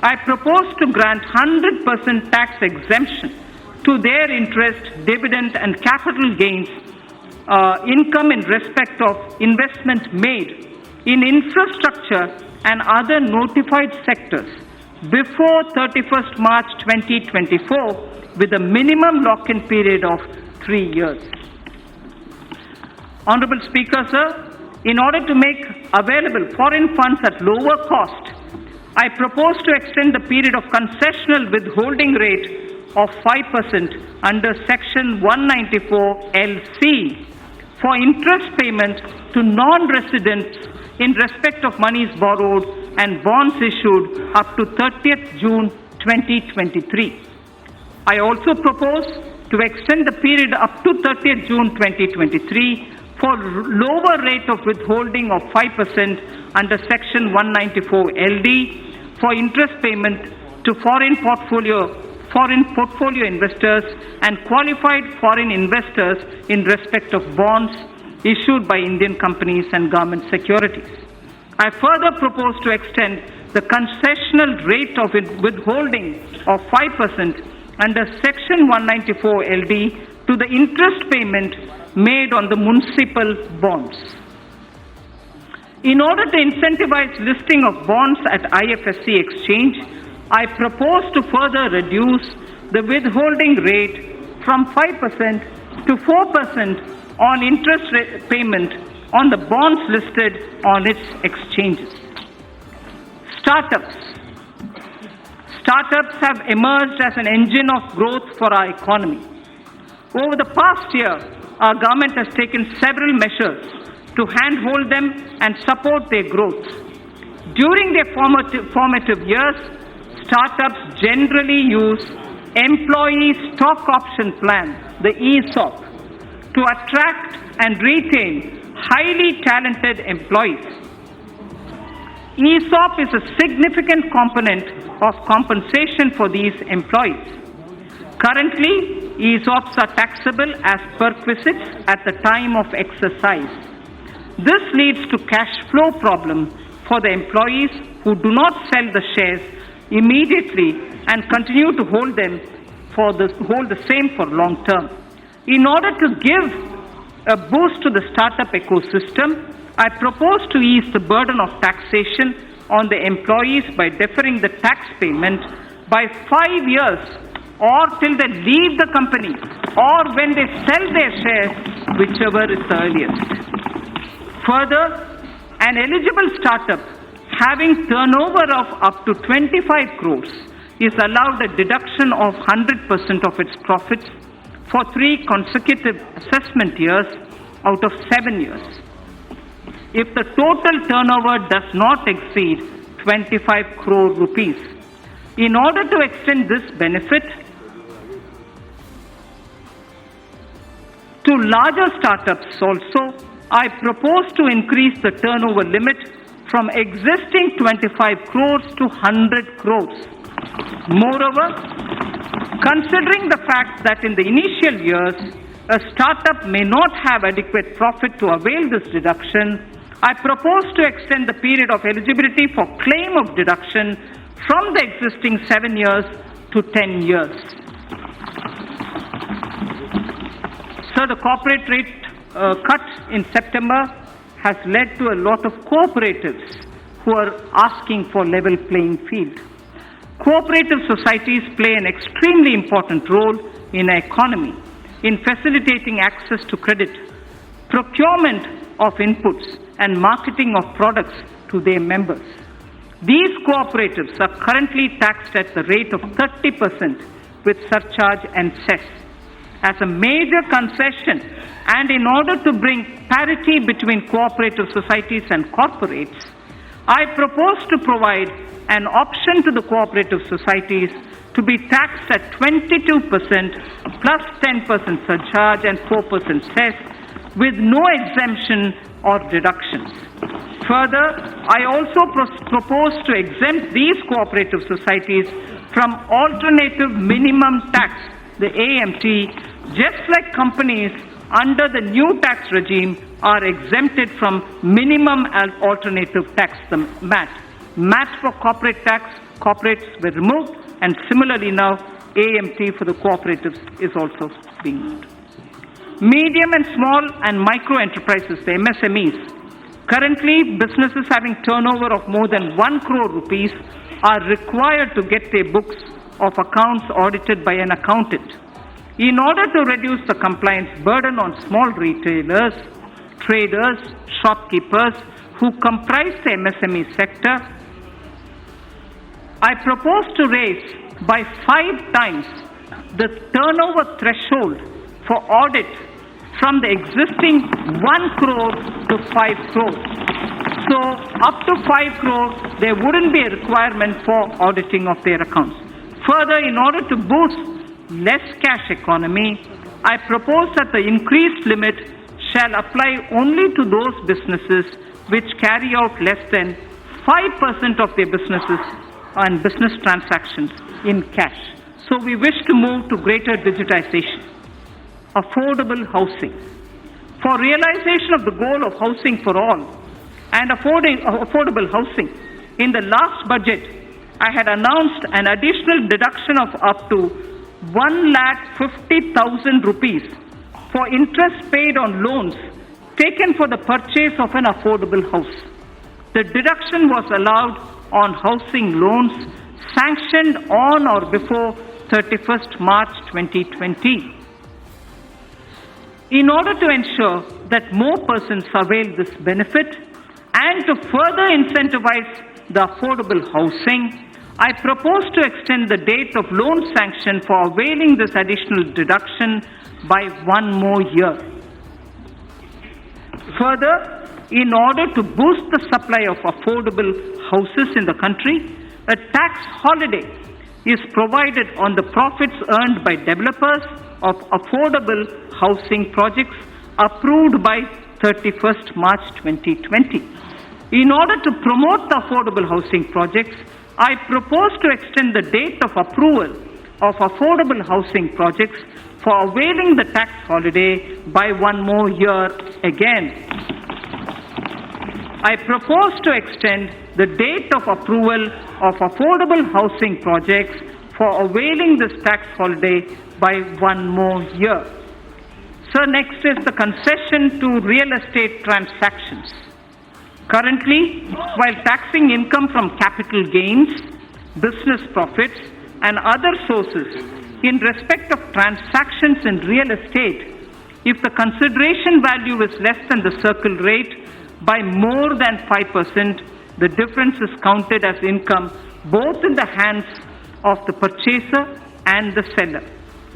[SPEAKER 2] I propose to grant 100% tax exemption to their interest, dividend and capital gains income in respect of investment made in infrastructure and other notified sectors before 31st March 2024 with a minimum lock-in period of 3 years. Honorable Speaker, sir, in order to make available foreign funds at lower cost, I propose to extend the period of concessional withholding rate of 5% under Section 194 LC for interest payment to non-residents in respect of monies borrowed and bonds issued up to 30th June 2023. I also propose to extend the period up to 30th June 2023 for lower rate of withholding of 5% under Section 194 LD for interest payment to foreign portfolio investors and qualified foreign investors in respect of bonds issued by Indian companies and government securities. I further propose to extend the concessional rate of withholding of 5% under Section 194 LD to the interest payment made on the municipal bonds. In order to incentivize listing of bonds at IFSC exchange, I propose to further reduce the withholding rate from 5% to 4% on interest payment on the bonds listed on its exchanges. Startups Startups have emerged as an engine of growth for our economy. Over the past year, our government has taken several measures to handhold them and support their growth. During their formative years, startups generally use Employee Stock Option Plan, the ESOP, to attract and retain highly talented employees. ESOP is a significant component of compensation for these employees. Currently, ESOPs are taxable as perquisites at the time of exercise. This leads to cash flow problem for the employees who do not sell the shares immediately and continue to hold the same for long term. In order to give a boost to the startup ecosystem, I propose to ease the burden of taxation on the employees by deferring the tax payment by 5 years or till they leave the company or when they sell their shares, whichever is the earliest. Further, an eligible startup having turnover of up to 25 crores is allowed a deduction of 100% of its profits for 3 consecutive assessment years out of 7 years. If the total turnover does not exceed 25 crore rupees. In order to extend this benefit to larger startups also, I propose to increase the turnover limit from existing 25 crores to 100 crores. Moreover, considering the fact that in the initial years, a startup may not have adequate profit to avail this deduction, I propose to extend the period of eligibility for claim of deduction from the existing 7 years to 10 years. So the corporate rate cut in September has led to a lot of cooperatives who are asking for level playing field. Cooperative societies play an extremely important role in our economy in facilitating access to credit, procurement of inputs, and marketing of products to their members. These cooperatives are currently taxed at the rate of 30% with surcharge and cess. As a major concession, and in order to bring parity between cooperative societies and corporates, I propose to provide an option to the cooperative societies to be taxed at 22% plus 10% surcharge and 4% cess with no exemption or deductions. Further, I also propose to exempt these cooperative societies from alternative minimum tax, the AMT, just like companies under the new tax regime are exempted from minimum alternative tax, the MAT. MAT for corporate tax, corporates were removed, and similarly now AMT for the cooperatives is also being moved. Medium and small and micro enterprises, the MSMEs. Currently, businesses having turnover of more than 1 crore rupees are required to get their books of accounts audited by an accountant. In order to reduce the compliance burden on small retailers, traders, shopkeepers who comprise the MSME sector, I propose to raise by 5 times the turnover threshold for audit from the existing 1 crore to 5 crore. So up to 5 crore, there wouldn't be a requirement for auditing of their accounts. Further, in order to boost less cash economy, I propose that the increased limit shall apply only to those businesses which carry out less than 5% of their businesses and business transactions in cash. So we wish to move to greater digitization. Affordable housing. For realization of the goal of housing for all and affordable housing, in the last budget, I had announced an additional deduction of up to 1,50,000 rupees for interest paid on loans taken for the purchase of an affordable house. The deduction was allowed on housing loans sanctioned on or before 31st March 2020. In order to ensure that more persons avail this benefit and to further incentivize the affordable housing, I propose to extend the date of loan sanction for availing this additional deduction by 1 more year. Further, in order to boost the supply of affordable houses in the country, a tax holiday is provided on the profits earned by developers of affordable housing projects approved by 31st March 2020. In order to promote the affordable housing projects, I propose to extend the date of approval of affordable housing projects for availing the tax holiday by 1 more year again. I propose to extend the date of approval of affordable housing projects for availing this tax holiday by 1 more year. Sir, next is the concession to real estate transactions. Currently, while taxing income from capital gains, business profits, and other sources in respect of transactions in real estate, if the consideration value is less than the circle rate by more than 5%, the difference is counted as income both in the hands of the purchaser and the seller.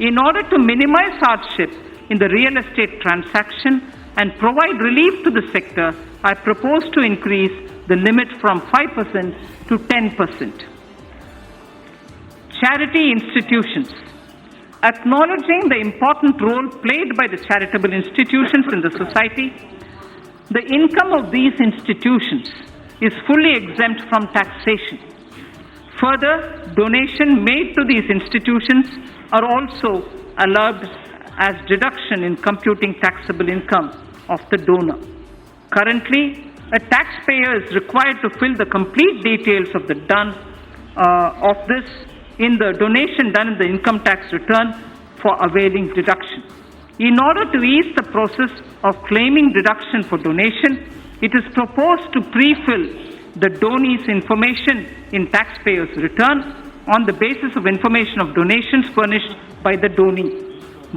[SPEAKER 2] In order to minimize hardship in the real estate transaction and provide relief to the sector, I propose to increase the limit from 5% to 10%. Charity institutions. Acknowledging the important role played by the charitable institutions in the society, the income of these institutions is fully exempt from taxation. Further, donations made to these institutions are also allowed as deduction in computing taxable income of the donor. Currently, a taxpayer is required to fill the complete details of the in the donation done in the income tax return for availing deduction. In order to ease the process of claiming deduction for donation, it is proposed to pre-fill the donee's information in taxpayer's return on the basis of information of donations furnished by the donee.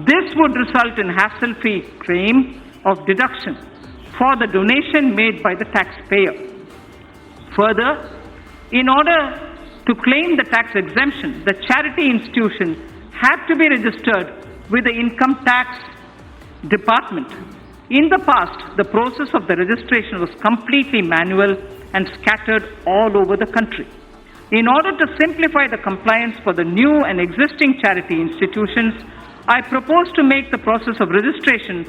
[SPEAKER 2] This would result in hassle-free claim of deduction for the donation made by the taxpayer. Further, in order to claim the tax exemption, the charity institution had to be registered with the income tax department. In the past, the process of the registration was completely manual and scattered all over the country. In order to simplify the compliance for the new and existing charity institutions, I propose to make the process of registration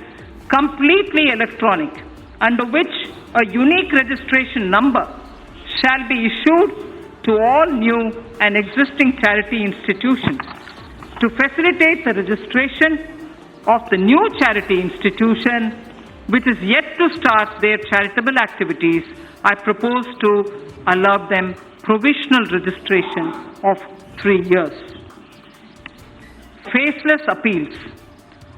[SPEAKER 2] completely electronic, under which a unique registration number shall be issued to all new and existing charity institutions. To facilitate the registration of the new charity institution, which is yet to start their charitable activities, I propose to allow them provisional registration of 3 years. Faceless appeals.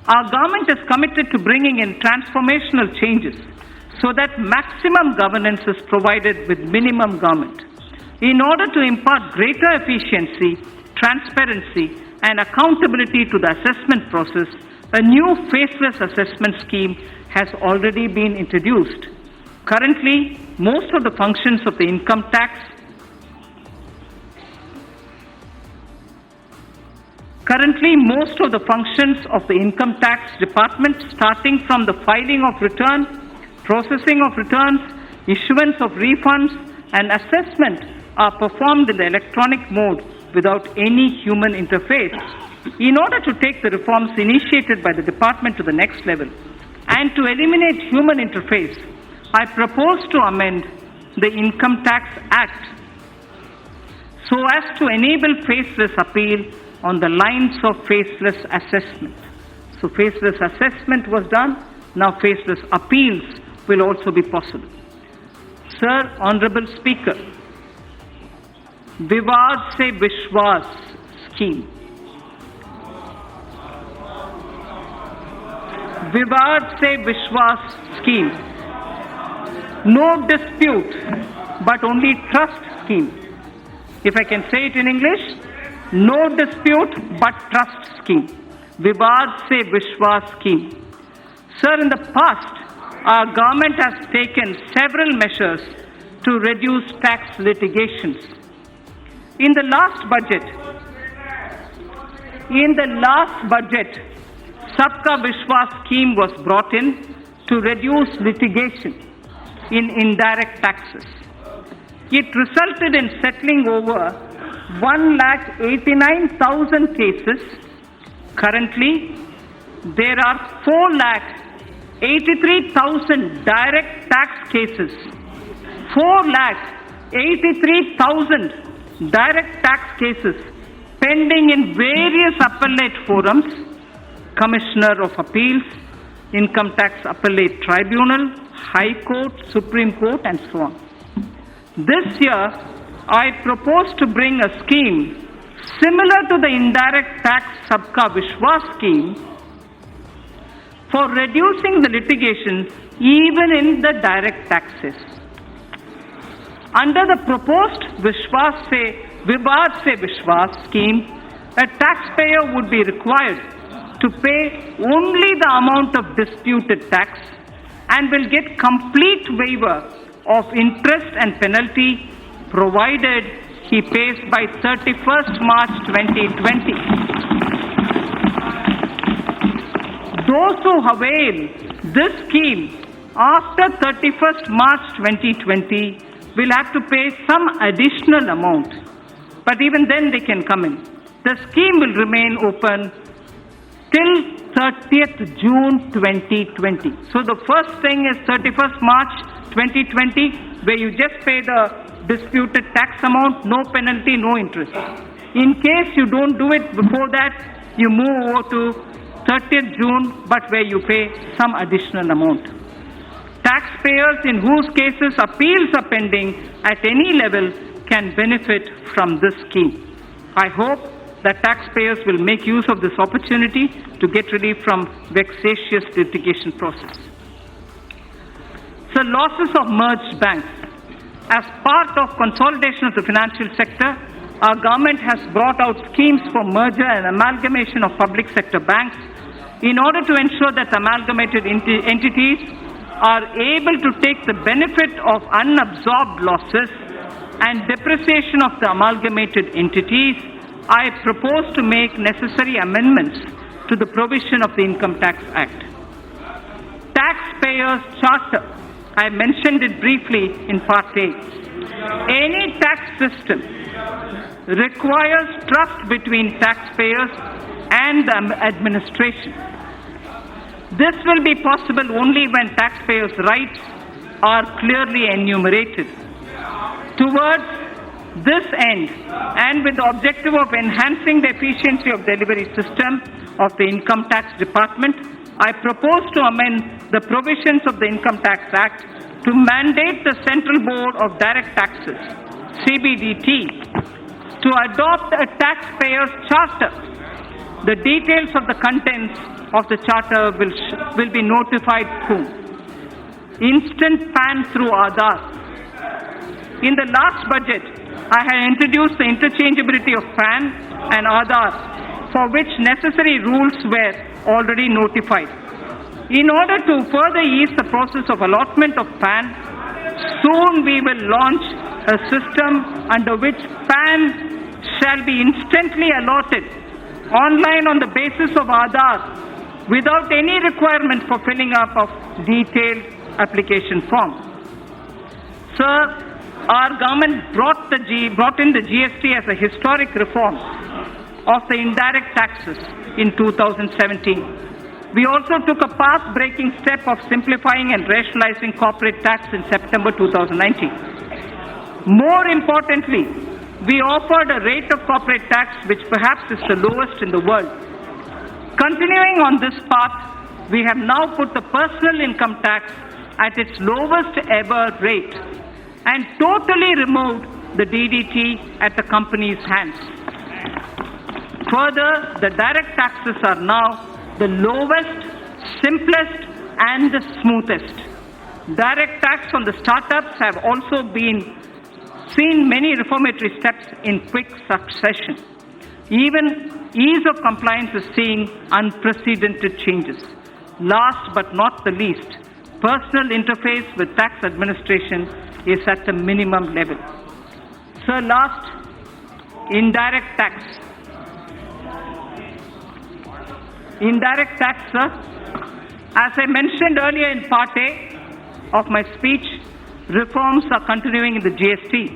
[SPEAKER 2] Our government is committed to bringing in transformational changes so that maximum governance is provided with minimum government. In order to impart greater efficiency, transparency, and accountability to the assessment process, a new faceless assessment scheme has already been introduced. Currently, most of the functions of the income tax department, starting from the filing of return, processing of returns, issuance of refunds, and assessment, are performed in the electronic mode without any human interface. In order to take the reforms initiated by the department to the next level and to eliminate human interface, I propose to amend the Income Tax Act so as to enable faceless appeal on the lines of faceless assessment. So faceless assessment was done, now faceless appeals will also be possible. Sir, Honorable Speaker, Vivad se Vishwas scheme. Vivad se Vishwas scheme. No dispute, but only trust scheme. If I can say it in English, no dispute, but trust scheme. Vivad se Vishwas scheme. Sir, in the past, our government has taken several measures to reduce tax litigations. In the last budget, Sabka Vishwas scheme was brought in to reduce litigation in indirect taxes. It resulted in settling over 1,89,000 cases. Currently, there are 4,83,000 direct tax cases. 4,83,000 direct tax cases pending in various appellate forums, Commissioner of Appeals, Income Tax Appellate Tribunal, High Court, Supreme Court, and so on. This year, I propose to bring a scheme similar to the indirect tax Sabka Vishwas scheme for reducing the litigation even in the direct taxes. Under the proposed Vivad se Vishwas scheme, a taxpayer would be required to pay only the amount of disputed tax and will get complete waiver of interest and penalty provided he pays by 31st March 2020. Those who avail this scheme after 31st March 2020 will have to pay some additional amount, but even then they can come in. The scheme will remain open till 30th June 2020. So the first thing is 31st March 2020, where you just pay the disputed tax amount, no penalty, no interest. In case you don't do it before that, you move over to 30th June, but where you pay some additional amount. Taxpayers in whose cases appeals are pending at any level can benefit from this scheme. I hope that taxpayers will make use of this opportunity to get relief from vexatious litigation process. So losses of merged banks. As part of consolidation of the financial sector, our government has brought out schemes for merger and amalgamation of public sector banks in order to ensure that amalgamated entities are able to take the benefit of unabsorbed losses and depreciation of the amalgamated entities. I propose to make necessary amendments to the provision of the Income Tax Act. Taxpayers' Charter. I mentioned it briefly in Part A. Any tax system requires trust between taxpayers and the administration. This will be possible only when taxpayers' rights are clearly enumerated. Towards this end, and with the objective of enhancing the efficiency of delivery system of the Income Tax Department, I propose to amend the provisions of the Income Tax Act to mandate the Central Board of Direct Taxes, CBDT, to adopt a taxpayer's charter. The details of the contents of the charter will be notified soon. Instant PAN through Aadhaar. In the last budget, I had introduced the interchangeability of PAN and Aadhaar, for which necessary rules were already notified. In order to further ease the process of allotment of PAN, soon we will launch a system under which PAN shall be instantly allotted online on the basis of Aadhaar without any requirement for filling up of detailed application form. Sir, our government brought in the GST as a historic reform of the indirect taxes in 2017. We also took a path-breaking step of simplifying and rationalizing corporate tax in September 2019. More importantly, we offered a rate of corporate tax which perhaps is the lowest in the world. Continuing on this path, we have now put the personal income tax at its lowest ever rate and totally removed the DDT at the company's hands. Further, the direct taxes are now the lowest, simplest, and the smoothest. Direct tax on the startups have also seen many reformatory steps in quick succession. Even ease of compliance is seeing unprecedented changes. Last but not the least, personal interface with tax administration is at the minimum level. So last, indirect tax. Indirect tax, sir. As I mentioned earlier in Part A of my speech, reforms are continuing in the GST.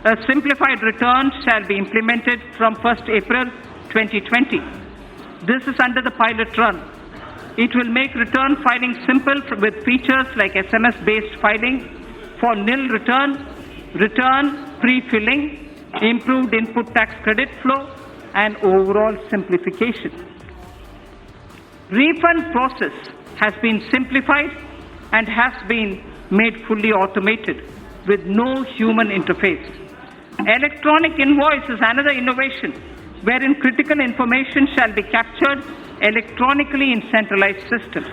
[SPEAKER 2] A simplified return shall be implemented from 1st April 2020. This is under the pilot run. It will make return filing simple with features like SMS-based filing for nil return, return pre-filling, improved input tax credit flow, and overall simplification. Refund process has been simplified and has been made fully automated with no human interface. Electronic invoice is another innovation wherein critical information shall be captured electronically in centralized system.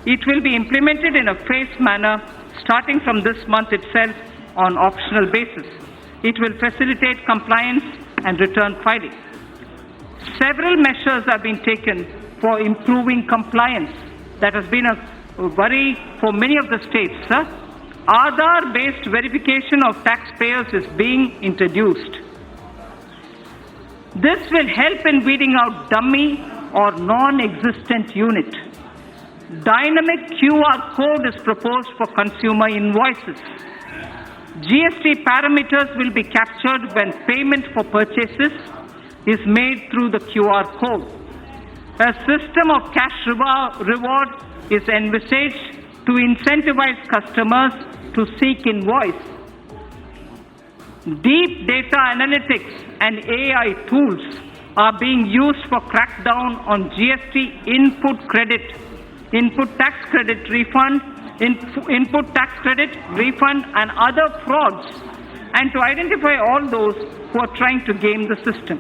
[SPEAKER 2] It will be implemented in a phased manner starting from this month itself on optional basis. It will facilitate compliance and return filing. Several measures have been taken for improving compliance. That has been a worry for many of the states, sir. Aadhaar-based verification of taxpayers is being introduced. This will help in weeding out dummy or non-existent unit. Dynamic QR code is proposed for consumer invoices. GST parameters will be captured when payment for purchases is made through the QR code. A system of cash reward is envisaged to incentivize customers to seek invoice. Deep data analytics and AI tools are being used for crackdown on GST input tax credit refund, and other frauds, and to identify all those who are trying to game the system.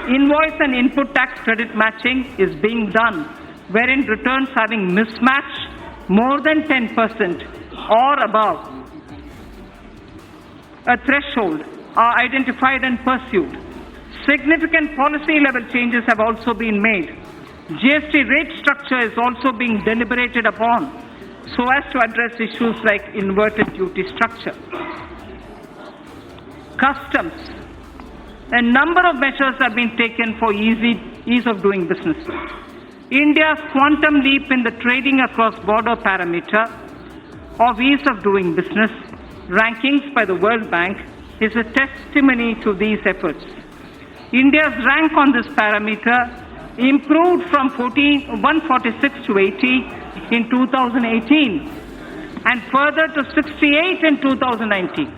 [SPEAKER 2] Invoice and input tax credit matching is being done, wherein returns having mismatch more than 10% or above a threshold are identified and pursued. Significant policy level changes have also been made. GST rate structure is also being deliberated upon so as to address issues like inverted duty structure. Customs. A number of measures have been taken for ease of doing business. India's quantum leap in the trading across border parameter of ease of doing business rankings by the World Bank is a testimony to these efforts. India's rank on this parameter improved from 146 to 80 in 2018 and further to 68 in 2019.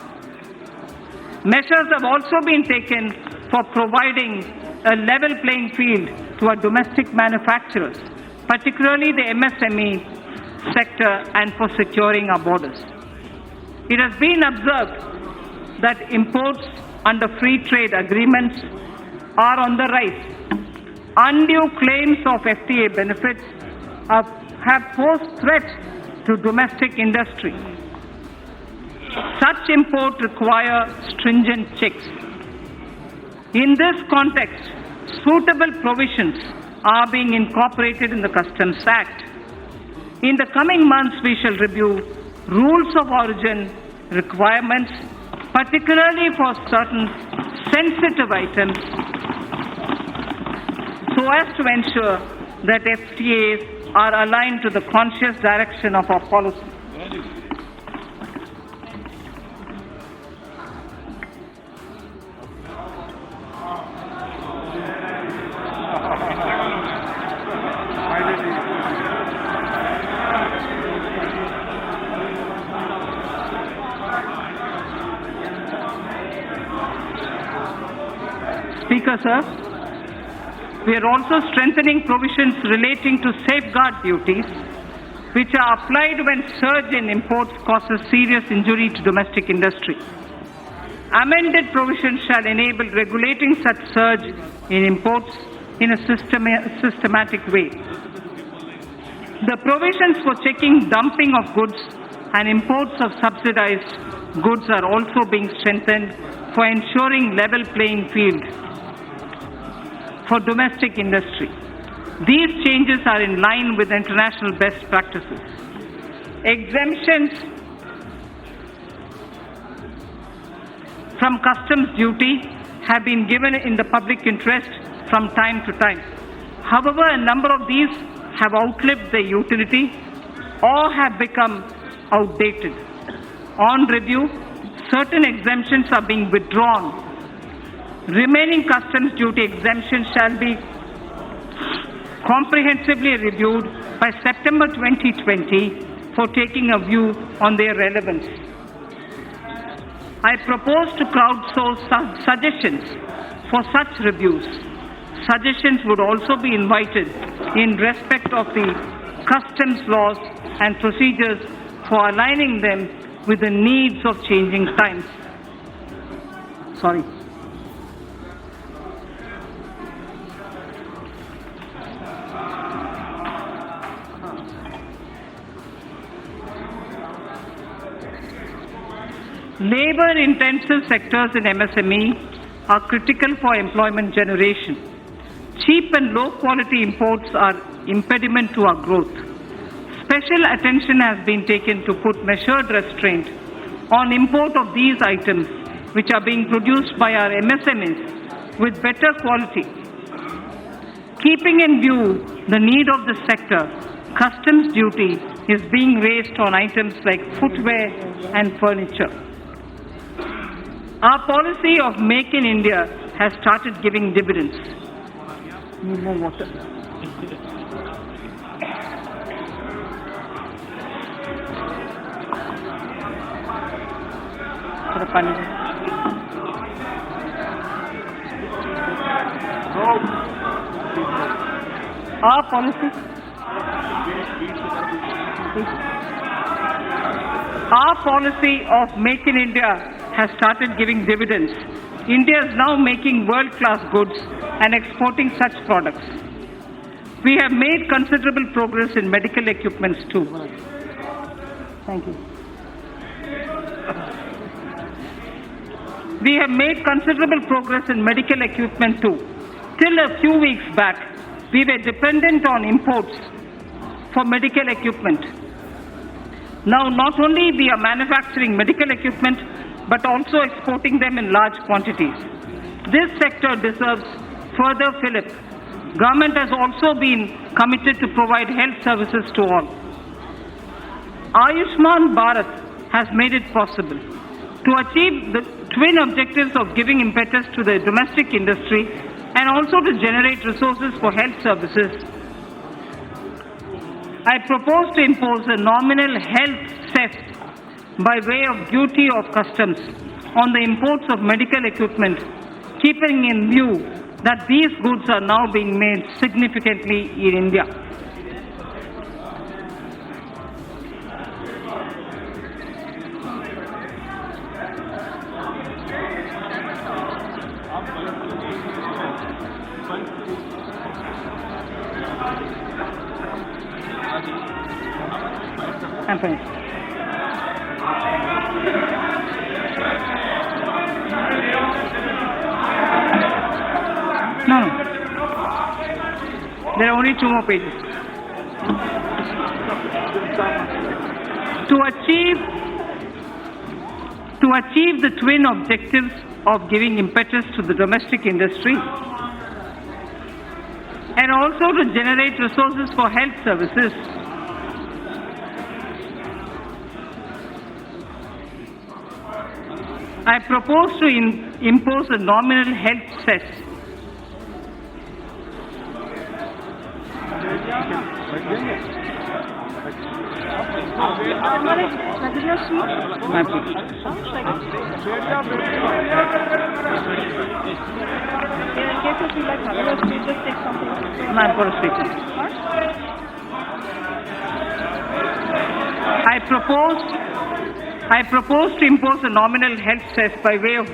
[SPEAKER 2] Measures have also been taken for providing a level playing field to our domestic manufacturers, particularly the MSME sector, and for securing our borders. It has been observed that imports under free trade agreements are on the rise. Undue claims of FTA benefits have posed threats to domestic industry. Such imports require stringent checks. In this context, suitable provisions are being incorporated in the Customs Act. In the coming months, we shall review rules of origin requirements, particularly for certain sensitive items, so as to ensure that FTAs are aligned to the conscious direction of our policy. Speaker, sir, we are also strengthening provisions relating to safeguard duties, which are applied when surge in imports causes serious injury to domestic industry. Amended provisions shall enable regulating such surge in imports in a systematic way. The provisions for checking dumping of goods and imports of subsidized goods are also being strengthened for ensuring level playing field for domestic industry. These changes are in line with international best practices. Exemptions from customs duty have been given in the public interest from time to time. However, a number of these have outlived their utility or have become outdated. On review, certain exemptions are being withdrawn. Remaining customs duty exemptions shall be comprehensively reviewed by September 2020 for taking a view on their relevance. I propose to crowdsource suggestions for such reviews. Suggestions would also be invited in respect of the customs laws and procedures for aligning them with the needs of changing times. Sorry. Labor-intensive sectors in MSME are critical for employment generation. Cheap and low-quality imports are impediment to our growth. Special attention has been taken to put measured restraint on import of these items which are being produced by our MSMEs with better quality. Keeping in view the need of the sector, customs duty is being raised on items like footwear and furniture. Our policy of Make in India has started giving dividends. Need more water. Our policy of Make in India has started giving dividends. India is now making world-class goods and exporting such products. We have made considerable progress in medical equipments too. Thank you. We have made considerable progress in medical equipment too. Till a few weeks back, we were dependent on imports for medical equipment. Now, not only we are manufacturing medical equipment, but also exporting them in large quantities. This sector deserves further fillip. Government has also been committed to provide health services to all. Ayushman Bharat has made it possible to achieve the twin objectives of giving impetus to the domestic industry and also to generate resources for health services. I propose to impose a nominal health cess by way of duty of customs on the imports of medical equipment, keeping in view that these goods are now being made significantly in India. I'm finished. No. There are only 2 more pages. To achieve the twin objectives of giving impetus to the domestic industry and also to generate resources for health services, I propose to impose a nominal health cess. I propose to impose a nominal health cess by way of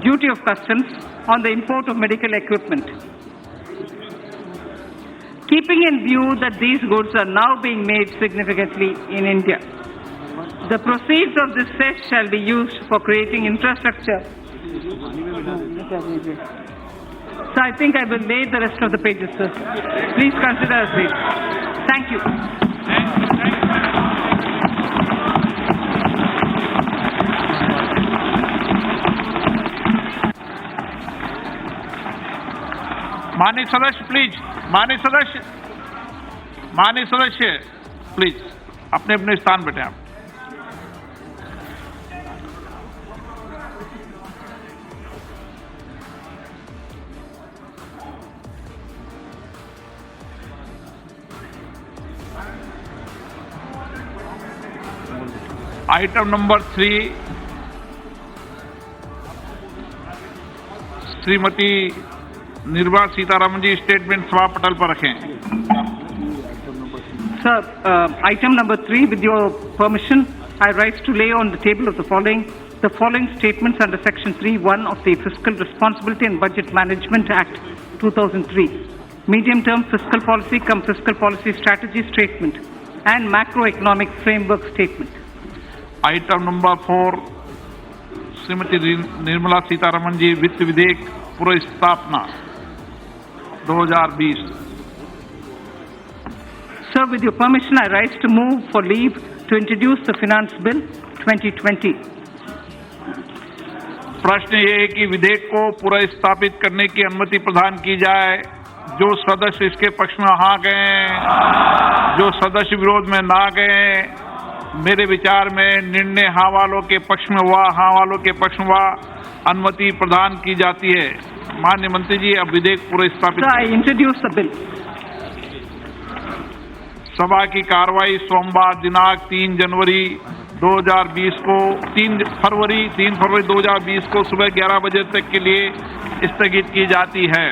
[SPEAKER 2] duty of customs on the import of medical equipment. Keeping in view that these goods are now being made significantly in India, the proceeds of this cess shall be used for creating infrastructure. So I think I will lay the rest of the pages, sir. Please consider as read. Thank you.
[SPEAKER 1] माननीय सदस्य please, माननीय सदस्य please अपने अपने स्थान बैठे आप। Item number 3 Shrimati Nirmala Sitharaman जी statement सभा पटल पर रखें।
[SPEAKER 2] Sir, item number 3, with your permission, I rise to lay on the table of the following statements under Section 3(1) of the Fiscal Responsibility and Budget Management Act 2003, medium-term fiscal policy cum fiscal policy strategy statement and macroeconomic framework statement.
[SPEAKER 1] Item number 4 Shrimati Nirmala Sitharaman ji वित्त विधेयक पूर्व स्थापना 2020।
[SPEAKER 2] Sir, with your permission, I rise to move for leave to introduce the Finance Bill 2020.
[SPEAKER 1] प्रश्न ये है कि विधेयक को पूरा स्थापित करने की अनुमति प्रदान की जाए। जो सदस्य इसके पक्ष में हाँ गए, जो सदस्य विरोध में ना गए, मेरे विचार में निर्णय हाँ वालों के पक्ष में हुआ, हाँ वालों के पक्ष में हुआ, अनुमति प्रदान की जाती है। माननीय मंत्री जी, अब विधेयक पूरा स्थापित।
[SPEAKER 2] Sir, I introduce the bill.
[SPEAKER 1] सभा की कार्रवाई सोमवार दिनांक 3 फरवरी 2020 को सुबह 11 बजे तक के लिए स्थगित की जाती है।